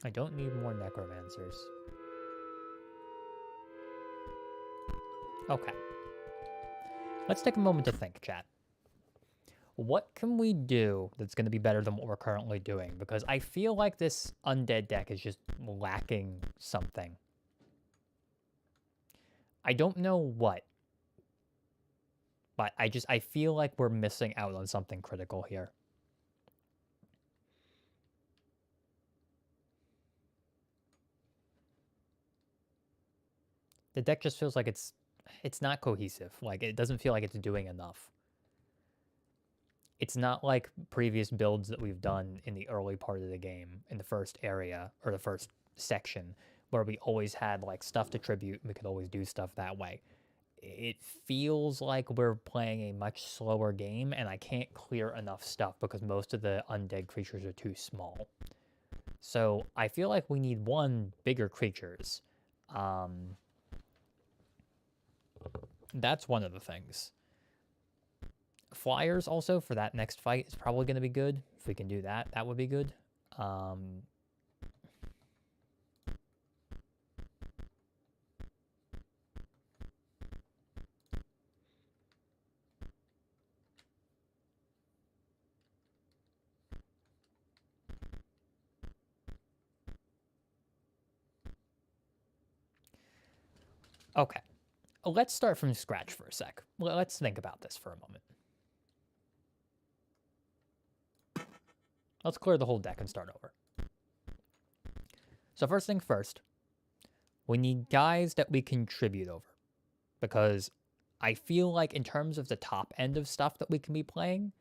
I don't need more necromancers. Okay. Let's take a moment to think, chat. What can we do that's going to be better than what we're currently doing? Because I feel like this undead deck is just lacking something. I don't know what. But I feel like we're missing out on something critical here. The deck just feels like it's not cohesive. Like, it doesn't feel like it's doing enough. it's not like previous builds that we've done in the early part of the game, in the first area, or the first section, where we always had like stuff to tribute, and we could always do stuff that way. It feels like we're playing a much slower game, and I can't clear enough stuff because most of the undead creatures are too small. So I feel like we need one, bigger creatures. That's one of the things. Flyers also for that next fight is probably going to be good. If we can do that, that would be good. Okay, let's start from scratch for a sec. Let's think about this for a moment. Let's clear the whole deck and start over. So first thing first, we need guys that we contribute over, because I feel like in terms of the top end of stuff that we can be playing,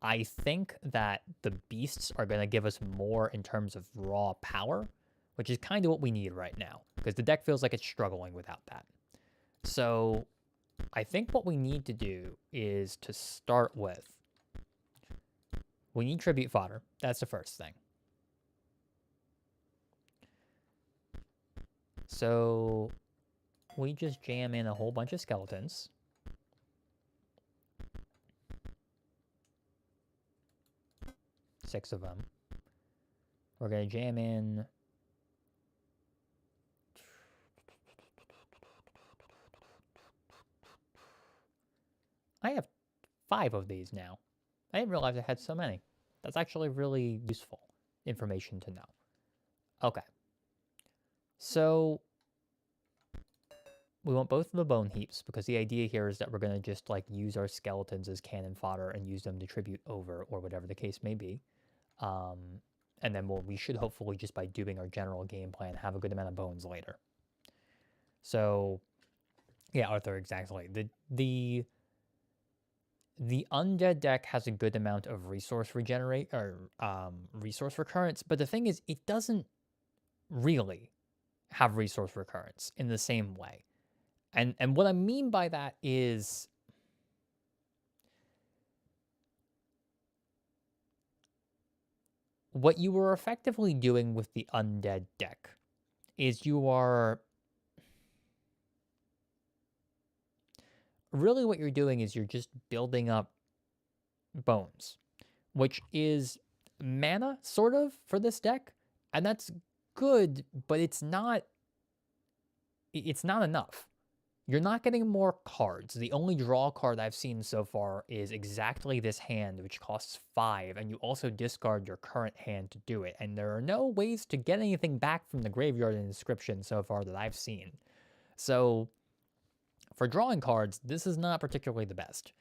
I think that the beasts are going to give us more in terms of raw power, which is kind of what we need right now, because the deck feels like it's struggling without that. So I think what we need to do is to start with, we need tribute fodder. That's the first thing. So we just jam in a whole bunch of skeletons. Six of them. We're going to jam in I have 5 of these now. I didn't realize I had so many. That's actually really useful information to know. Okay. So we want both of the bone heaps, because the idea here is that we're going to just like use our skeletons as cannon fodder and use them to tribute over, or whatever the case may be. And then we should hopefully, just by doing our general game plan, have a good amount of bones later. So yeah, Arthur, exactly. The undead deck has a good amount of resource resource recurrence, but the thing is, it doesn't really have resource recurrence in the same way. And what I mean by that is, what you were effectively doing with the undead deck is really what you're doing is you're just building up bones, which is mana, sort of, for this deck. And that's good, but it's not enough. You're not getting more cards. The only draw card I've seen so far is exactly this hand, which costs 5, and you also discard your current hand to do it. And there are no ways to get anything back from the graveyard in Inscryption so far that I've seen. So for drawing cards, this is not particularly the best.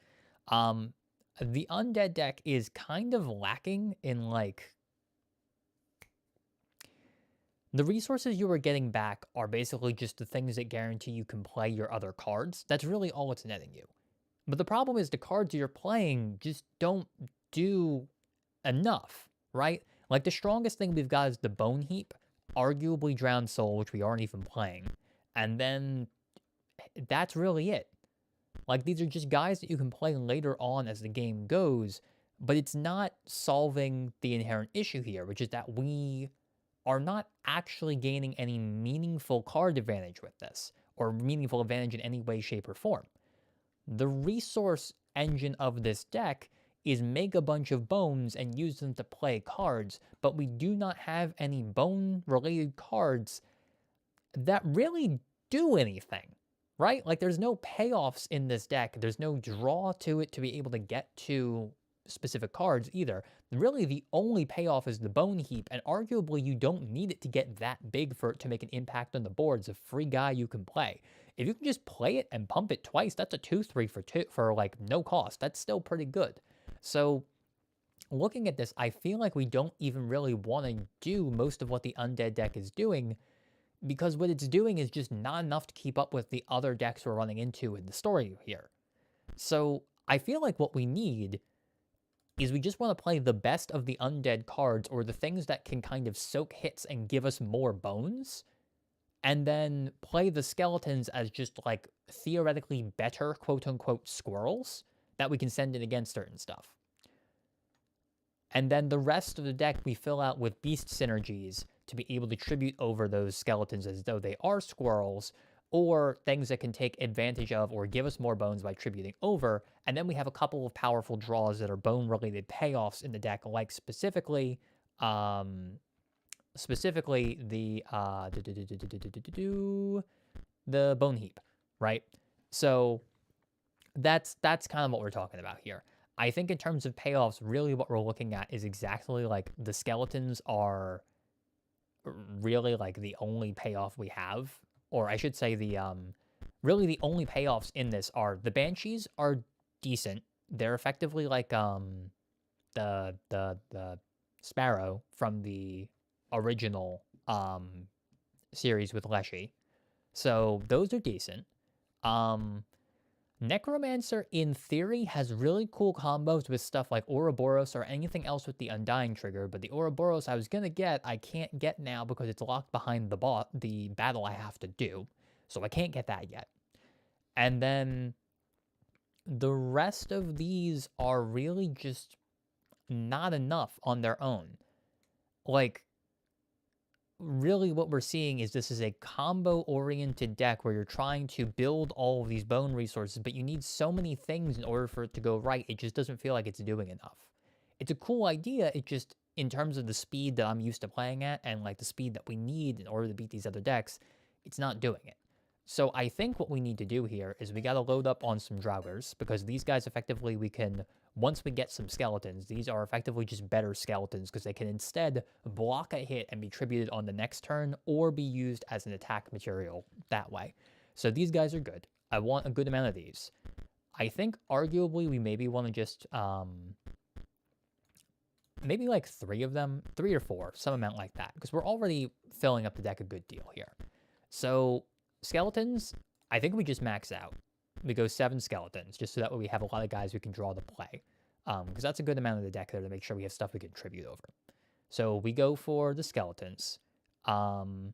The undead deck is kind of lacking in, like, the resources you are getting back are basically just the things that guarantee you can play your other cards. That's really all it's netting you. But the problem is the cards you're playing just don't do enough, right? Like, the strongest thing we've got is the Bone Heap, arguably Drowned Soul, which we aren't even playing. And then that's really it. Like, these are just guys that you can play later on as the game goes, but it's not solving the inherent issue here, which is that we are not actually gaining any meaningful card advantage with this, or meaningful advantage in any way, shape, or form. The resource engine of this deck is make a bunch of bones and use them to play cards, but we do not have any bone-related cards that really do anything, right? Like, there's no payoffs in this deck. There's no draw to it to be able to get to specific cards either. Really, the only payoff is the Bone Heap, and arguably you don't need it to get that big for it to make an impact on the board. It's a free guy you can play. If you can just play it and pump it twice, that's a 2/3 for like no cost. That's still pretty good. So looking at this, I feel like we don't even really want to do most of what the undead deck is doing, because what it's doing is just not enough to keep up with the other decks we're running into in the story here. So I feel like what we need is we just want to play the best of the undead cards, or the things that can kind of soak hits and give us more bones, and then play the skeletons as just like theoretically better quote unquote squirrels that we can send in against certain stuff. And then the rest of the deck we fill out with beast synergies to be able to tribute over those skeletons as though they are squirrels, or things that can take advantage of or give us more bones by tributing over. And then we have a couple of powerful draws that are bone-related payoffs in the deck, like specifically the bone heap, right? So that's kind of what we're talking about here. I think in terms of payoffs, really what we're looking at is exactly like the skeletons are really like the only payoff we have, or I should say really the only payoffs in this are the banshees are decent. They're effectively like the sparrow from the original series with Leshy. So those are decent. Necromancer, in theory, has really cool combos with stuff like Ouroboros or anything else with the Undying trigger, but the Ouroboros I was going to get, I can't get now because it's locked behind the battle I have to do, so I can't get that yet. And then the rest of these are really just not enough on their own. Like, really what we're seeing is this is a combo-oriented deck where you're trying to build all of these bone resources, but you need so many things in order for it to go right, it just doesn't feel like it's doing enough. It's a cool idea, it just, in terms of the speed that I'm used to playing at, and like the speed that we need in order to beat these other decks, it's not doing it. So I think what we need to do here is we gotta load up on some Draugrs, because these guys effectively we can, once we get some skeletons, these are effectively just better skeletons because they can instead block a hit and be tributed on the next turn, or be used as an attack material that way. So these guys are good. I want a good amount of these. I think arguably we maybe want to just, maybe like 3 of them, 3 or 4, some amount like that, because we're already filling up the deck a good deal here. So skeletons, I think we just max out. We go 7 skeletons, just so that way we have a lot of guys we can draw to play. Because that's a good amount of the deck there to make sure we have stuff we can tribute over. So we go for the skeletons. The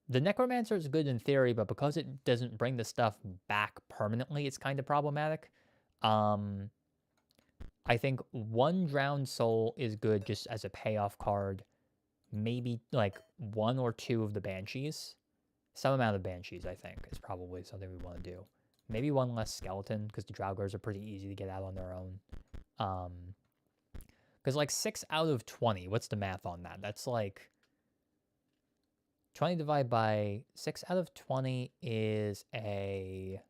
Necromancer is good in theory, but because it doesn't bring the stuff back permanently, it's kind of problematic. I think 1 Drowned Soul is good just as a payoff card. Maybe like 1 or 2 of the Banshees. Some amount of Banshees, I think, is probably something we want to do. Maybe 1 less skeleton, because the Draugrs are pretty easy to get out on their own. Because like 6 out of 20, what's the math on that? That's like 20 divided by 6 out of 20 is a...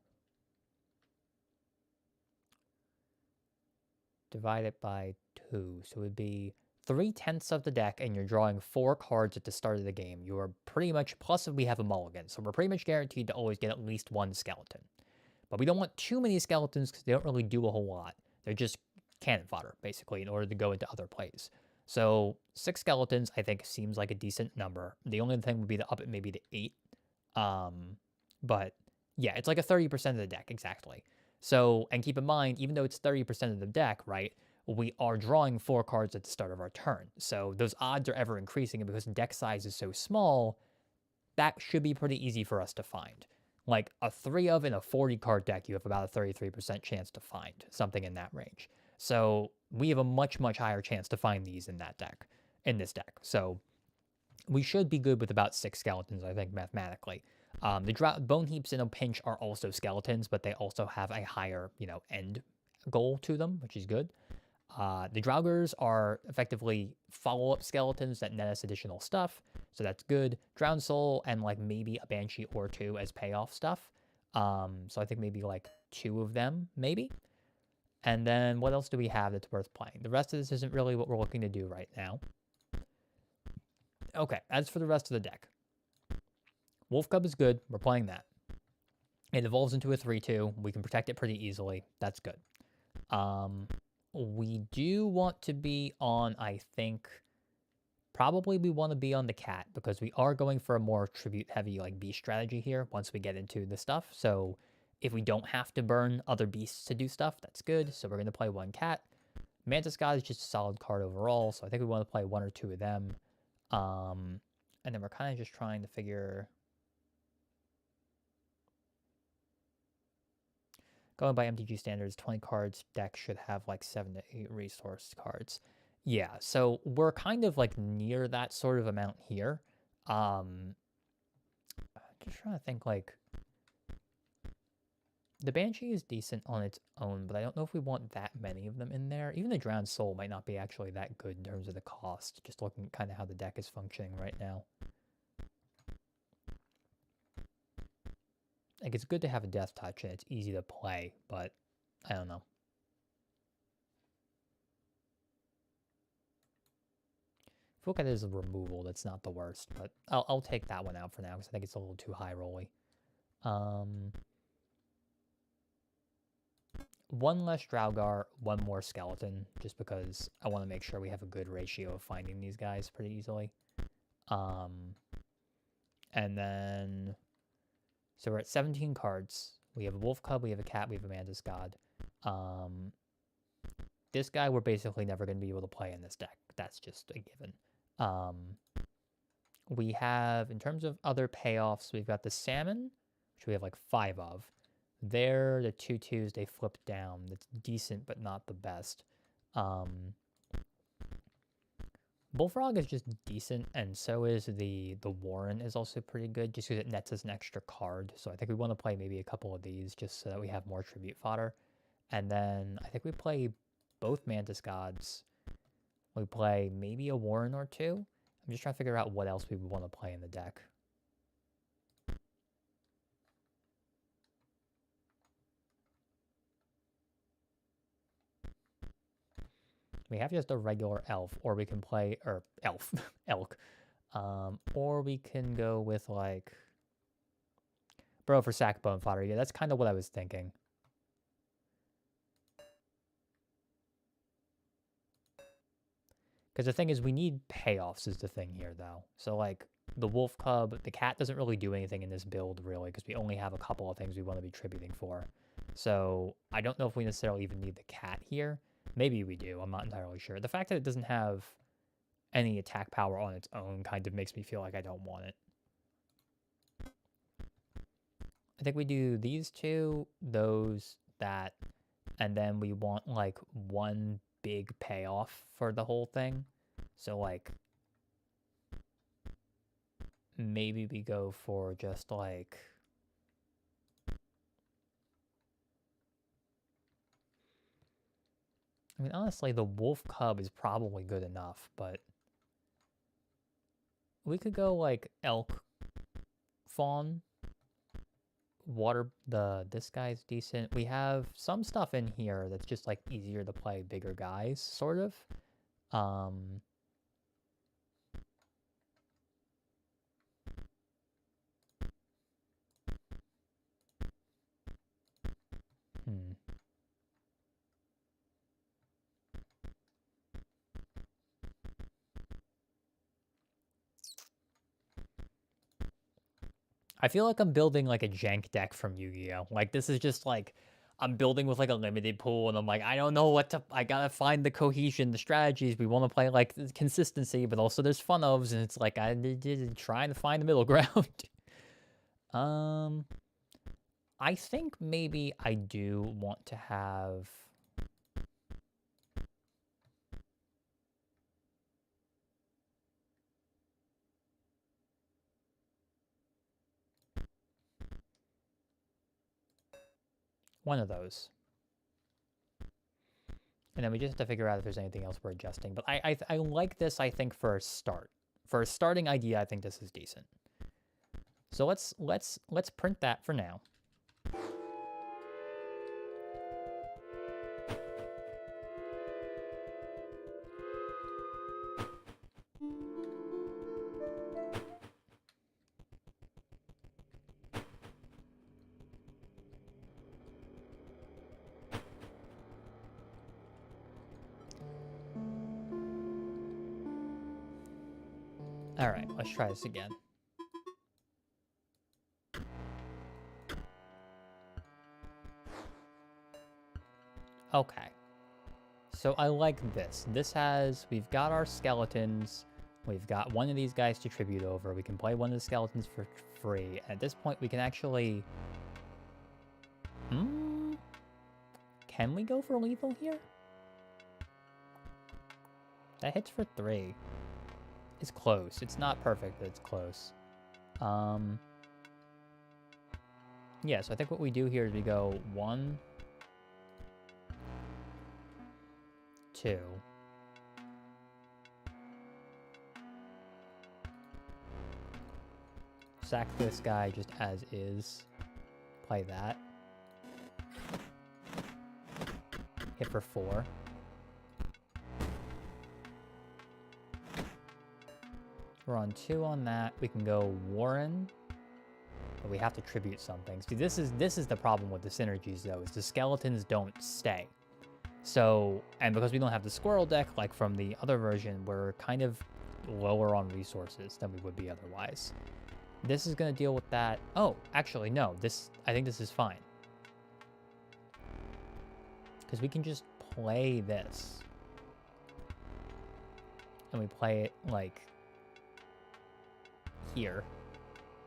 divide it by 2, so it would be 3/10 of the deck, and you're drawing 4 cards at the start of the game. You are pretty much, plus we have a mulligan, so we're pretty much guaranteed to always get at least 1 skeleton. But we don't want too many skeletons because they don't really do a whole lot. They're just cannon fodder, basically, in order to go into other plays. So 6 skeletons, I think, seems like a decent number. The only thing would be to up it maybe to 8. But yeah, it's like a 30% of the deck, exactly. So, and keep in mind, even though it's 30% of the deck, right, we are drawing 4 cards at the start of our turn. So those odds are ever increasing, and because deck size is so small, that should be pretty easy for us to find. Like a 3 of in a 40 card deck, you have about a 33% chance to find something in that range. So we have a much, much higher chance to find these in that deck, in this deck. So we should be good with about 6 skeletons, I think, mathematically. The bone heaps in a pinch are also skeletons, but they also have a higher, end goal to them, which is good. The Draugrs are effectively follow-up skeletons that net us additional stuff, so that's good. Drowned Soul and like maybe a Banshee or 2 as payoff stuff. So I think maybe like 2 of them, maybe. And then what else do we have that's worth playing? The rest of this isn't really what we're looking to do right now. Okay, as for the rest of the deck. Wolf Cub is good. We're playing that. It evolves into a 3/2. We can protect it pretty easily. That's good. We do want to be on, I think, probably we want to be on the cat, because we are going for a more tribute-heavy like beast strategy here once we get into the stuff. So If we don't have to burn other beasts to do stuff, that's good. So we're going to play 1 cat. Mantis God is just a solid card overall, so I think we want to play 1 or 2 of them. And then we're kind of just trying to figure... Going by MTG standards, 20 cards deck should have like 7 to 8 resource cards. Yeah, so we're kind of like near that sort of amount here. Just trying to think, like, the Banshee is decent on its own, but I don't know if we want that many of them in there. Even the Drowned Soul might not be actually that good in terms of the cost, just looking at kind of how the deck is functioning right now. Like, it's good to have a Death Touch, and it's easy to play, but I don't know. If you look at it as a removal, that's not the worst, but I'll take that one out for now, because I think it's a little too high rolly. 1 less Draugr, 1 more Skeleton, just because I want to make sure we have a good ratio of finding these guys pretty easily. And then... So we're at 17 cards. We have a Wolf Cub, we have a Cat, we have a Mantis God. This guy we're basically never going to be able to play in this deck. That's just a given. We have, in terms of other payoffs, we've got the Salmon, which we have like 5 of. They're the 2/2s they flip down. That's decent, but not the best. Bullfrog is just decent, and so is the Warren is also pretty good, just because it nets us an extra card. So I think we want to play maybe a couple of these, just so that we have more tribute fodder. And then I think we play both Mantis Gods. We play maybe a Warren or 2. I'm just trying to figure out what else we would want to play in the deck. We have just a regular elf, or we can play, or elf, elk. Or we can go with like, bro, for sack bone fodder. Yeah, that's kind of what I was thinking. Because the thing is, we need payoffs is the thing here, though. So like the Wolf Cub, the Cat doesn't really do anything in this build, really, because we only have a couple of things we want to be tributing for. So I don't know if we necessarily even need the Cat here. Maybe we do. I'm not entirely sure. The fact that it doesn't have any attack power on its own kind of makes me feel like I don't want it. I think we do these 2, those, that, and then we want like 1 big payoff for the whole thing. So like maybe we go for just like... I mean, honestly, the Wolf Cub is probably good enough, but we could go like Elk Fawn. This guy's decent. We have some stuff in here that's just like easier to play bigger guys, sort of. I feel like I'm building like a jank deck from Yu-Gi-Oh! Like this is just like, I'm building with like a limited pool, and I'm like, I don't know what to, I gotta find the cohesion, the strategies. We want to play like consistency, but also there's fun ofs, and it's like, I'm trying to find the middle ground. I think maybe I do want to have... one of those. And then we just have to figure out if there's anything else we're adjusting. But I like this, I think, for a start. For a starting idea, I think this is decent. So let's print that for now. All right, let's try this again. Okay. So I like this. We've got our skeletons. We've got one of these guys to tribute over. We can play one of the skeletons for free. At this point, we can actually... Can we go for lethal here? That hits for 3. It's close. It's not perfect, but it's close. Yeah, so I think what we do here is we go 1, 2. Sack this guy just as is. Play that. Hit for 4. We're on 2 on that. We can go Warren. But we have to tribute something. See, this is the problem with the synergies, though, is the skeletons don't stay. So, and because we don't have the squirrel deck, like from the other version, we're kind of lower on resources than we would be otherwise. This is going to deal with that. Oh, actually, no. I think this is fine. Because we can just play this. And we play it, like, here.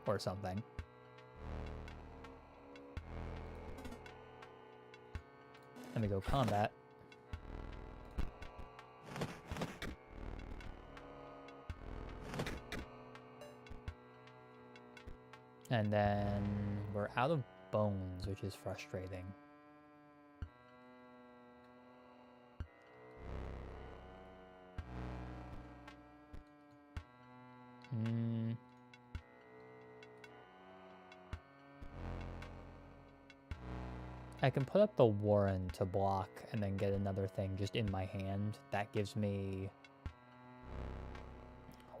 Or something. And we go combat. And then we're out of bones, which is frustrating. I can put up the Warren to block and then get another thing just in my hand. That gives me...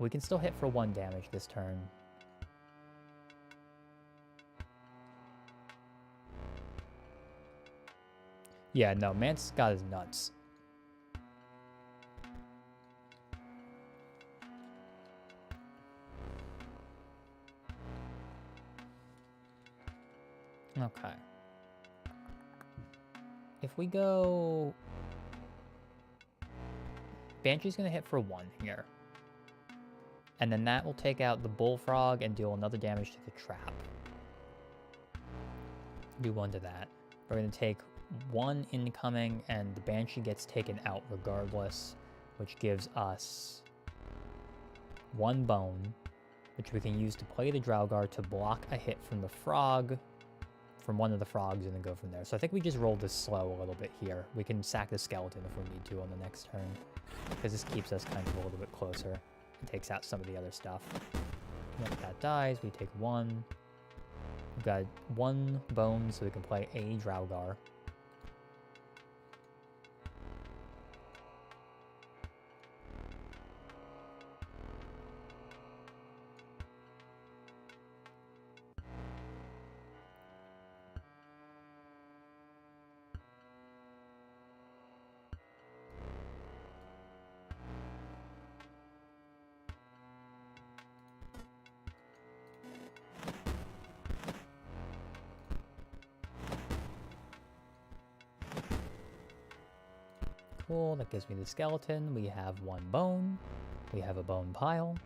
We can still hit for 1 damage this turn. Yeah, no, Mantis got his nuts. Okay. If we go... Banshee's gonna hit for 1 here. And then that will take out the Bullfrog and deal another damage to the trap. Do 1 to that. We're gonna take 1 incoming, and the Banshee gets taken out regardless, which gives us 1 bone, which we can use to play the Draugr to block a hit from the frog, from one of the frogs, and then go from there. So I think we just roll this slow a little bit here. We can sack the skeleton if we need to on the next turn, because this keeps us kind of a little bit closer. It takes out some of the other stuff. Once that dies, we take 1. We've got 1 bone, so we can play a Draugr. Cool, that gives me the skeleton. We have 1 bone. We have a bone pile.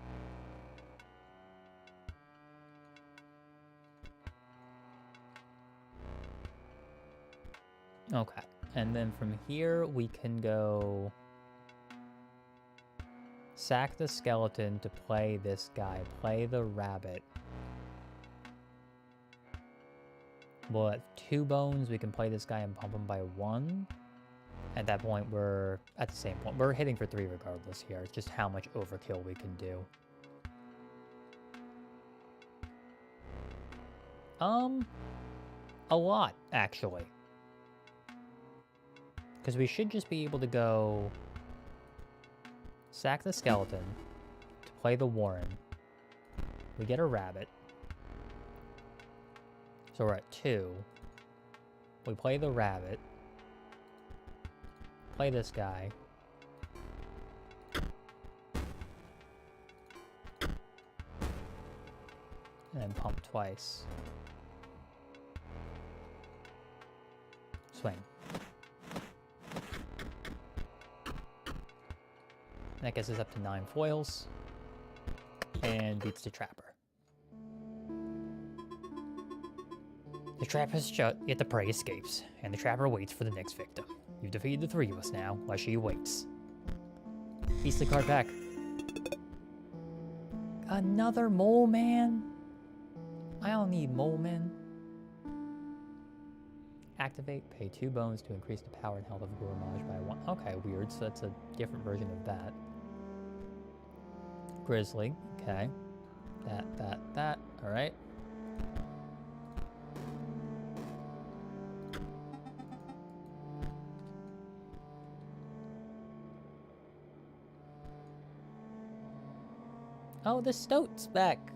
Okay, and then from here we can go sack the skeleton to play this guy, play the rabbit. Well, at 2 bones, we can play this guy and pump him by 1. At that point, we're at the same point. We're hitting for 3 regardless here. It's just how much overkill we can do. A lot, actually. Because we should just be able to go sack the skeleton to play the Warren. We get a rabbit. So we're at 2. We play the rabbit. Play this guy. And then pump twice. Swing. That gets us up to 9 foils. And beats the trapper. The trap is shut, yet the prey escapes, and the trapper waits for the next victim. You've defeated the 3 of us now. Leshy waits. Beastly card back. Another mole man? I don't need mole men. Activate, pay 2 bones to increase the power and health of Gourmage by 1. Okay, weird, so that's a different version of that. Grizzly, okay. That, alright. Oh, the stoat's back.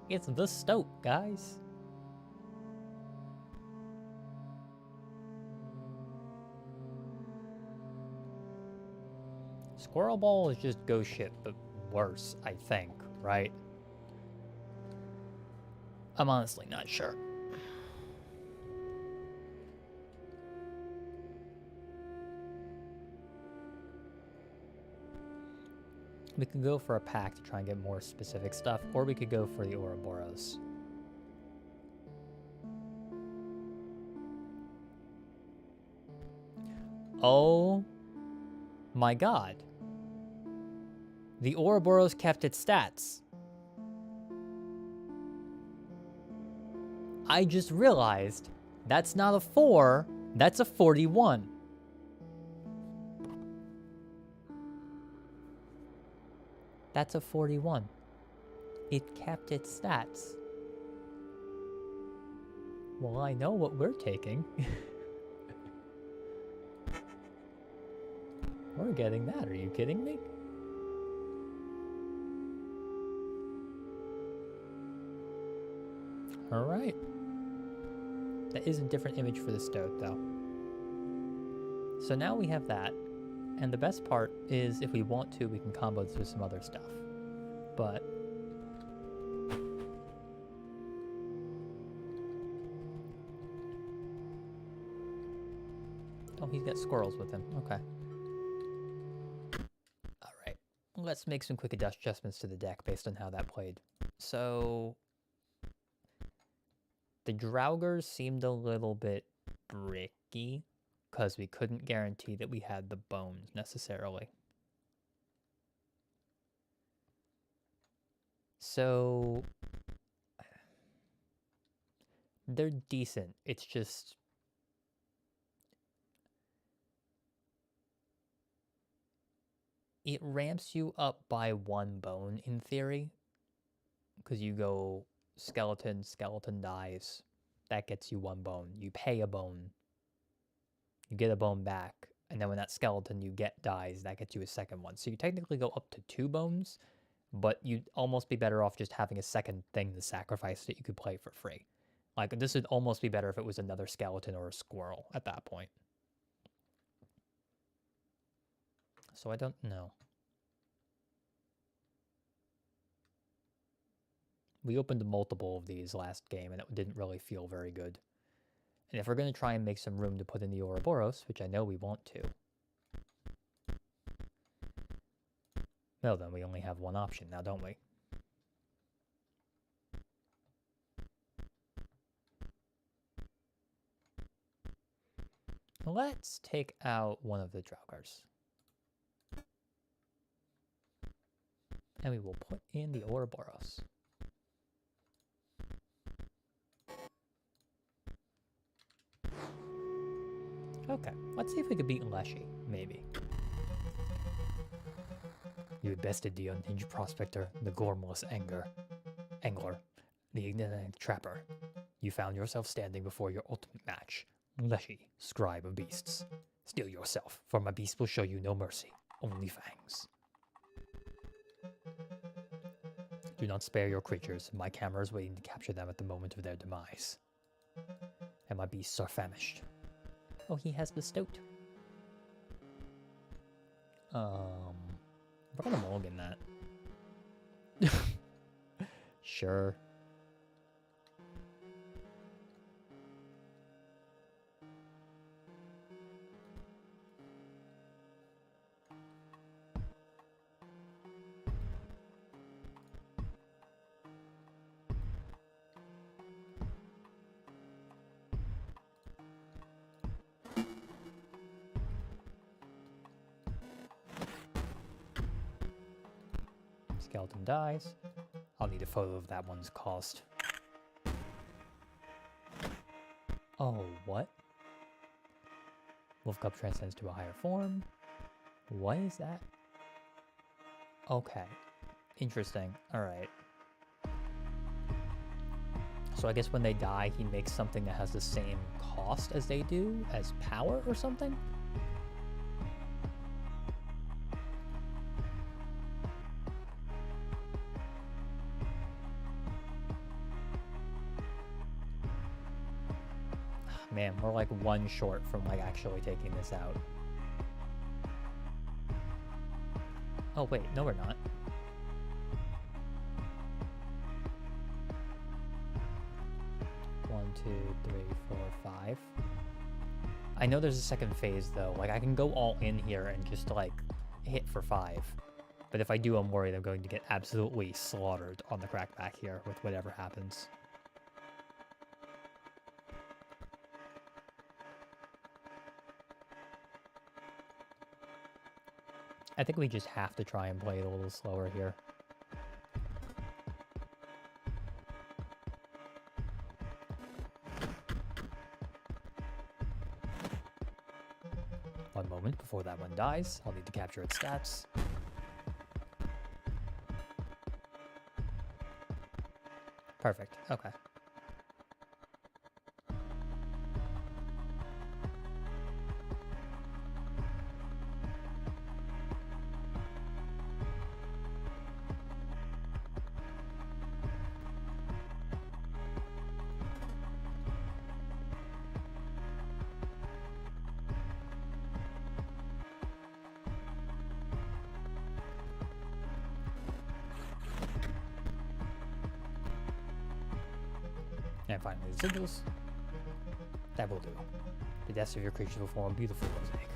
It's the stoat, guys. Squirrel Ball is just ghost shit, but worse, I think, right? I'm honestly not sure. We could go for a pack to try and get more specific stuff, or we could go for the Ouroboros. Oh my god. The Ouroboros kept its stats. I just realized that's not a 4, that's a 41. That's a 41. It kept its stats. Well, I know what we're taking. We're getting that, are you kidding me? Alright. That is a different image for the stoat, though. So now we have that. And the best part is, if we want to, we can combo this with some other stuff. But... oh, he's got squirrels with him. Okay. Alright. Let's make some quick adjustments to the deck based on how that played. So... the Draugrs seemed a little bit bricky, because we couldn't guarantee that we had the bones, necessarily. So... they're decent, it's just... it ramps you up by 1 bone, in theory, because you go skeleton, skeleton dies, that gets you 1 bone. You pay a bone, you get a bone back, and then when that skeleton you get dies, that gets you a 2nd one. So you technically go up to 2 bones, but you'd almost be better off just having a 2nd thing to sacrifice that you could play for free. Like, this would almost be better if it was another skeleton or a squirrel at that point. So I don't know. We opened multiple of these last game, and it didn't really feel very good. And if we're going to try and make some room to put in the Ouroboros, which I know we want to, well, then we only have 1 option now, don't we? Let's take out one of the Draugrs. And we will put in the Ouroboros. Okay, let's see if we could beat Leshy, maybe. You had bested the unhinged prospector, the gormless angler, the ignorant trapper. You found yourself standing before your ultimate match. Leshy, scribe of beasts. Steel yourself, for my beast will show you no mercy, only fangs. Do not spare your creatures. My camera is waiting to capture them at the moment of their demise. And my beasts are famished. Oh, he has the stoat. We're gonna mulligan that. Sure. Skeleton dies. I'll need a photo of that one's cost. Oh, what? Wolf Cub transcends to a higher form. What is that? Okay. Interesting. Alright. So I guess when they die, he makes something that has the same cost as they do, as power or something? Man, we're like one short from like actually taking this out. Oh wait, no we're not. One, two, three, four, five. I know there's a second phase though. Like I can go all in here and just like hit for 5. But if I do, I'm worried I'm going to get absolutely slaughtered on the crackback here with whatever happens. I think we just have to try and play it a little slower here. One moment before that one dies. I'll need to capture its stats. Perfect. Okay. And finally, the sigils. That will do. The deaths of your creatures will form a beautiful mosaic.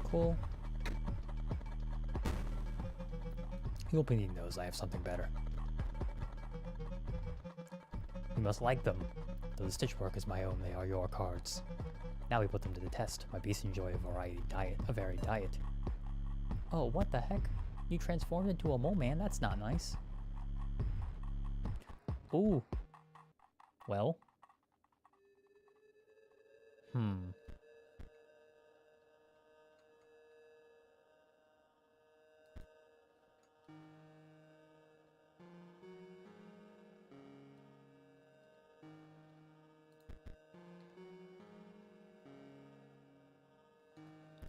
Cool. You'll be needing those. I have something better. You must like them. Though the stitchwork is my own, they are your cards. Now we put them to the test. My beasts enjoy a varied diet. Oh, what the heck? You transformed into a mole man? That's not nice. Ooh. Well.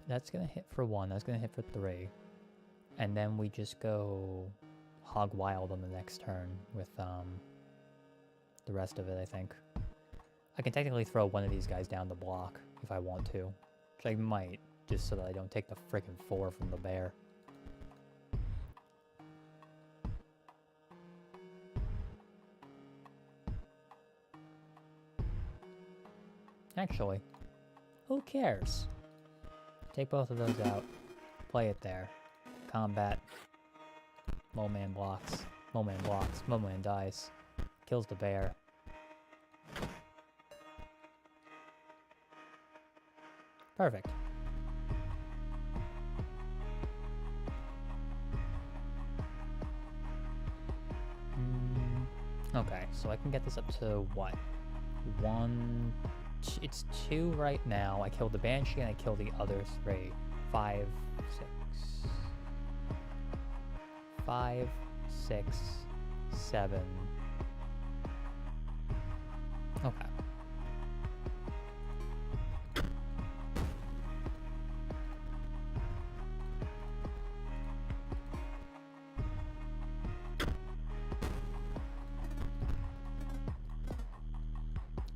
That's gonna hit for 1, that's gonna hit for 3. And then we just go hog wild on the next turn with the rest of it, I think. I can technically throw one of these guys down the block if I want to. Which I might, just so that I don't take the freaking 4 from the bear. Actually, who cares? Take both of those out. Play it there. Combat. Mole man blocks. Mole man blocks. Mole man dies. Kills the bear. Perfect. Okay, so I can get this up to what? 1... It's 2 right now. I killed the Banshee and I killed the other 3. 5, 6... 5, 6, 7... Okay.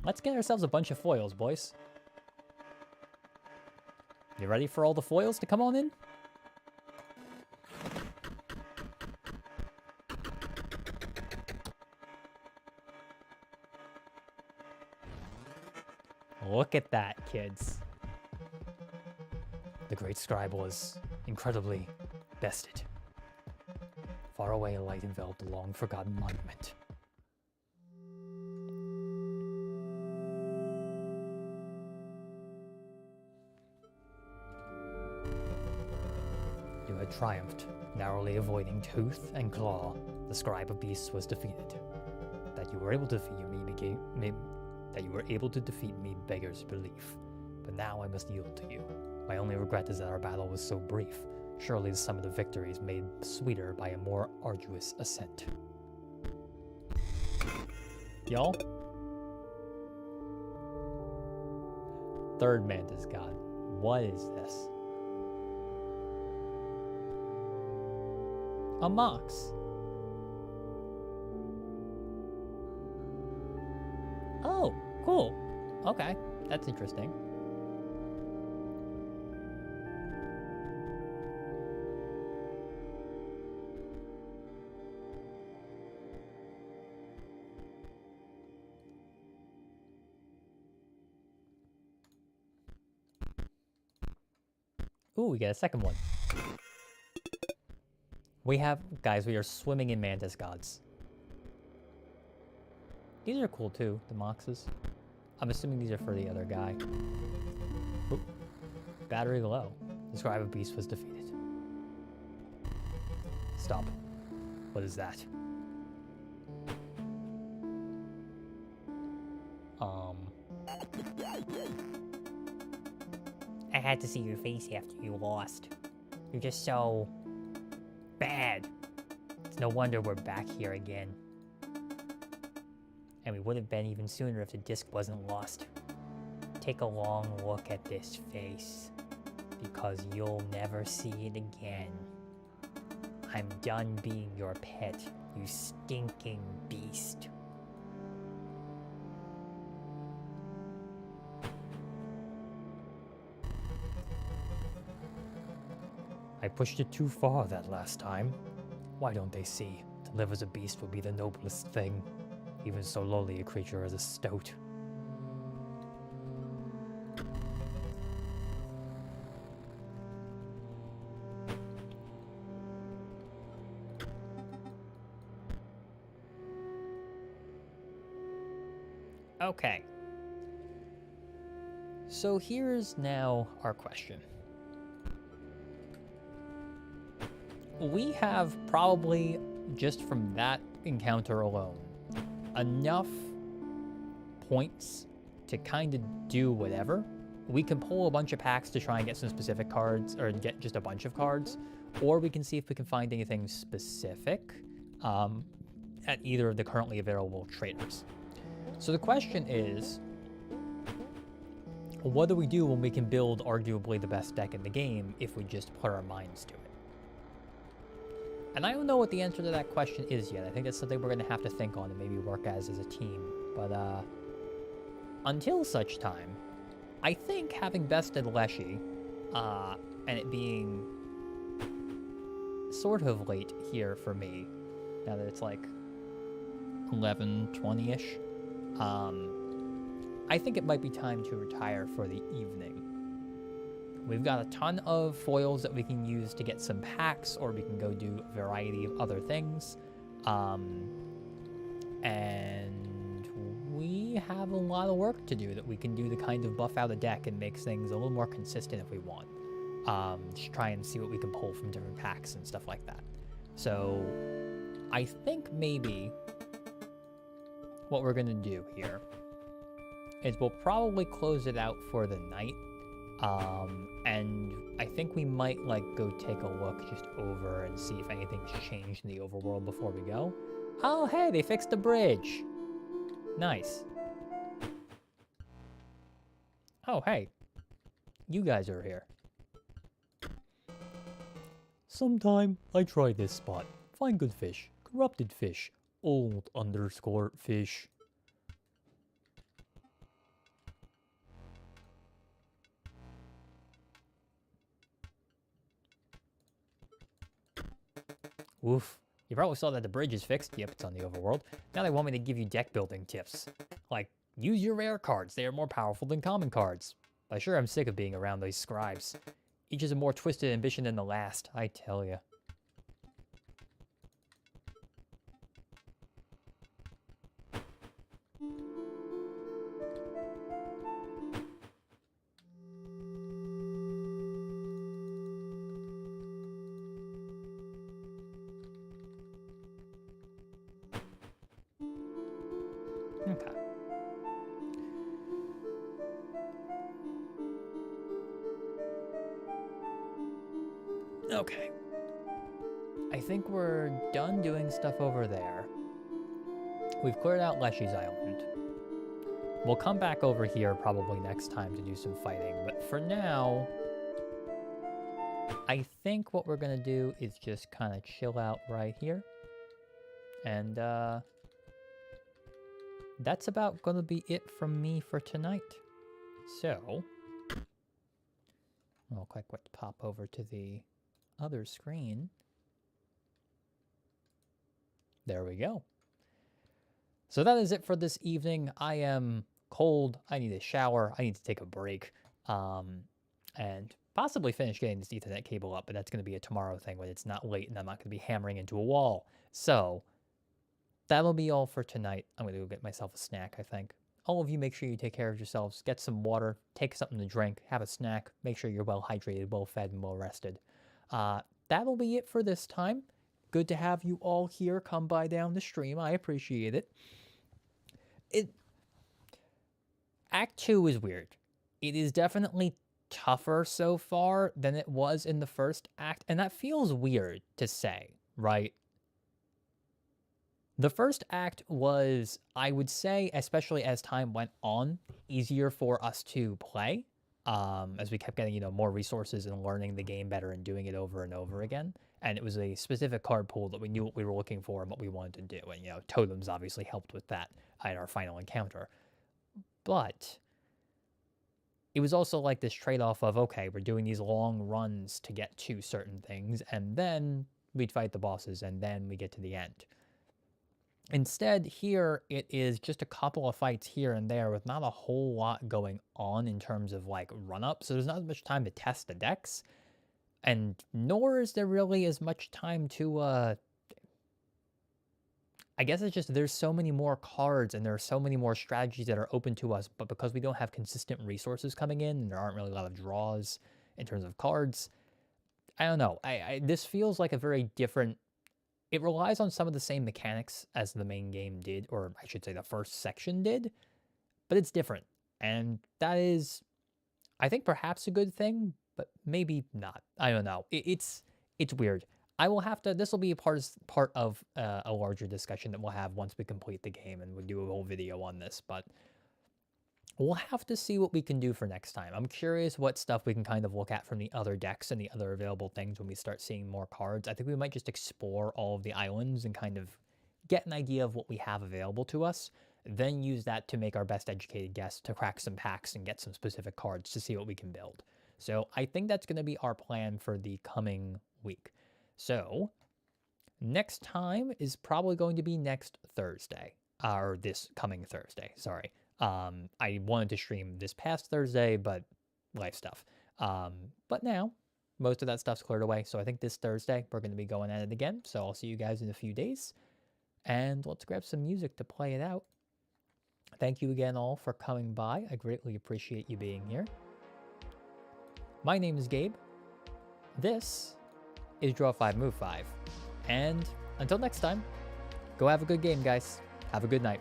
Let's get ourselves a bunch of foils, boys. You ready for all the foils to come on in? Look at that, kids. The great scribe was incredibly bested. Far away, a light enveloped a long-forgotten monument. You had triumphed, narrowly avoiding tooth and claw. The scribe of beasts was defeated. That you were able to defeat me beggars belief. But now I must yield to you. My only regret is that our battle was so brief. Surely the sum of the victories made sweeter by a more arduous ascent. Y'all? Third Mantis God. What is this? A Mox. Oh, cool. Okay, that's interesting. Ooh, we get a second one. We are swimming in Mantis Gods. These are cool too, the Moxes. I'm assuming these are for the other guy. Oop. Battery low. The Scribe of Beast was defeated. Stop. What is that? I had to see your face after you lost. You're just so bad. It's no wonder we're back here again. And we would have been even sooner if the disc wasn't lost. Take a long look at this face, because you'll never see it again. I'm done being your pet, you stinking beast. I pushed it too far that last time. Why don't they see? To live as a beast would be the noblest thing. Even so lowly a creature as a stoat. Okay. So here's now our question. We have probably, just from that encounter alone, enough points to kind of do whatever. We can pull a bunch of packs to try and get some specific cards, or get just a bunch of cards, or we can see if we can find anything specific at either of the currently available traders. So the question is, what do we do when we can build arguably the best deck in the game if we just put our minds to it? And I don't know what the answer to that question is yet. I think that's something we're going to have to think on and maybe work as a team. But until such time, I think having bested Leshy, and it being sort of late here for me, now that it's like 11:20-ish, I think it might be time to retire for the evening. We've got a ton of foils that we can use to get some packs, or we can go do a variety of other things. And we have a lot of work to do that we can do to kind of buff out a deck and make things a little more consistent if we want. Just try and see what we can pull from different packs and stuff like that. So I think maybe what we're going to do here is we'll probably close it out for the night. And I think we might go take a look just over and see if anything's changed in the overworld before we go. Oh, hey, they fixed the bridge. Nice. Oh, hey, you guys are here. Sometime I try this spot. Find good fish, corrupted fish, old_fish. Oof. You probably saw that the bridge is fixed. Yep, it's on the overworld. Now they want me to give you deck building tips. Like, use your rare cards. They are more powerful than common cards. But sure, I'm sick of being around these scribes. Each is a more twisted ambition than the last, I tell ya. Okay. Okay. I think we're done doing stuff over there. We've cleared out Leshy's Island. We'll come back over here probably next time to do some fighting, but for now, I think what we're gonna do is just kind of chill out right here. And that's about gonna be it from me for tonight. So, real quick, let's pop over to the other screen. There we go. So that is it for this evening. I am cold. I need a shower. I need to take a break. And possibly finish getting this Ethernet cable up, but that's going to be a tomorrow thing when it's not late and I'm not going to be hammering into a wall. So that'll be all for tonight. I'm going to go get myself a snack, I think. All of you, make sure you take care of yourselves. Get some water. Take something to drink. Have a snack. Make sure you're well hydrated, well fed, and well rested. That'll be it for this time. Good to have you all here. Come by down the stream. I appreciate it. Act 2 is weird. It is definitely tougher so far than it was in the first act, and that feels weird to say, right? The first act was, I would say, especially as time went on, easier for us to play, as we kept getting, more resources and learning the game better and doing it over and over again. And it was a specific card pool that we knew what we were looking for and what we wanted to do. And, totems obviously helped with that in our final encounter. But it was also like this trade-off of, okay, we're doing these long runs to get to certain things, and then we'd fight the bosses, and then we get to the end. Instead, here, it is just a couple of fights here and there with not a whole lot going on in terms of, run-up, so there's not as much time to test the decks, and nor is there really as much time to, I guess it's just there's so many more cards and there are so many more strategies that are open to us, but because we don't have consistent resources coming in and there aren't really a lot of draws in terms of cards, I don't know. This feels like a very different... It relies on some of the same mechanics as the main game did, or I should say the first section did, but it's different. And that is, I think, perhaps a good thing, but maybe not. I don't know. It's weird. I will have to, this will be a part of a larger discussion that we'll have once we complete the game, and we'll do a whole video on this, but we'll have to see what we can do for next time. I'm curious what stuff we can kind of look at from the other decks and the other available things when we start seeing more cards. I think we might just explore all of the islands and kind of get an idea of what we have available to us, then use that to make our best educated guess to crack some packs and get some specific cards to see what we can build. So I think that's going to be our plan for the coming week. So, next time is probably going to be next Thursday, or this coming Thursday, sorry. I wanted to stream this past Thursday, but life stuff. But now, most of that stuff's cleared away, so I think this Thursday we're going to be going at it again, so I'll see you guys in a few days, and let's grab some music to play it out. Thank you again all for coming by. I greatly appreciate you being here. My name is Gabe. This is Draw 5, Move 5. And until next time, go have a good game, guys. Have a good night.